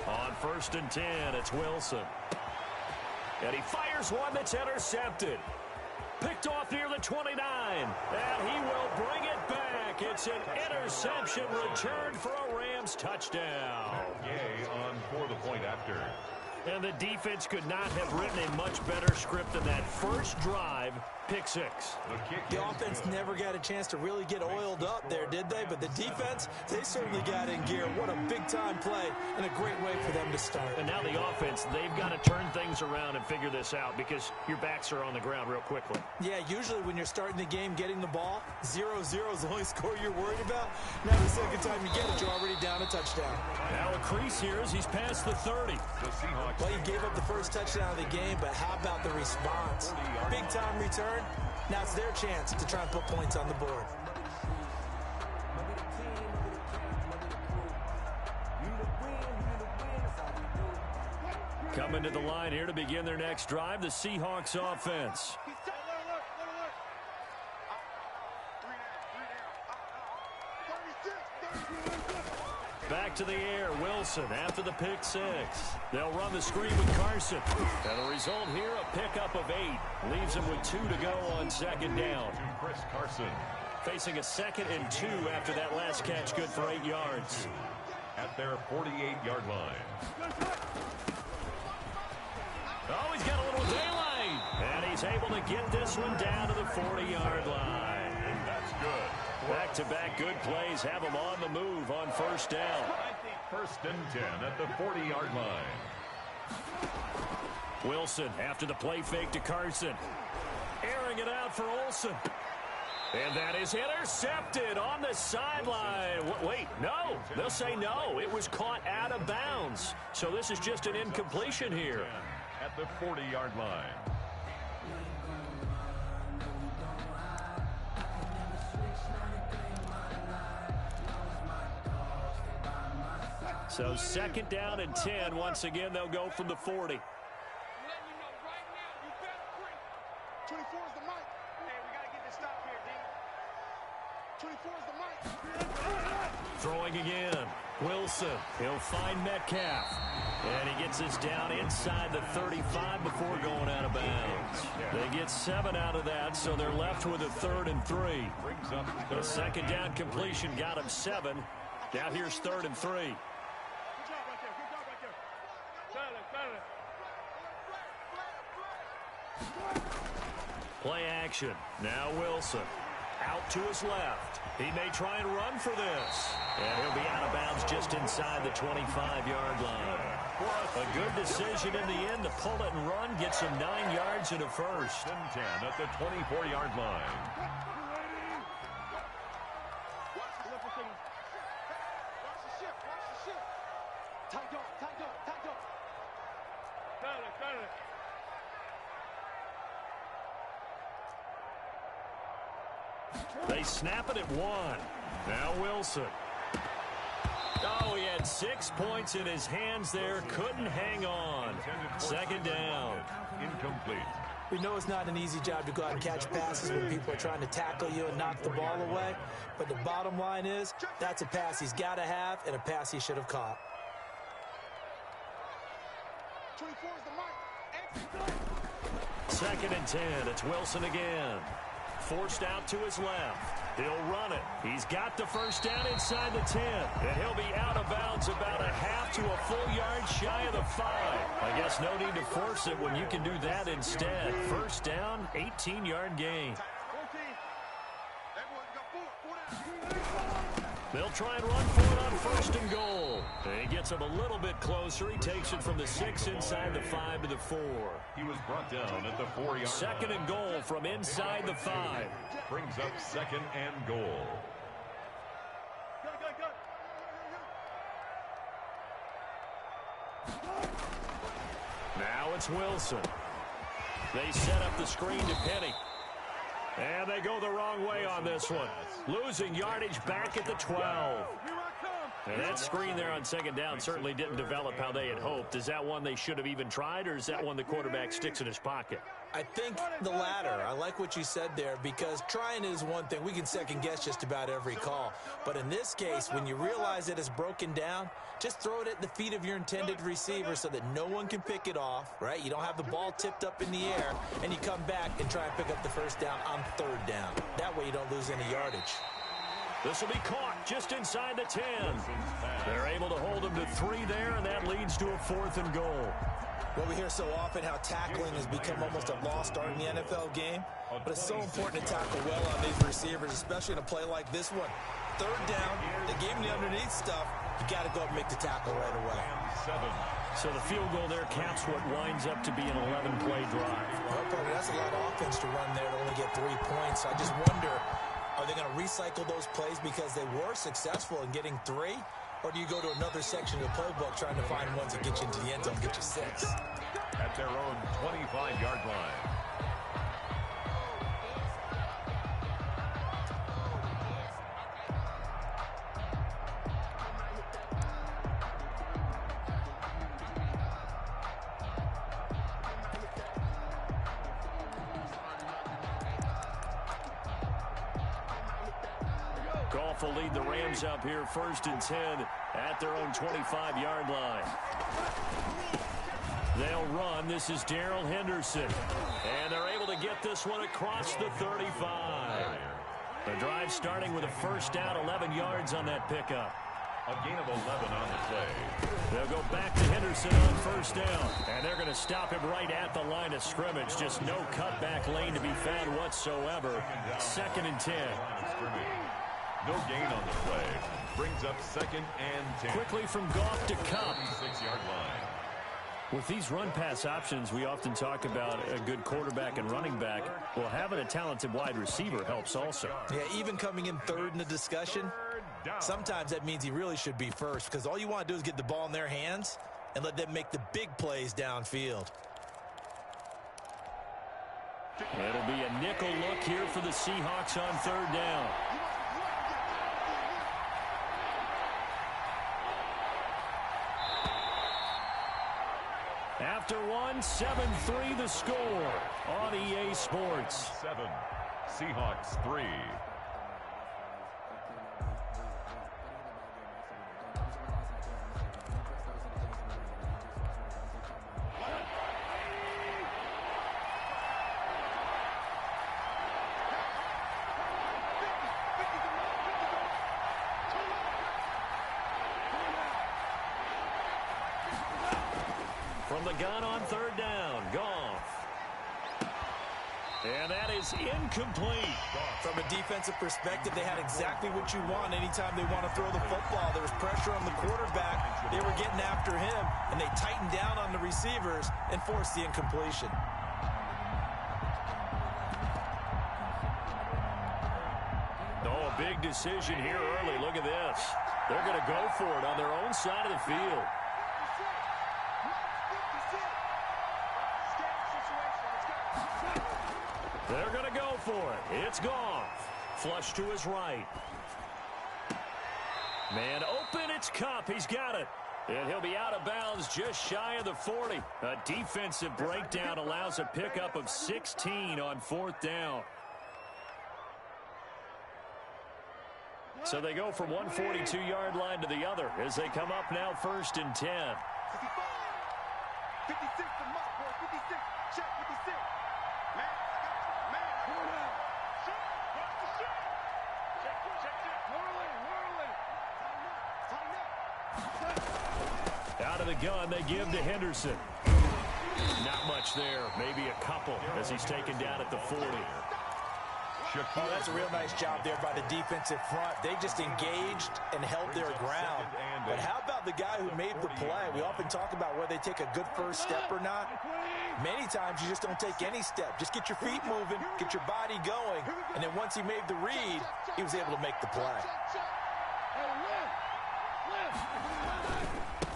On 1st and 10, it's Wilson. And he fires one that's intercepted. Picked off near the 29. And he will bring it back. It's an interception return for a Rams touchdown. Yay on for the point after. And the defense could not have written a much better script than that first drive, pick six. The offense never got a chance to really get oiled up there, did they? But the defense, they certainly got in gear. What a big-time play and a great way for them to start. And now the offense, they've got to turn things around and figure this out because your backs are on the ground real quickly. Yeah, usually when you're starting the game, getting the ball, 0-0 is the only score you're worried about. Now the second time you get it, you're already down a touchdown. Now a crease here as he's past the 30. The Seahawks. Well, he gave up the first touchdown of the game, but how about the response? Big-time return. Now it's their chance to try and put points on the board. Coming to the line here to begin their next drive, the Seahawks offense. Back to the air, Wilson after the pick six. They'll run the screen with Carson. And the result here, a pickup of 8. Leaves him with 2 to go on second down. Chris Carson. Facing a 2nd and 2 after that last catch, good for 8 yards. At their 48-yard line. Oh, he's got a little daylight. And he's able to get this one down to the 40-yard line. That's good. Back-to-back good plays have him on the move on first down. 1st and 10 at the 40-yard line. Wilson after the play fake to Carson. Airing it out for Olsen. And that is intercepted on the sideline. Wait, no. They'll say no. It was caught out of bounds. So this is just an incompletion here. At the 40-yard line. So 2nd down and 10. Once again, they'll go from the 40. 24 is the mic. Hey, we got to get this stop here, D. 24 is the mic. Throwing again. Wilson. He'll find Metcalf. And he gets us down inside the 35 before going out of bounds. They get 7 out of that, so they're left with a 3rd and 3. Brings up The 2nd down completion got him 7. Now here's 3rd and 3. Good job right there. Good job right there. Play action. Now Wilson. Out to his left. He may try and run for this. And he'll be out of bounds just inside the 25-yard line. A good decision in the end to pull it and run. Gets him 9 yards and a first. 1st and 10 at the 24-yard line. Watch the shift. Watch the shift. Tight up. Got it. They snap it at 1. Now Wilson. Oh, he had 6 points in his hands there. Couldn't hang on. 2nd down. Incomplete. We know it's not an easy job to go out and catch passes when people are trying to tackle you and knock the ball away. But the bottom line is, that's a pass he's got to have and a pass he should have caught. 24 is the mic. 2nd and 10. It's Wilson again. Forced out to his left. He'll run it. He's got the first down inside the 10. And he'll be out of bounds about a half to a full yard shy of the 5. I guess no need to force it when you can do that instead. First down, 18-yard gain. 14. Everyone got 4. They'll try and run for it on 1st and goal. And he gets him a little bit closer. He takes it from the 6 inside the 5 to the 4. He was brought down at the 4-yard line. 2nd and goal from inside the 5. Brings up 2nd and goal. Now it's Wilson. They set up the screen to Penny. And they go the wrong way on this one. Losing yardage back at the 12. And that screen there on 2nd down certainly didn't develop how they had hoped. Is that one they should have even tried, or is that one the quarterback sticks in his pocket? I think the latter. I like what you said there, because trying is one thing. We can second guess just about every call. But in this case, when you realize it is broken down, just throw it at the feet of your intended receiver so that no one can pick it off, right? You don't have the ball tipped up in the air, and you come back and try and pick up the first down on 3rd down. That way you don't lose any yardage. This will be caught just inside the 10. They're able to hold him to 3 there, and that leads to a 4th and goal. Well, we hear so often how tackling has become almost a lost art in the NFL game, but it's so important to tackle well on these receivers, especially in a play like this one. 3rd down, they gave him the underneath stuff. You got to go up and make the tackle right away. 7. So the field goal there caps what winds up to be an 11-play drive. Well, partner, that's a lot of offense to run there to only get 3 points. I just wonder, are they going to recycle those plays because they were successful in getting 3? Or do you go to another section of the playbook trying to find ones that get you into the end zone and get you 6? At their own 25-yard line. Goff will lead the Rams up here 1st and 10 at at their own 25-yard line. They'll run. This is Darrell Henderson. And they're able to get this one across the 35. The drive starting with a first down, 11 yards on that pickup. A gain of 11 on the play. They'll go back to Henderson on first down. And they're going to stop him right at the line of scrimmage. Just no cutback lane to be found whatsoever. 2nd and 10. No gain on the play. Brings up 2nd and 10. Quickly from Goff to Cup. 6-yard line. With these run-pass options, we often talk about a good quarterback and running back. Well, having a talented wide receiver helps also. Yeah, even coming in third in the discussion, sometimes that means he really should be first, because all you want to do is get the ball in their hands and let them make the big plays downfield. It'll be a nickel look here for the Seahawks on 3rd down. After one, 7-3 the score on EA Sports. 7, Seahawks 3. From the gun on 3rd down, Goff. And that is incomplete. From a defensive perspective, they had exactly what you want anytime they want to throw the football. There was pressure on the quarterback. They were getting after him, and they tightened down on the receivers and forced the incompletion. Oh, a big decision here early. Look at this. They're going to go for it on their own side of the field. They're going to go for it. It's Goff. Flush to his right. Man open. It's Cup. He's got it. And he'll be out of bounds just shy of the 40. A defensive breakdown allows a pickup of 16 on 4th down. So they go from one 42-yard line to the other as they come up now 1st and 10. 56 to Mark, boy. 56. Check 56. Man. Out of the gun, they give to Henderson. Not much there. Maybe a couple as he's taken down at the 40. Oh, that's a real nice job there by the defensive front. They just engaged and held their ground. But how about the guy who made the play? We often talk about whether they take a good first step or not. Many times you just don't take any step. Just get your feet moving, get your body going. And then once he made the read, he was able to make the play.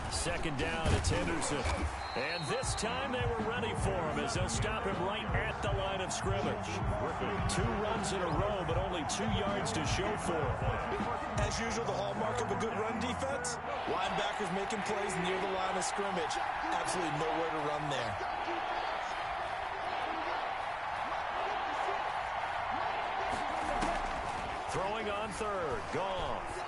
2nd down, it's Henderson. And this time they were ready for him as they'll stop him right at the line of scrimmage. 2 runs in a row, but only 2 yards to show for it. As usual, the hallmark of a good run defense, linebackers making plays near the line of scrimmage. Absolutely nowhere to run there. Throwing on 3rd, Goff.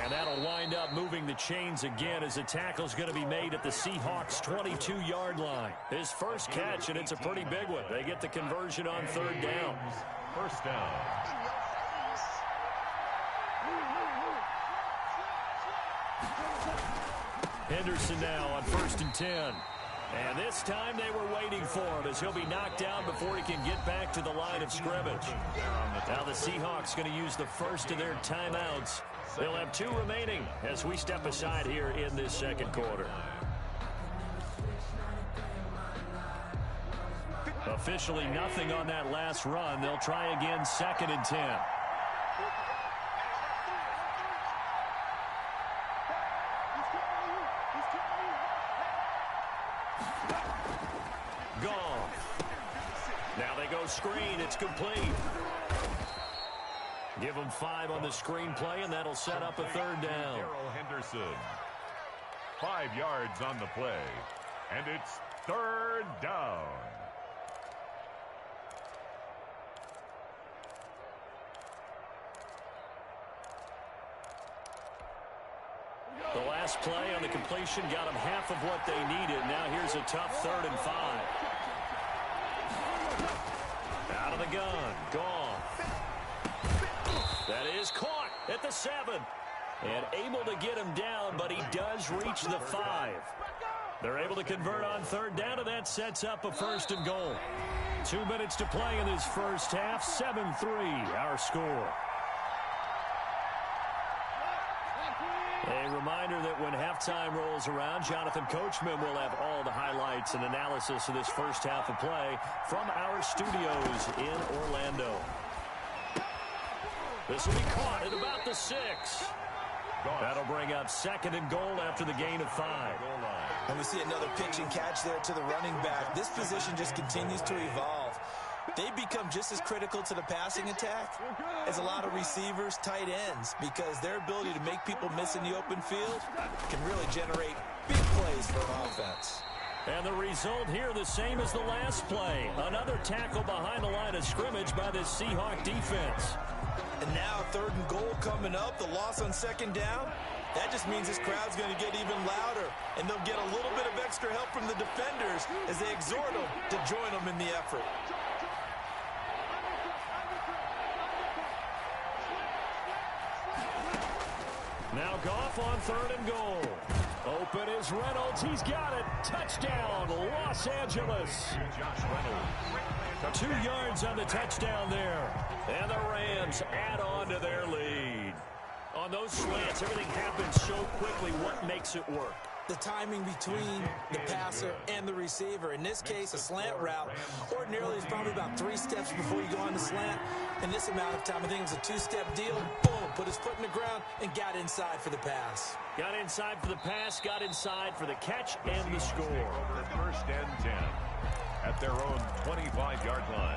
And that'll wind up moving the chains again as the tackle's going to be made at the Seahawks' 22-yard line. His first catch, and it's a pretty big one. They get the conversion on 3rd down. 1st down. Henderson now on 1st and 10. And this time they were waiting for him as he'll be knocked down before he can get back to the line of scrimmage. Now the Seahawks going to use the first of their timeouts. They'll have 2 remaining as we step aside here in this 2nd quarter. Officially nothing on that last run. They'll try again 2nd and 10. Now they go screen. It's complete. Give them 5 on the screen play, and that'll set up a 3rd down. Darrell Henderson. 5 yards on the play. And it's 3rd down. last play on the completion got them half of what they needed. Now here's a tough 3rd and 5. Out of the gun. Gone. That is caught at the 7. And able to get him down, but he does reach the 5. They're able to convert on 3rd down, and that sets up a 1st and goal. 2 minutes to play in this first half. 7-3 our score. A reminder that when halftime rolls around, Jonathan Coachman will have all the highlights and analysis of this first half of play from our studios in Orlando. This will be caught at about the 6. That'll bring up 2nd and goal after the gain of 5. And we see another pitch and catch there to the running back. This position just continues to evolve. They become just as critical to the passing attack as a lot of receivers, tight ends, because their ability to make people miss in the open field can really generate big plays for an offense. And the result here the same as the last play. Another tackle behind the line of scrimmage by this Seahawk defense. And now 3rd and goal coming up, the loss on 2nd down. That just means this crowd's going to get even louder, and they'll get a little bit of extra help from the defenders as they exhort them to join them in the effort. Now Goff on 3rd and goal. Open is Reynolds. He's got it. Touchdown, Los Angeles. 2 yards on the touchdown there. And the Rams add on to their lead. On those slants, everything happens so quickly. What makes it work? The timing between the passer and the receiver. In this case, a slant route ordinarily is probably about 3 steps before you go on the slant. In this amount of time, I think it was a 2-step deal. Boom, put his foot in the ground and got inside for the pass. Got inside for the pass, got inside for the catch and the score. 1st and 10 at their own 25-yard line.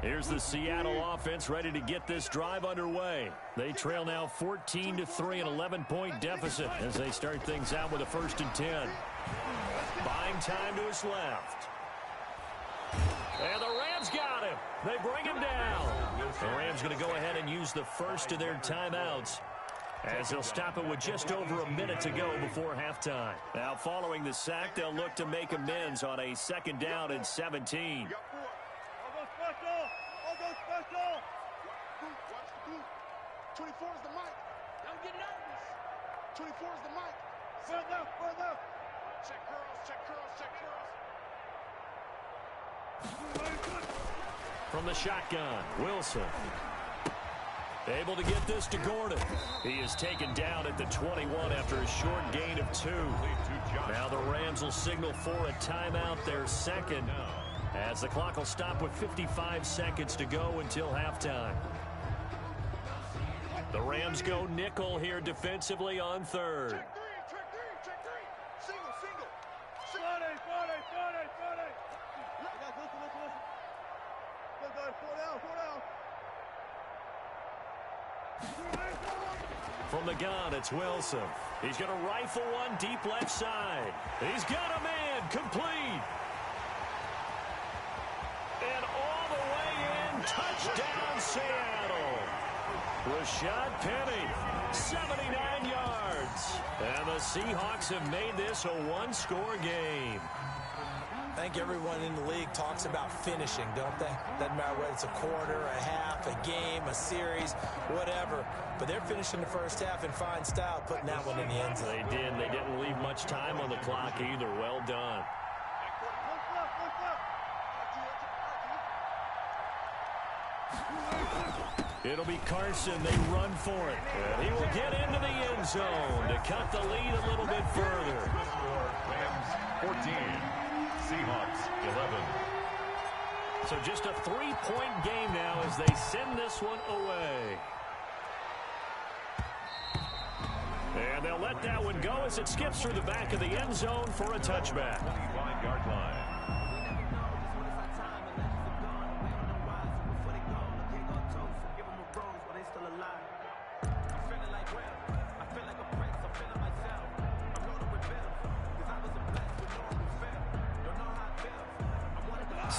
Here's the Seattle offense ready to get this drive underway. They trail now 14-3, an 11-point deficit as they start things out with a 1st and 10. Buying time to his left. And the Rams got him. They bring him down. The Rams going to go ahead and use the first of their timeouts as they'll stop it with just over a minute to go before halftime. Now following the sack, they'll look to make amends on a 2nd down and 17. 24 is the mic. Don't get nervous. 24 is the mic. Further. Check curls. From the shotgun, Wilson. Able to get this to Gordon. He is taken down at the 21 after a short gain of 2. Now the Rams will signal for a timeout, their 2nd, as the clock will stop with 55 seconds to go until halftime. The Rams go nickel here defensively on 3rd. Check three. Single. From the gun, it's Wilson. He's going to rifle one deep left side. He's got a man complete. And all the way in, touchdown Seattle. Rashad Penny, 79 yards. And the Seahawks have made this a 1-score game. I think everyone in the league talks about finishing, don't they? Doesn't matter whether it's a quarter, a half, a game, a series, whatever. But they're finishing the first half in fine style, putting that one in the end zone. They did. They didn't leave much time on the clock either. Well done. It'll be Carson. They run for it. And he will get into the end zone to cut the lead a little bit further. Rams 14, Seahawks 11. So just a 3-point game now as they send this one away. And they'll let that one go as it skips through the back of the end zone for a touchback. 25-yard line.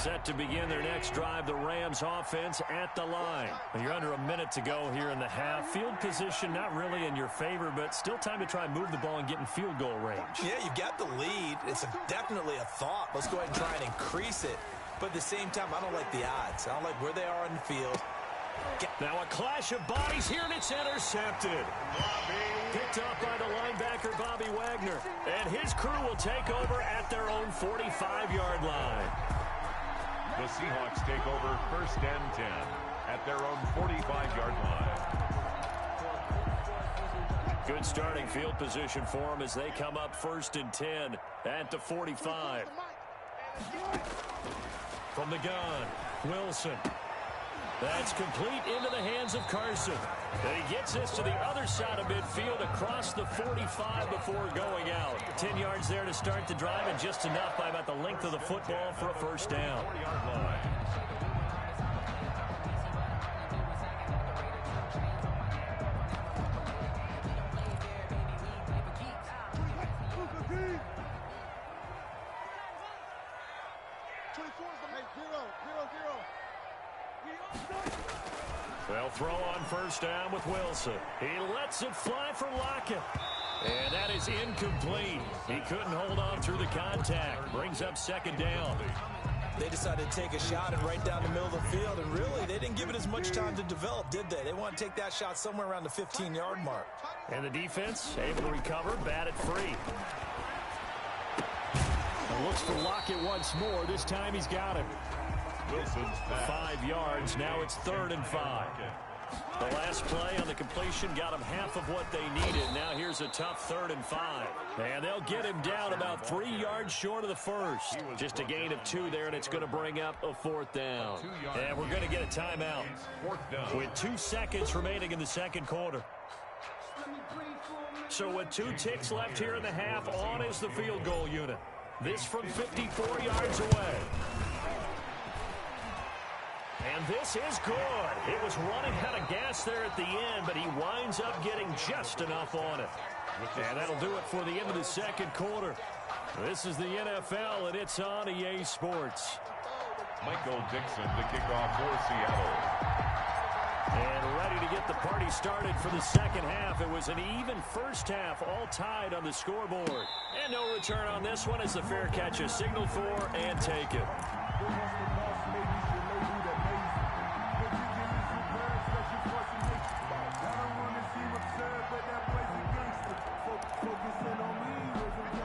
Set to begin their next drive, the Rams offense at the line. You're under a minute to go here in the half. Field position not really in your favor, but still time to try and move the ball and get in field goal range. Yeah, you've got the lead. It's definitely a thought. Let's go ahead and try and increase it. But at the same time, I don't like the odds. I don't like where they are in the field. Now a clash of bodies here, and it's intercepted. Picked up by the linebacker, Bobby Wagner. And his crew will take over at their own 45-yard line. The Seahawks take over 1st and 10 at their own 45-yard line. Good starting field position for them as they come up 1st and 10 at the 45. From the gun, Wilson. That's complete into the hands of Carson. And he gets this to the other side of midfield across the 45 before going out. 10 yards there to start the drive, and just enough by about the length of the football for a first down. 40-yard line. They'll throw on first down with Wilson. He lets it fly for Lockett. And that is incomplete. He couldn't hold on through the contact. Brings up 2nd down. They decided to take a shot and right down the middle of the field, and really, they didn't give it as much time to develop, did they? They want to take that shot somewhere around the 15-yard mark. And the defense able to recover, bat it free. Looks for Lockett once more. This time he's got him. Wilson's 5 yards. Now it's 3rd and 5. The last play on the completion got them half of what they needed. Now here's a tough 3rd and 5. And they'll get him down about 3 yards short of the first. Just a gain of 2 there, and it's going to bring up a 4th down. And we're going to get a timeout with 2 seconds remaining in the second quarter. So with 2 ticks left here in the half, on is the field goal unit. This from 54 yards away. And this is good. It was running out of gas there at the end, but he winds up getting just enough on it. And that'll do it for the end of the second quarter. This is the NFL, and it's on EA Sports. Michael Dixon to kick off for Seattle. And ready to get the party started for the second half. It was an even first half, all tied on the scoreboard. And no return on this one as the fair catch is signaled for and taken.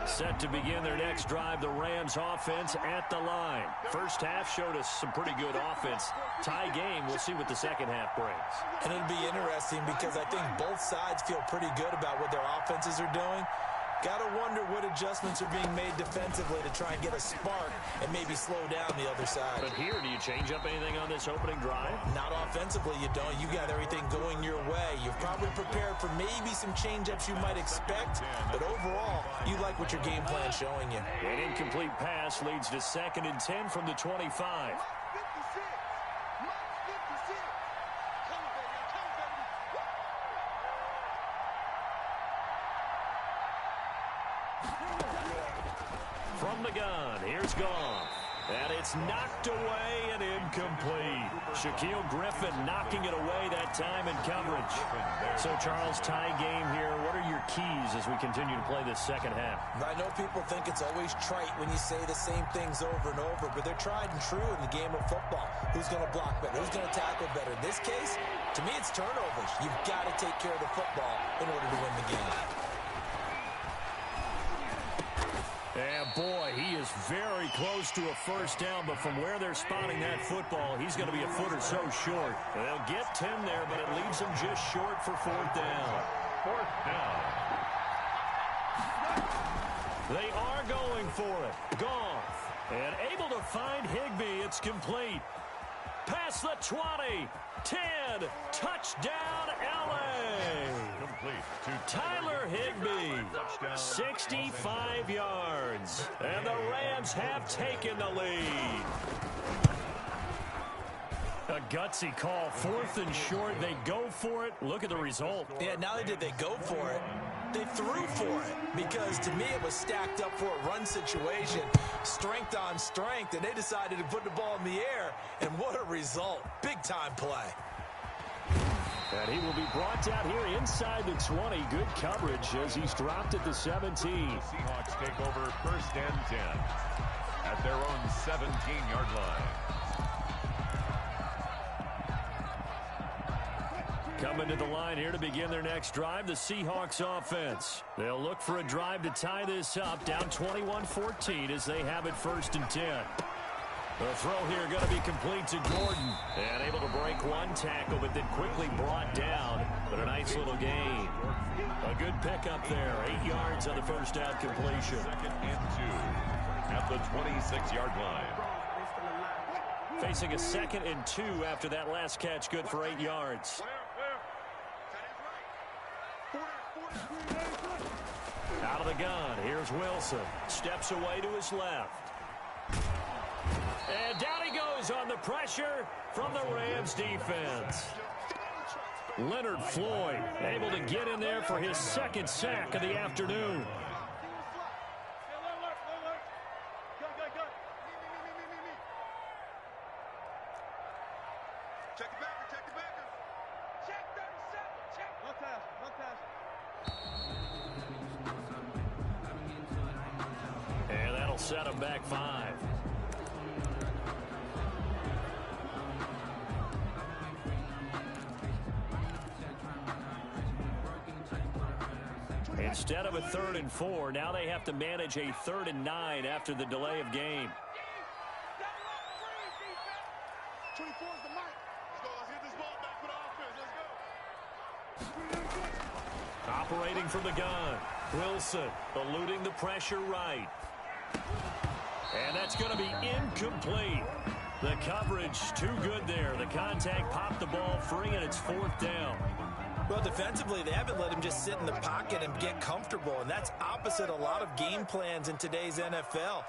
Set to begin their next drive, the Rams offense at the line. First half showed us some pretty good offense. Tie game, we'll see what the second half brings. And it'll be interesting because I think both sides feel pretty good about what their offenses are doing. Got to wonder what adjustments are being made defensively to try and get a spark and maybe slow down the other side. But here, do you change up anything on this opening drive? Not offensively, you don't. You got everything going your way. You've probably prepared for maybe some change-ups you might expect, but overall, you like what your game plan's showing you. An incomplete pass leads to 2nd and 10 from the 25. From the gun, here's Goff. And it's knocked away and incomplete. Shaquille Griffin knocking it away that time in coverage. So, Charles, tie game here. What are your keys as we continue to play this second half? I know people think it's always trite when you say the same things over and over, but they're tried and true in the game of football. Who's going to block better? Who's going to tackle better? In this case, to me, it's turnovers. You've got to take care of the football in order to win the game. And boy, he is very close to a first down, but from where they're spotting that football, he's going to be a foot or so short. And they'll get 10 there, but it leaves them just short for 4th down. 4th down. They are going for it. Goff. And able to find Higbee. It's complete. Past the 20. 10. Touchdown, L.A. Complete to Tyler Higbee. 65 yards. And the Rams have taken the lead. A gutsy call. 4th and short. They go for it. Look at the result. Yeah, not only did they go for it, They threw for it because, to me, it was stacked up for a run situation, strength on strength, and they decided to put the ball in the air, and what a result. Big-time play. And he will be brought down here inside the 20. Good coverage as he's dropped at the 17. The Seahawks take over 1st and 10 at their own 17-yard line. Coming to the line here to begin their next drive, the Seahawks offense. They'll look for a drive to tie this up, down 21-14 as they have it 1st and 10. The throw here going to be complete to Gordon. And able to break one tackle, but then quickly brought down. But a nice little gain. A good pickup there. 8 yards on the first down completion. 2nd and 2 at the 26-yard line. Facing a 2nd and 2 after that last catch. Good for 8 yards. Out of the gun, here's Wilson. Steps away to his left. And down he goes on the pressure from the Rams defense. Leonard Floyd able to get in there for his 2nd sack of the afternoon. And that'll set him back 5. Instead of a 3rd and 4, now they have to manage a 3rd and 9 after the delay of game. 24 is the mic. Let's hit this ball back with offense. Let's go. Operating from the gun. Wilson eluding the pressure right. And that's going to be incomplete. The coverage too good there. The contact popped the ball free, and it's 4th down. Well, defensively, they haven't let him just sit in the pocket and get comfortable, and that's opposite a lot of game plans in today's NFL.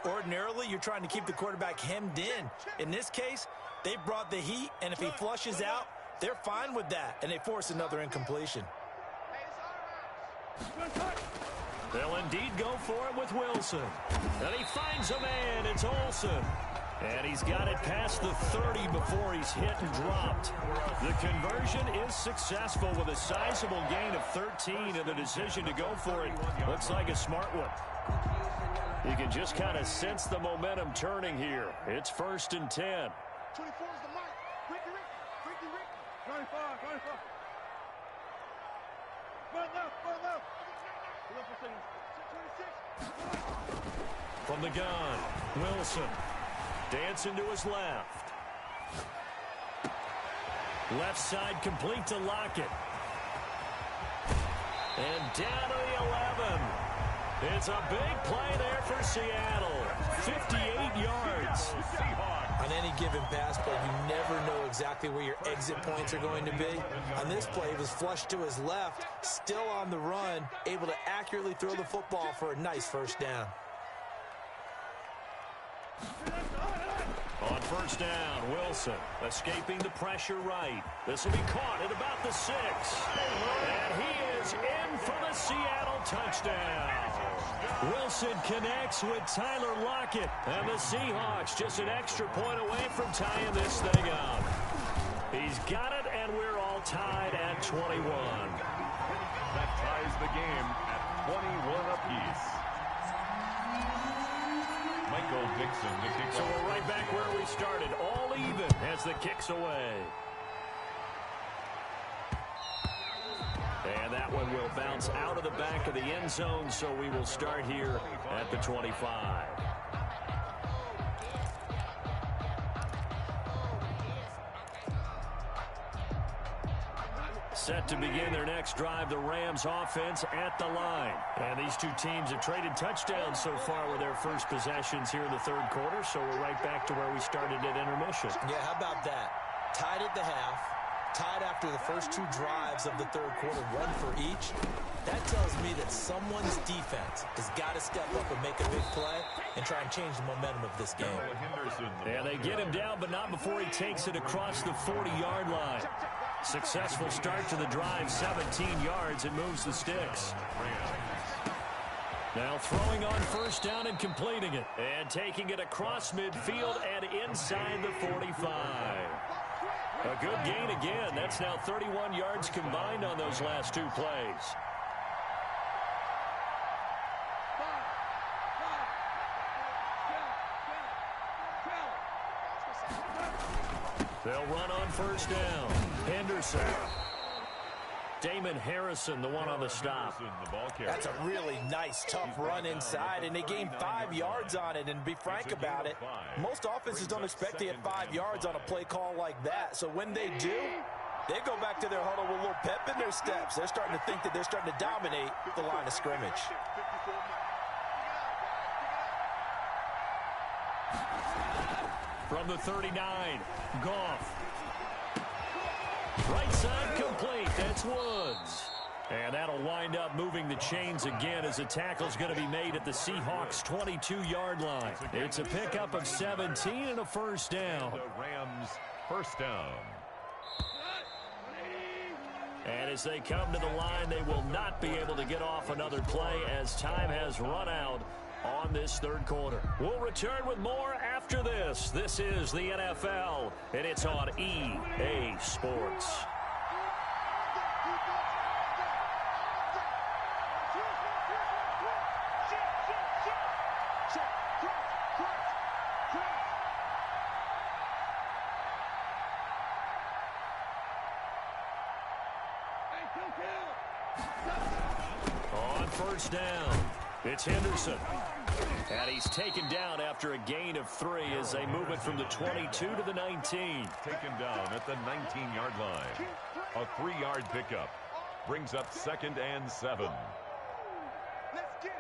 Ordinarily, you're trying to keep the quarterback hemmed in. In this case, they brought the heat, and if he flushes out, they're fine with that, and they force another incompletion. They'll indeed go for it with Wilson. And he finds a man. It's Olsen. And he's got it past the 30 before he's hit and dropped. The conversion is successful with a sizable gain of 13, and the decision to go for it looks like a smart one. You can just kind of sense the momentum turning here. It's 1st and 10. 24 is the mic. Ricky. 25. Run left. From the gun, Wilson. Dancing to his left. Left side complete to Lockett. And down to the 11. It's a big play there for Seattle. 58 yards. On any given pass play, you never know exactly where your exit points are going to be. On this play, he was flushed to his left, still on the run, able to accurately throw the football for a nice 1st down. On 1st down, Wilson escaping the pressure right. This will be caught at about the 6. And he is in for the Seattle touchdown. Wilson connects with Tyler Lockett. And the Seahawks just an extra point away from tying this thing up. He's got it, and we're all tied at 21. That ties the game at 21 apiece. Michael Dixon to kick So off. we're right back where we started, all even as the kick's away. And that one will bounce out of the back of the end zone, so we will start here at the 25. Set to begin their next drive, the Rams offense at the line. And these two teams have traded touchdowns so far with their first possessions here in the 3rd quarter, so we're right back to where we started at intermission. Yeah, how about that? Tied at the half, tied after the first 2 drives of the 3rd quarter, 1 for each. That tells me that someone's defense has got to step up and make a big play and try and change the momentum of this game. And they get him down, but not before he takes it across the 40-yard line. Successful start to the drive, 17 yards, and moves the sticks. Now throwing on first down and completing it. And taking it across midfield and inside the 45. A good gain again. That's now 31 yards combined on those last two plays. They'll run on first down. Henderson. Damon Harrison, the one on the stop. That's a really nice, tough run inside, and they gained 5 yards on it. And to be frank about it, most offenses don't expect to get 5 yards on a play call like that. So when they do, they go back to their huddle with a little pep in their steps. They're starting to think that they're starting to dominate the line of scrimmage. From the 39, Goff. Right side complete. That's Woods. And that'll wind up moving the chains again as a tackle's going to be made at the Seahawks' 22-yard line. It's a pickup of 17 and a first down. The Rams first down. And as they come to the line, they will not be able to get off another play as time has run out on this third quarter. We'll return with more after this. This is the NFL, and it's on EA Sports. On first down, it's Henderson. And he's taken down after a gain of 3 as they move it from the 22 to the 19. Taken down at the 19-yard line. A 3-yard pickup. Brings up 2nd and 7. Let's get it.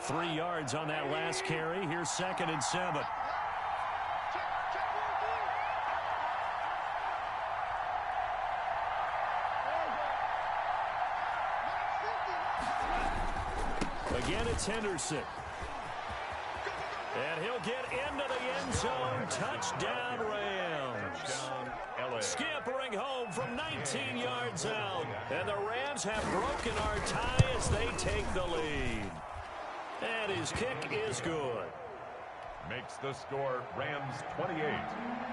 Three yards on that last carry. Here's 2nd and 7. Again, it's Henderson. And he'll get into the end zone. Touchdown, Rams. Scampering home from 19 yards out. And the Rams have broken our tie as they take the lead. And his kick is good. Makes the score Rams 28,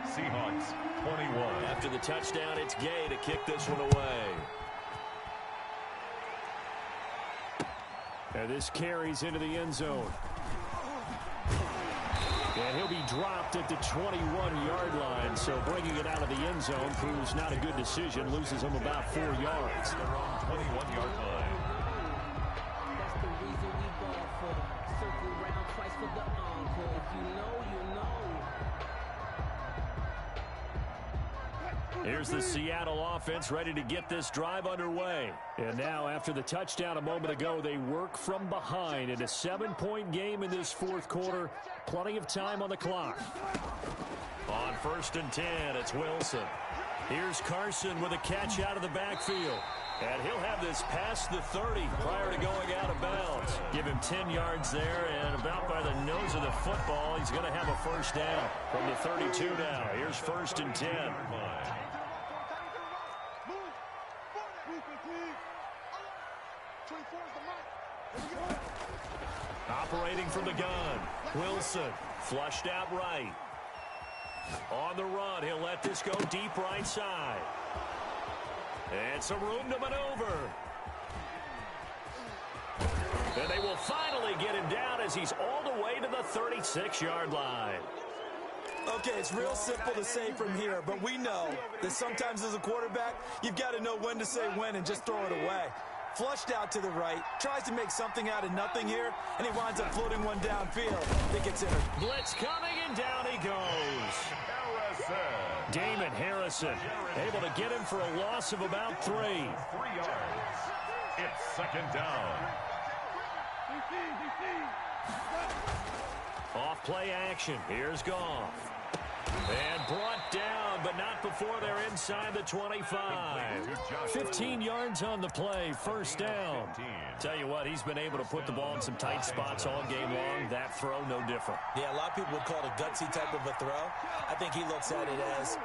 Seahawks 21. After the touchdown, it's Gay to kick this one away. And this carries into the end zone. And he'll be dropped at the 21-yard line, so bringing it out of the end zone proves not a good decision. Loses him about 4 yards. They're on 21-yard line. That's the reason we ball for the circle round twice for the encore. If you know, you know. Here's the Seattle offense ready to get this drive underway. And now, after the touchdown a moment ago, they work from behind in a 7-point game in this fourth quarter. Plenty of time on the clock. On 1st and 10, it's Wilson. Here's Carson with a catch out of the backfield. And he'll have this past the 30 prior to going out of bounds. Give him 10 yards there, and about by the nose of the football, he's going to have a first down from the 32 now. Here's 1st and 10. Operating from the gun, Wilson flushed out right. On the run, he'll let this go deep right side. And some room to maneuver. And they will finally get him down as he's all the way to the 36-yard line. Okay, it's real simple to say from here, but we know that sometimes as a quarterback, you've got to know when to say when and just throw it away. Flushed out to the right, tries to make something out of nothing here, and he winds up floating one downfield. I think it's in. Blitz coming, and down he goes. Damon Harrison able to get him for a loss of about 3. 3 yards. It's 2nd down. Off play action. Here's Goff. And brought down, but not before they're inside the 25. 15 yards on the play, first down. Tell you what, he's been able to put the ball in some tight spots all game long. That throw, no different. Yeah, a lot of people would call it a gutsy type of a throw. I think he looks at it as,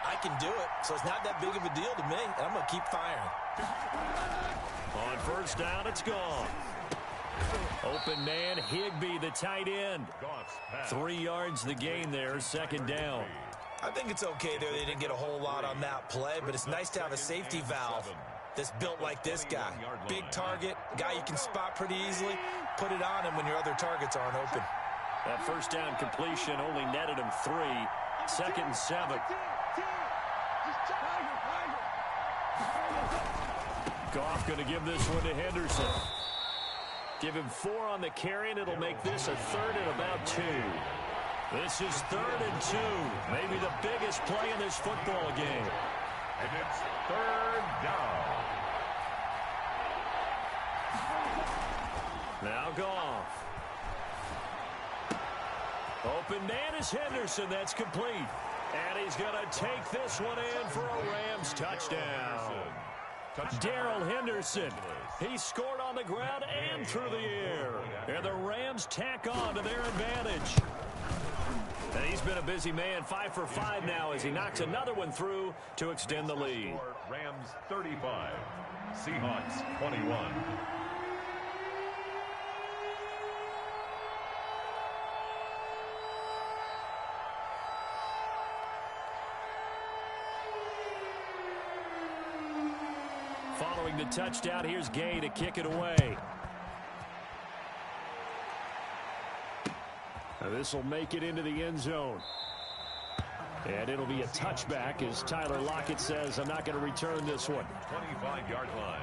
I can do it, so it's not that big of a deal to me, and I'm going to keep firing. On first down, it's gone. Open man, Higbee, the tight end. 3 yards the gain there, second down. I think it's okay there. They didn't get a whole lot on that play, but it's nice to have a safety valve that's built like this guy. Big target, guy you can spot pretty easily. Put it on him when your other targets aren't open. That first down completion only netted him 3. Second and 7. Goff going to give this one to Henderson. Give him 4 on the carry, and it'll make this a third and about 2. This is 3rd and 2. Maybe the biggest play in this football game. And it's 3rd down. Now Goff. Open man is Henderson. That's complete. And he's going to take this one in for a Rams touchdown. Darrell Henderson. He scored on the ground and through the air. And the Rams tack on to their advantage. And he's been a busy man, 5 for 5 now as he knocks another one through to extend the lead. Rams 35, Seahawks 21. Following the touchdown, here's Gay to kick it away. Now this will make it into the end zone. And it'll be a touchback as Tyler Lockett says, I'm not going to return this one. 25-yard line.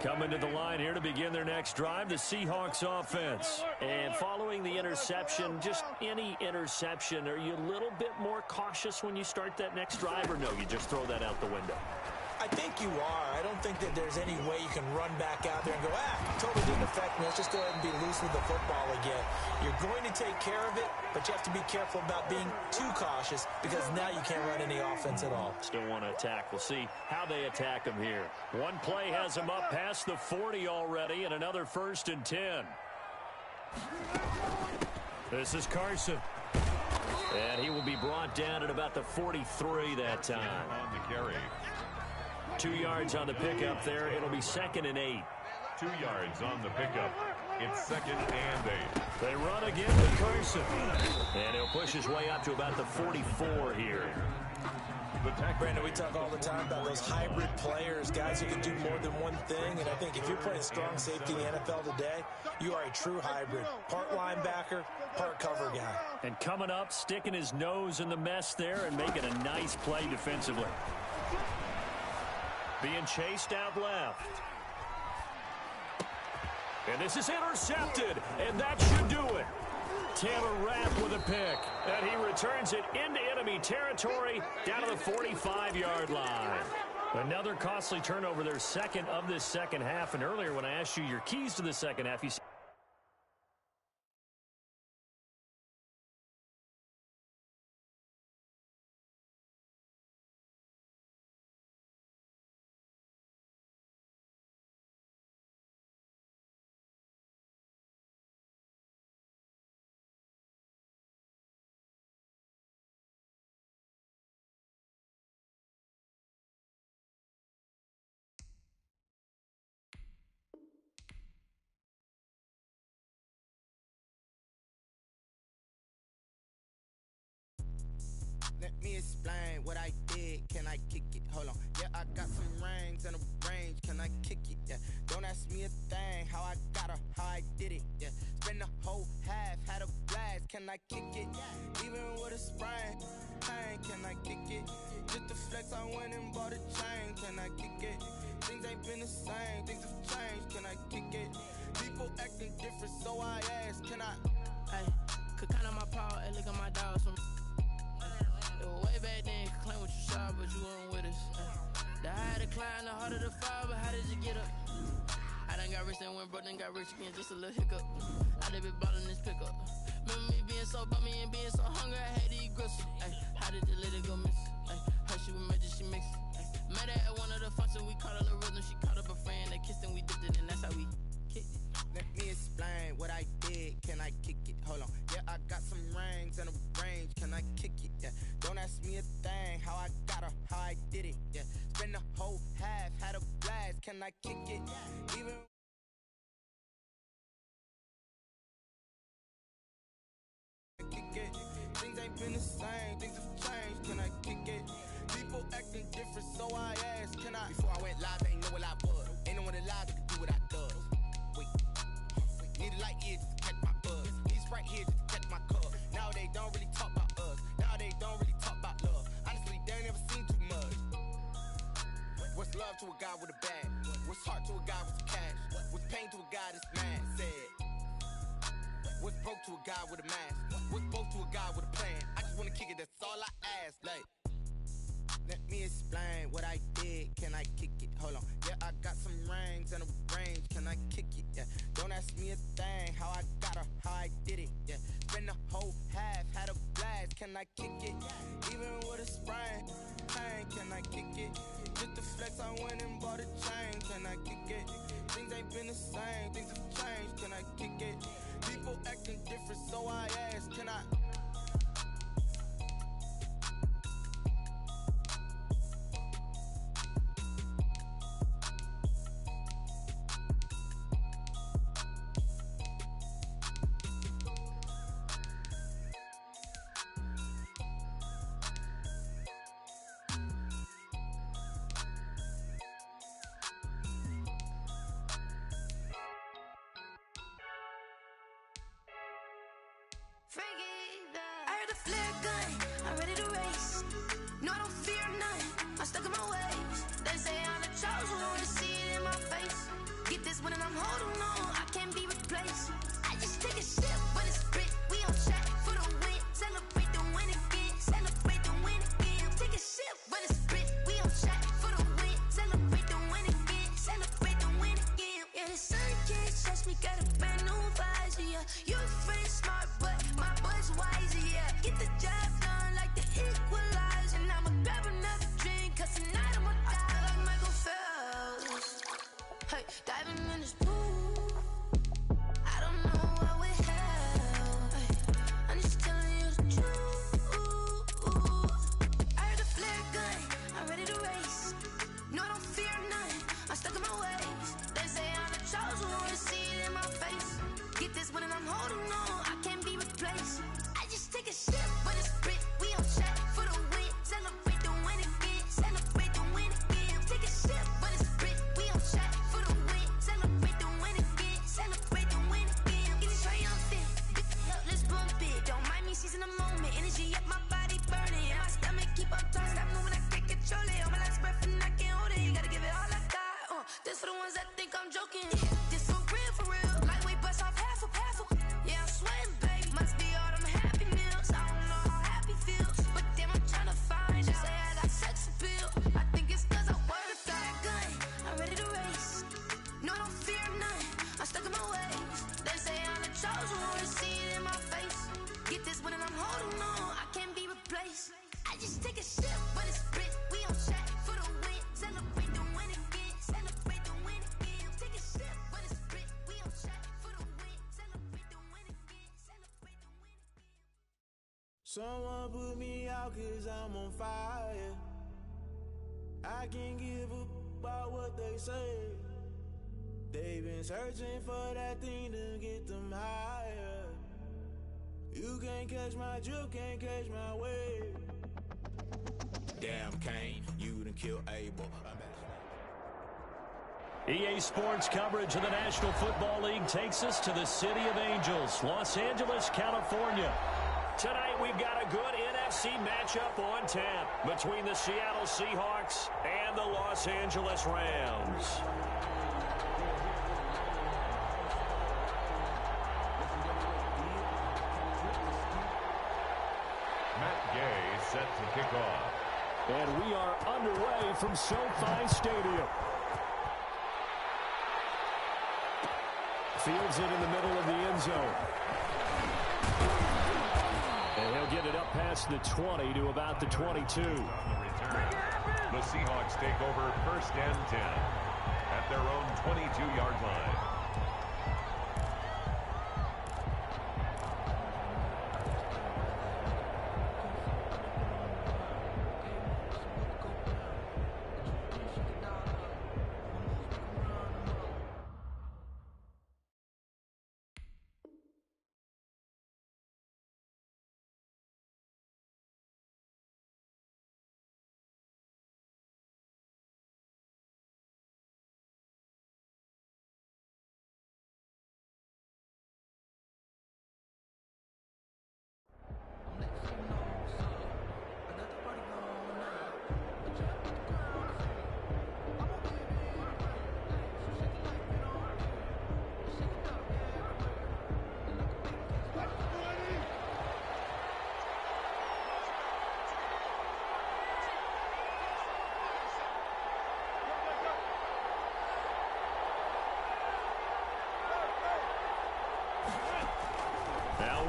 Coming to the line here to begin their next drive, the Seahawks offense. And following the interception, just any interception, are you a little bit more cautious when you start that next drive, or no, you just throw that out the window? I think you are. I don't think that there's any way you can run back out there and go, totally didn't affect me. Let's just go ahead and be loose with the football again. You're going to take care of it, but you have to be careful about being too cautious because now you can't run any offense at all. Still want to attack. We'll see how they attack him here. One play has him up past the 40 already, and another 1st and 10. This is Carson. And he will be brought down at about the 43 that time. On the carry. 2 yards on the pickup there. It'll be 2nd and 8. 2 yards on the pickup. It's 2nd and 8. They run again with Carson. And he'll push his way up to about the 44 here. Brandon, we talk all the time about those hybrid players, guys who can do more than one thing. And I think if you're playing strong safety in the NFL today, you are a true hybrid. Part linebacker, part cover guy. And coming up, sticking his nose in the mess there and making a nice play defensively. Being chased out left. And this is intercepted, and that should do it. Taylor Rapp with a pick, and he returns it into enemy territory down to the 45-yard line. Another costly turnover, their second of this second half, and earlier when I asked you your keys to the second half, you said Let me explain what I did. Can I kick it? Hold on. Yeah, I got some rings and a range. Can I kick it? Yeah. Don't ask me a thing. How I got her, how I did it. Yeah. Spend the whole half, had a blast. Can I kick it? Even with a sprain. Can I kick it? Just to flex, I went and bought a chain. Can I kick it? Things ain't been the same. Things have changed. Can I kick it? People acting different, so I ask. Can I? Hey, could count on my power and look at my dogs from. Way back then, could claim what you saw, but you weren't with us. The higher the climb, the harder the fall, but how did you get up? I done got rich and went broke, then got rich again, just a little hiccup. I done been ballin' this pickup. Remember me being so bummy and being so hungry, I had to eat gristle. Ay, how did the lady go miss? Ay, her she was magic, she mixed. Met her at one of the functions, we caught her the rhythm, she caught up a friend, they kissed and we dipped it, and that's how we kicked it. Let me explain what I did, can I kick it? Hold on, yeah, I got some rings and a range, can I kick it? Yeah, don't ask me a thing, how I got her, how I did it. Yeah, spend the whole half, had a blast, can I kick it? Even kick it, things ain't been the same, things have changed, can I kick it? People acting different, so I asked, can I? Before I went live, they ain't know what I was. Ain't no one alive that could do what I does. Wait, need a light here just to catch my buzz. Need Sprite here just to catch my cup. Now they don't really talk about us. Now they don't really talk about love. Honestly, they ain't never seen too much. What's love to a guy with a bag? What's heart to a guy with cash? What's pain to a guy that's mad? Said. What's broke to a guy with a mask? What's broke to a guy with a plan? I just wanna kick it, that's all I ask. Like, let me explain what I did, can I kick it? Hold on, yeah, I got some rings and a range, can I kick it? Yeah, don't ask me a thing, how I got her, how I did it. Yeah, spend the whole half, had a blast, can I kick it? Even with a sprain, pain, can I kick it? Just the flex, I went and bought a chain, can I kick it? Things ain't been the same, things have changed, can I kick it? People acting different, so I ask, can I? I heard the flare gun, I'm ready to race. No, I don't fear none, I'm stuck in my ways. They say I'm the chosen one, to see it in my face. Get this one and I'm holding on, I can't be replaced. I just take a sip, but it's spit, we on track for the win. Celebrate the win again, celebrate the win again. Take a sip, but it's spit, we on track for the win. Celebrate the win again, celebrate the win again. Yeah, the sun can't touch me, got a brand new visor, yeah. You a friend smart, but my boy's wiser, yeah. Get the job done like the equalizer. And I'ma grab another drink, cause tonight I'ma die like Michael Phelps. Hey, diving in this pool, I don't know what we have. Hey, I'm just telling you the truth. I heard the flare gun, I'm ready to race. No, I don't fear none, I'm stuck in my ways. They say I'm the chosen one, to see it in my face. Get this one and I'm holding on, I can't be replaced. I just take a sip, but it's spit, we on track for the win. Celebrate the win again, celebrate the win again. Take a sip, but it's spit, we on track for the win. Celebrate the win again, celebrate the win again. Get it triumphant, let's bump it. Don't mind me seizing the moment, energy up my body burning. And my stomach keep on turning, stop moving, I can't control it. On my last breath and I can't hold it, you gotta give it all I got. This for the ones that think I'm joking. This for real, lightweight bust off half a. Yeah, I'm sweating, baby, must be all them happy meals. I don't know how happy feels, but damn, I'm trying to find out. Say I got sex appeal, I think it's cause I wear the fire gun. I'm ready to race, no, I don't fear none, I'm stuck in my ways. They say I'm the chosen one, to see it in my face. Get this one and I'm holding on, I can't be replaced. I just take a sip, but it's spit, we on track for the win. Celebrate the win again, celebrate the win again. Take a sip, but it's spit, we on track for the win. Celebrate the win again, celebrate the win again. Someone put me out cause I'm on fire. I can't give up about what they say. They've been searching for that thing to get them higher. You can't catch my drift, can't catch my wave. Damn, Kane, you done killed Abel. EA Sports coverage of the National Football League takes us to the City of Angels, Los Angeles, California. Tonight we've got a good NFC matchup on tap between the Seattle Seahawks and the Los Angeles Rams. Matt Gay set to kick off. And we are underway from SoFi Stadium. fields it in the middle of the end zone. And he'll get it up past the 20 to about the 22. On the return, the Seahawks take over 1st and 10 at their own 22-yard line.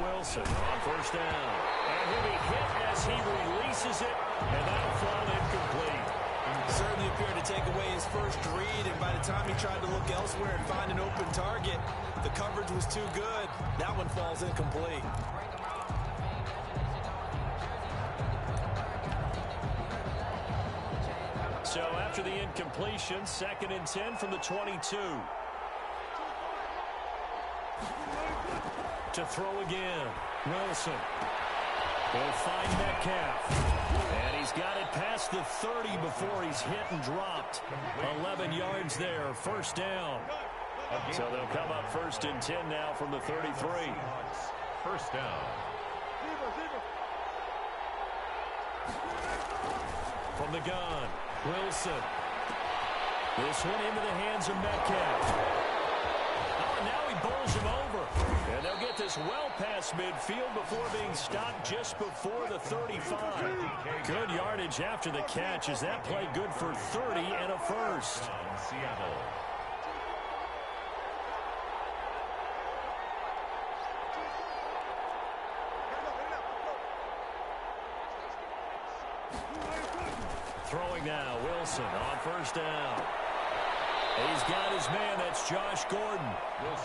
Wilson on 1st down. And he'll be hit as he releases it, and that'll fall incomplete. Certainly appeared to take away his first read, and by the time he tried to look elsewhere and find an open target, the coverage was too good. That one falls incomplete. So after the incompletion, 2nd and 10 from the 22. To throw again. Wilson will find Metcalf. And he's got it past the 30 before he's hit and dropped. 11 yards there, 1st down. So they'll come up 1st and 10 now from the 33. 1st down. From the gun, Wilson. This one into the hands of Metcalf. Now he bowls him over. And they'll get this well past midfield before being stopped just before the 35. Good yardage after the catch. Is that play good for 30 and a first? Seattle. Throwing now, Wilson on 1st down. He's got his man, that's Josh Gordon.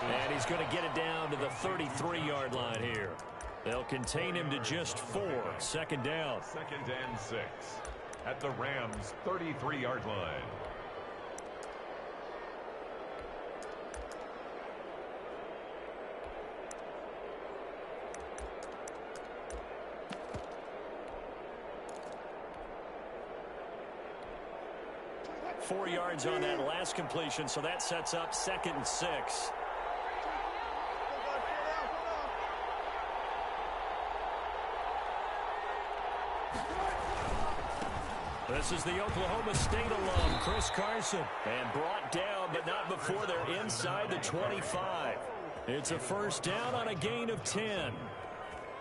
And he's going to get it down to the 33-yard line here. They'll contain him to just 4, 2nd down. 2nd and 6 at the Rams' 33-yard line. Four yards on that last completion, so that sets up 2nd and 6. This is the Oklahoma State alum, Chris Carson. And brought down, but not before they're inside the 25. It's a 1st down on a gain of 10.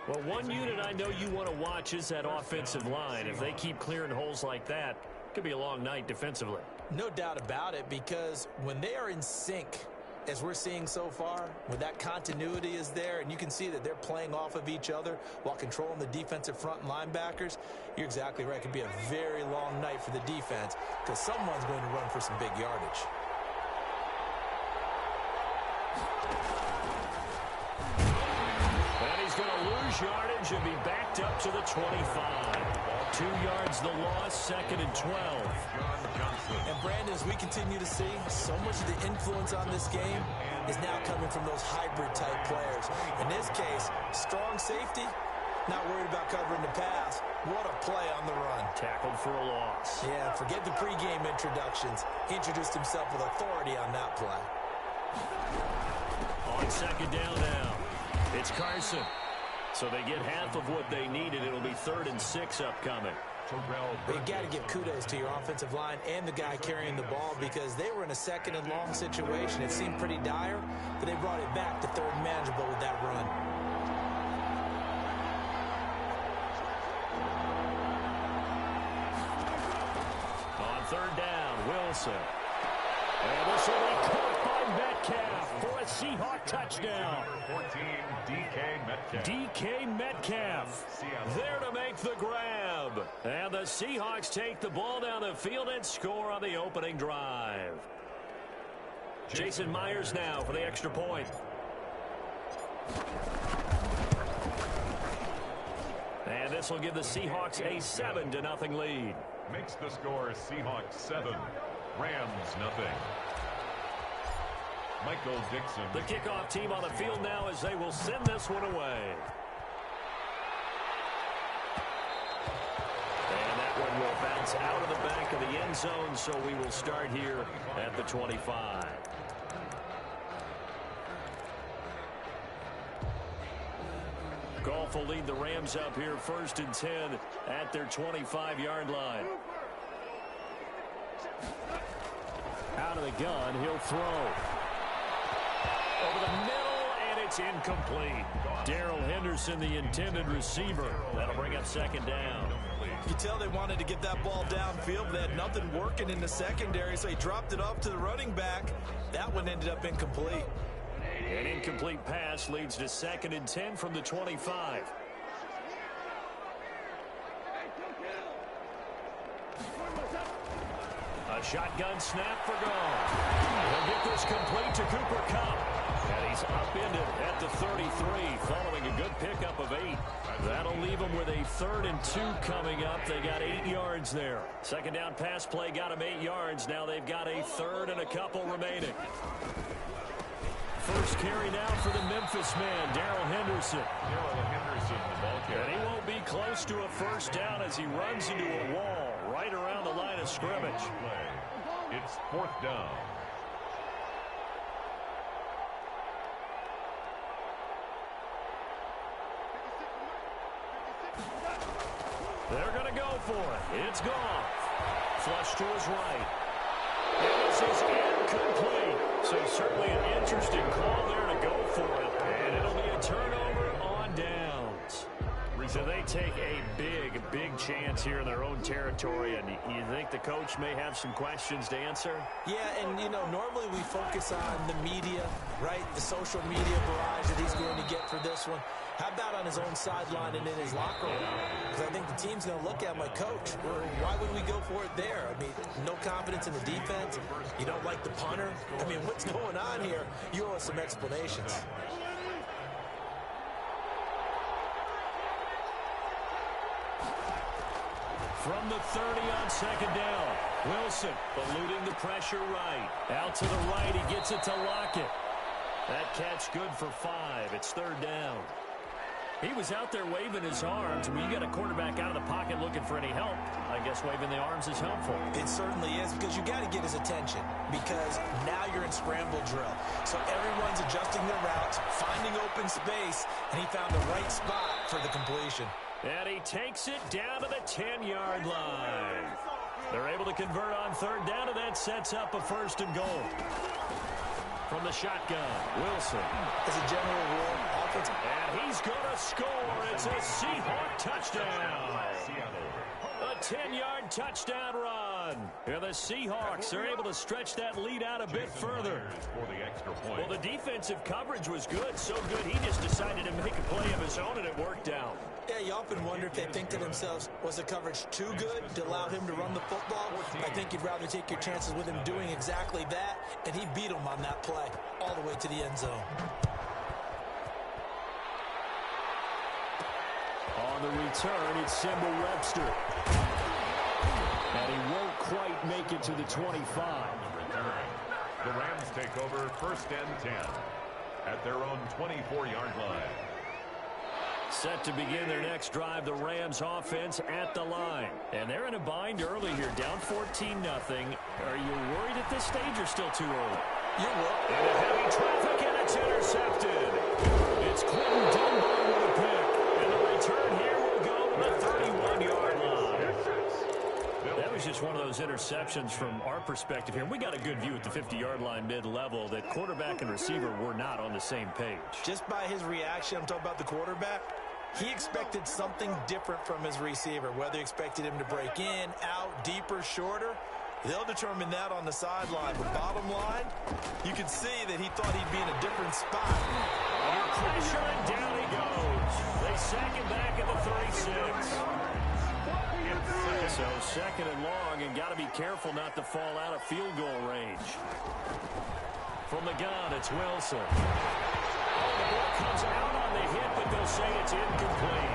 Well, one unit I know you want to watch is that offensive line. If they keep clearing holes like that, it could be a long night defensively. No doubt about it, because when they are in sync, as we're seeing so far, when that continuity is there and you can see that they're playing off of each other while controlling the defensive front and linebackers, you're exactly right. It could be a very long night for the defense because someone's going to run for some big yardage. And he's going to lose yardage and be backed up to the 25. 2 yards the loss, 2nd and 12. And Brandon, as we continue to see, so much of the influence on this game is now coming from those hybrid-type players. In this case, strong safety, not worried about covering the pass. What a play on the run. Tackled for a loss. Yeah, forget the pregame introductions. Introduced himself with authority on that play. On 2nd down now, it's Carson. So they get half of what they needed. It'll be 3rd and 6 upcoming. But you got to give kudos to your offensive line and the guy carrying the ball because they were in a 2nd and long situation. It seemed pretty dire, but they brought it back to 3rd and manageable with that run. On 3rd down, Wilson. And this will be caught by Metcalf for a Seahawk touchdown. 14, DK Metcalf. DK Metcalf there to make the grab. And the Seahawks take the ball down the field and score on the opening drive. Jason Myers now for the extra point. And this will give the Seahawks a 7-0 lead. Makes the score Seahawks 7, Rams 0. Michael Dixon. The kickoff team on the field now as they will send this one away. And that one will bounce out of the back of the end zone, so we will start here at the 25. Goff will lead the Rams up here 1st and 10 at their 25-yard line. Out of the gun, he'll throw. Over the middle, and it's incomplete. Darrell Henderson, the intended receiver. That'll bring up 2nd down. You can tell they wanted to get that ball downfield. They had nothing working in the secondary, so he dropped it off to the running back. That one ended up incomplete. An incomplete pass leads to 2nd and 10 from the 25. A shotgun snap for Goff. He'll get this complete to Cooper Kupp. And he's upended at the 33 following a good pickup of 8. That'll leave them with a 3rd and 2 coming up. They got 8 yards there. 2nd down pass play got them 8 yards. Now they've got a 3rd and a couple remaining. First carry now for the Memphis man, Darrell Henderson. Darrell Henderson, the ball carrier. And he won't be close to a 1st down as he runs into a wall right around the line of scrimmage. It's 4th down. They're going to go for it. It's Goff. Flush to his right. And this is incomplete. So certainly an interesting call there to go for it. And it'll be a turnover on downs. So they take a big chance here in their own territory. And you think the coach may have some questions to answer? Yeah, and, you know, normally we focus on the media, right? The social media barrage that he's going to get for this one. How about on his own sideline and in his locker room? Because I think the team's going to look at him like, Coach, why would we go for it there? I mean, no confidence in the defense. You don't like the punter. I mean, what's going on here? You owe us some explanations. From the 30 on 2nd down. Wilson eluding the pressure right. Out to the right, he gets it to Lockett. That catch good for 5. It's 3rd down. He was out there waving his arms. When you got a quarterback out of the pocket looking for any help, I guess waving the arms is helpful. It certainly is, because you got to get his attention, because now you're in scramble drill. So everyone's adjusting their routes, finding open space, and he found the right spot for the completion. And he takes it down to the 10-yard line. They're able to convert on 3rd down, and that sets up a 1st and goal. From the shotgun, Wilson. As a general rule, offensive. And he's going to score. It's a Seahawk touchdown. A 10-yard touchdown run. And the Seahawks are able to stretch that lead out a bit further. Well, the defensive coverage was good, so good he just decided to make a play of his own, and it worked out. Yeah, you often wonder if they think to themselves, was the coverage too good to allow him to run the football? I think you'd rather take your chances with him doing exactly that, and he beat him on that play all the way to the end zone. On the return, it's Simba Webster. And he won't quite make it to the 25. The Rams take over 1st and 10 at their own 24-yard line. Set to begin their next drive, the Rams offense at the line. And they're in a bind early here, down 14-0. Are you worried at this stage or still too early? You're worried. And a heavy traffic, and it's intercepted. It's Quentin Dunbar with a pick. And the return here will go to the 31-yard line. That was just one of those interceptions from our perspective here. We got a good view at the 50-yard line mid-level that quarterback and receiver were not on the same page. Just by his reaction, I'm talking about the quarterback, he expected something different from his receiver, whether he expected him to break in, out, deeper, shorter. They'll determine that on the sideline. But bottom line, you can see that he thought he'd be in a different spot. Under pressure, and down he goes. They sack him back at the 36. So second and long, and got to be careful not to fall out of field goal range. From the gun, it's Wilson. Oh, the ball comes out on the hit, but they'll say it's incomplete.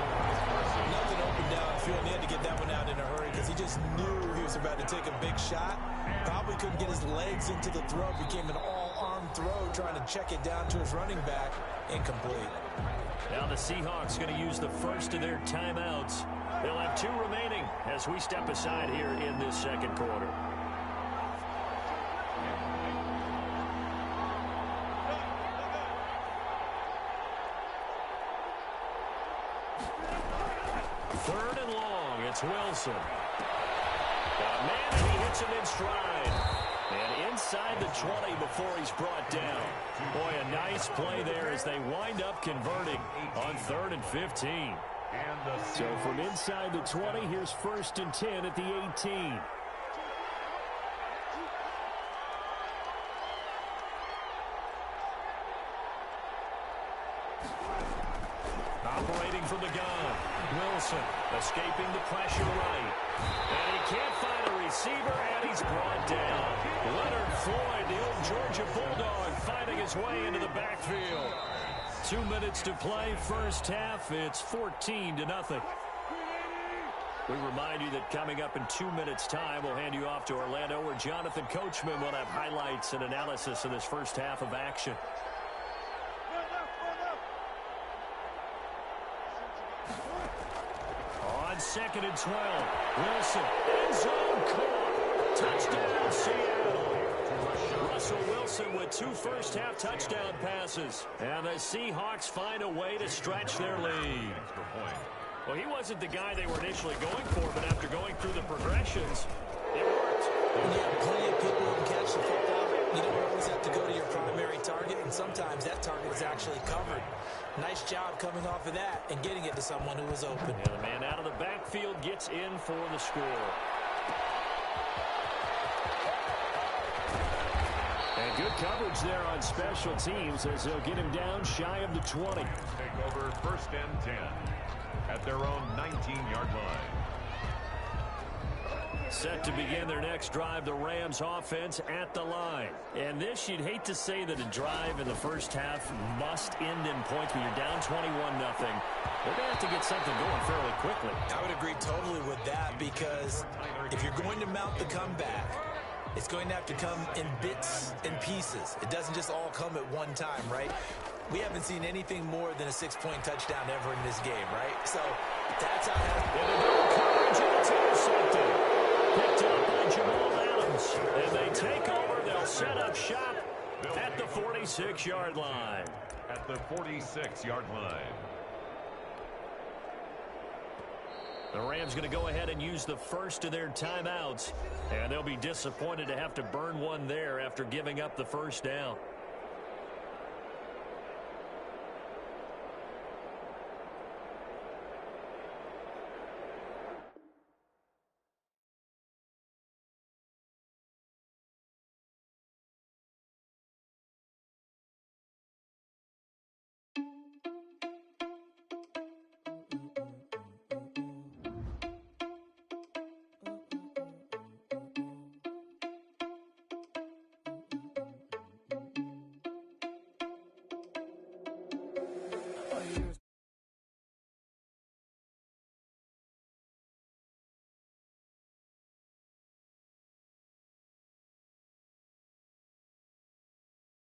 Nothing open downfield. He had to get that one out in a hurry because he just knew he was about to take a big shot. Probably couldn't get his legs into the throw. Became an all-arm throw, trying to check it down to his running back. Incomplete. Now the Seahawks going to use the first of their timeouts. They'll have 2 remaining as we step aside here in this second quarter. Third and long, it's Wilson. Got a man, and he hits him in stride. And inside the 20 before he's brought down. Boy, a nice play there as they wind up converting on 3rd and 15. So from inside the 20, here's 1st and 10 at the 18. Operating from the gun, Wilson escaping the pressure right. And he can't find a receiver, and he's brought down. Leonard Floyd, the old Georgia Bulldog, finding his way into the backfield. 2 minutes to play, first half. It's 14-0. We remind you that coming up in 2 minutes' time, we'll hand you off to Orlando, where Jonathan Coachman will have highlights and analysis of this first half of action. On 2nd and 12, Wilson, end zone caught. Touchdown, Seattle. Russell Wilson with 2 first-half touchdown passes. And the Seahawks find a way to stretch their lead. Well, he wasn't the guy they were initially going for, but after going through the progressions, it worked. When you have plenty of people who can catch the football, you don't always have to go to your primary target, and sometimes that target is actually covered. Nice job coming off of that and getting it to someone who was open. And the man out of the backfield gets in for the score. And good coverage there on special teams as they'll get him down shy of the 20. Take over 1st and 10 at their own 19-yard line. Set to begin their next drive, the Rams offense at the line. And this, you'd hate to say that a drive in the first half must end in points when you're down 21-0. They're going to have to get something going fairly quickly. I would agree totally with that, because if you're going to mount the comeback, it's going to have to come in bits and pieces. It doesn't just all come at one time, right? We haven't seen anything more than a 6-point touchdown ever in this game, right? So that's how it has. Picked up by Jamal Adams. And they take over. They'll set up shop at the 46-yard line. At the 46-yard line. The Rams going to go ahead and use the first of their timeouts. And they'll be disappointed to have to burn one there after giving up the first down.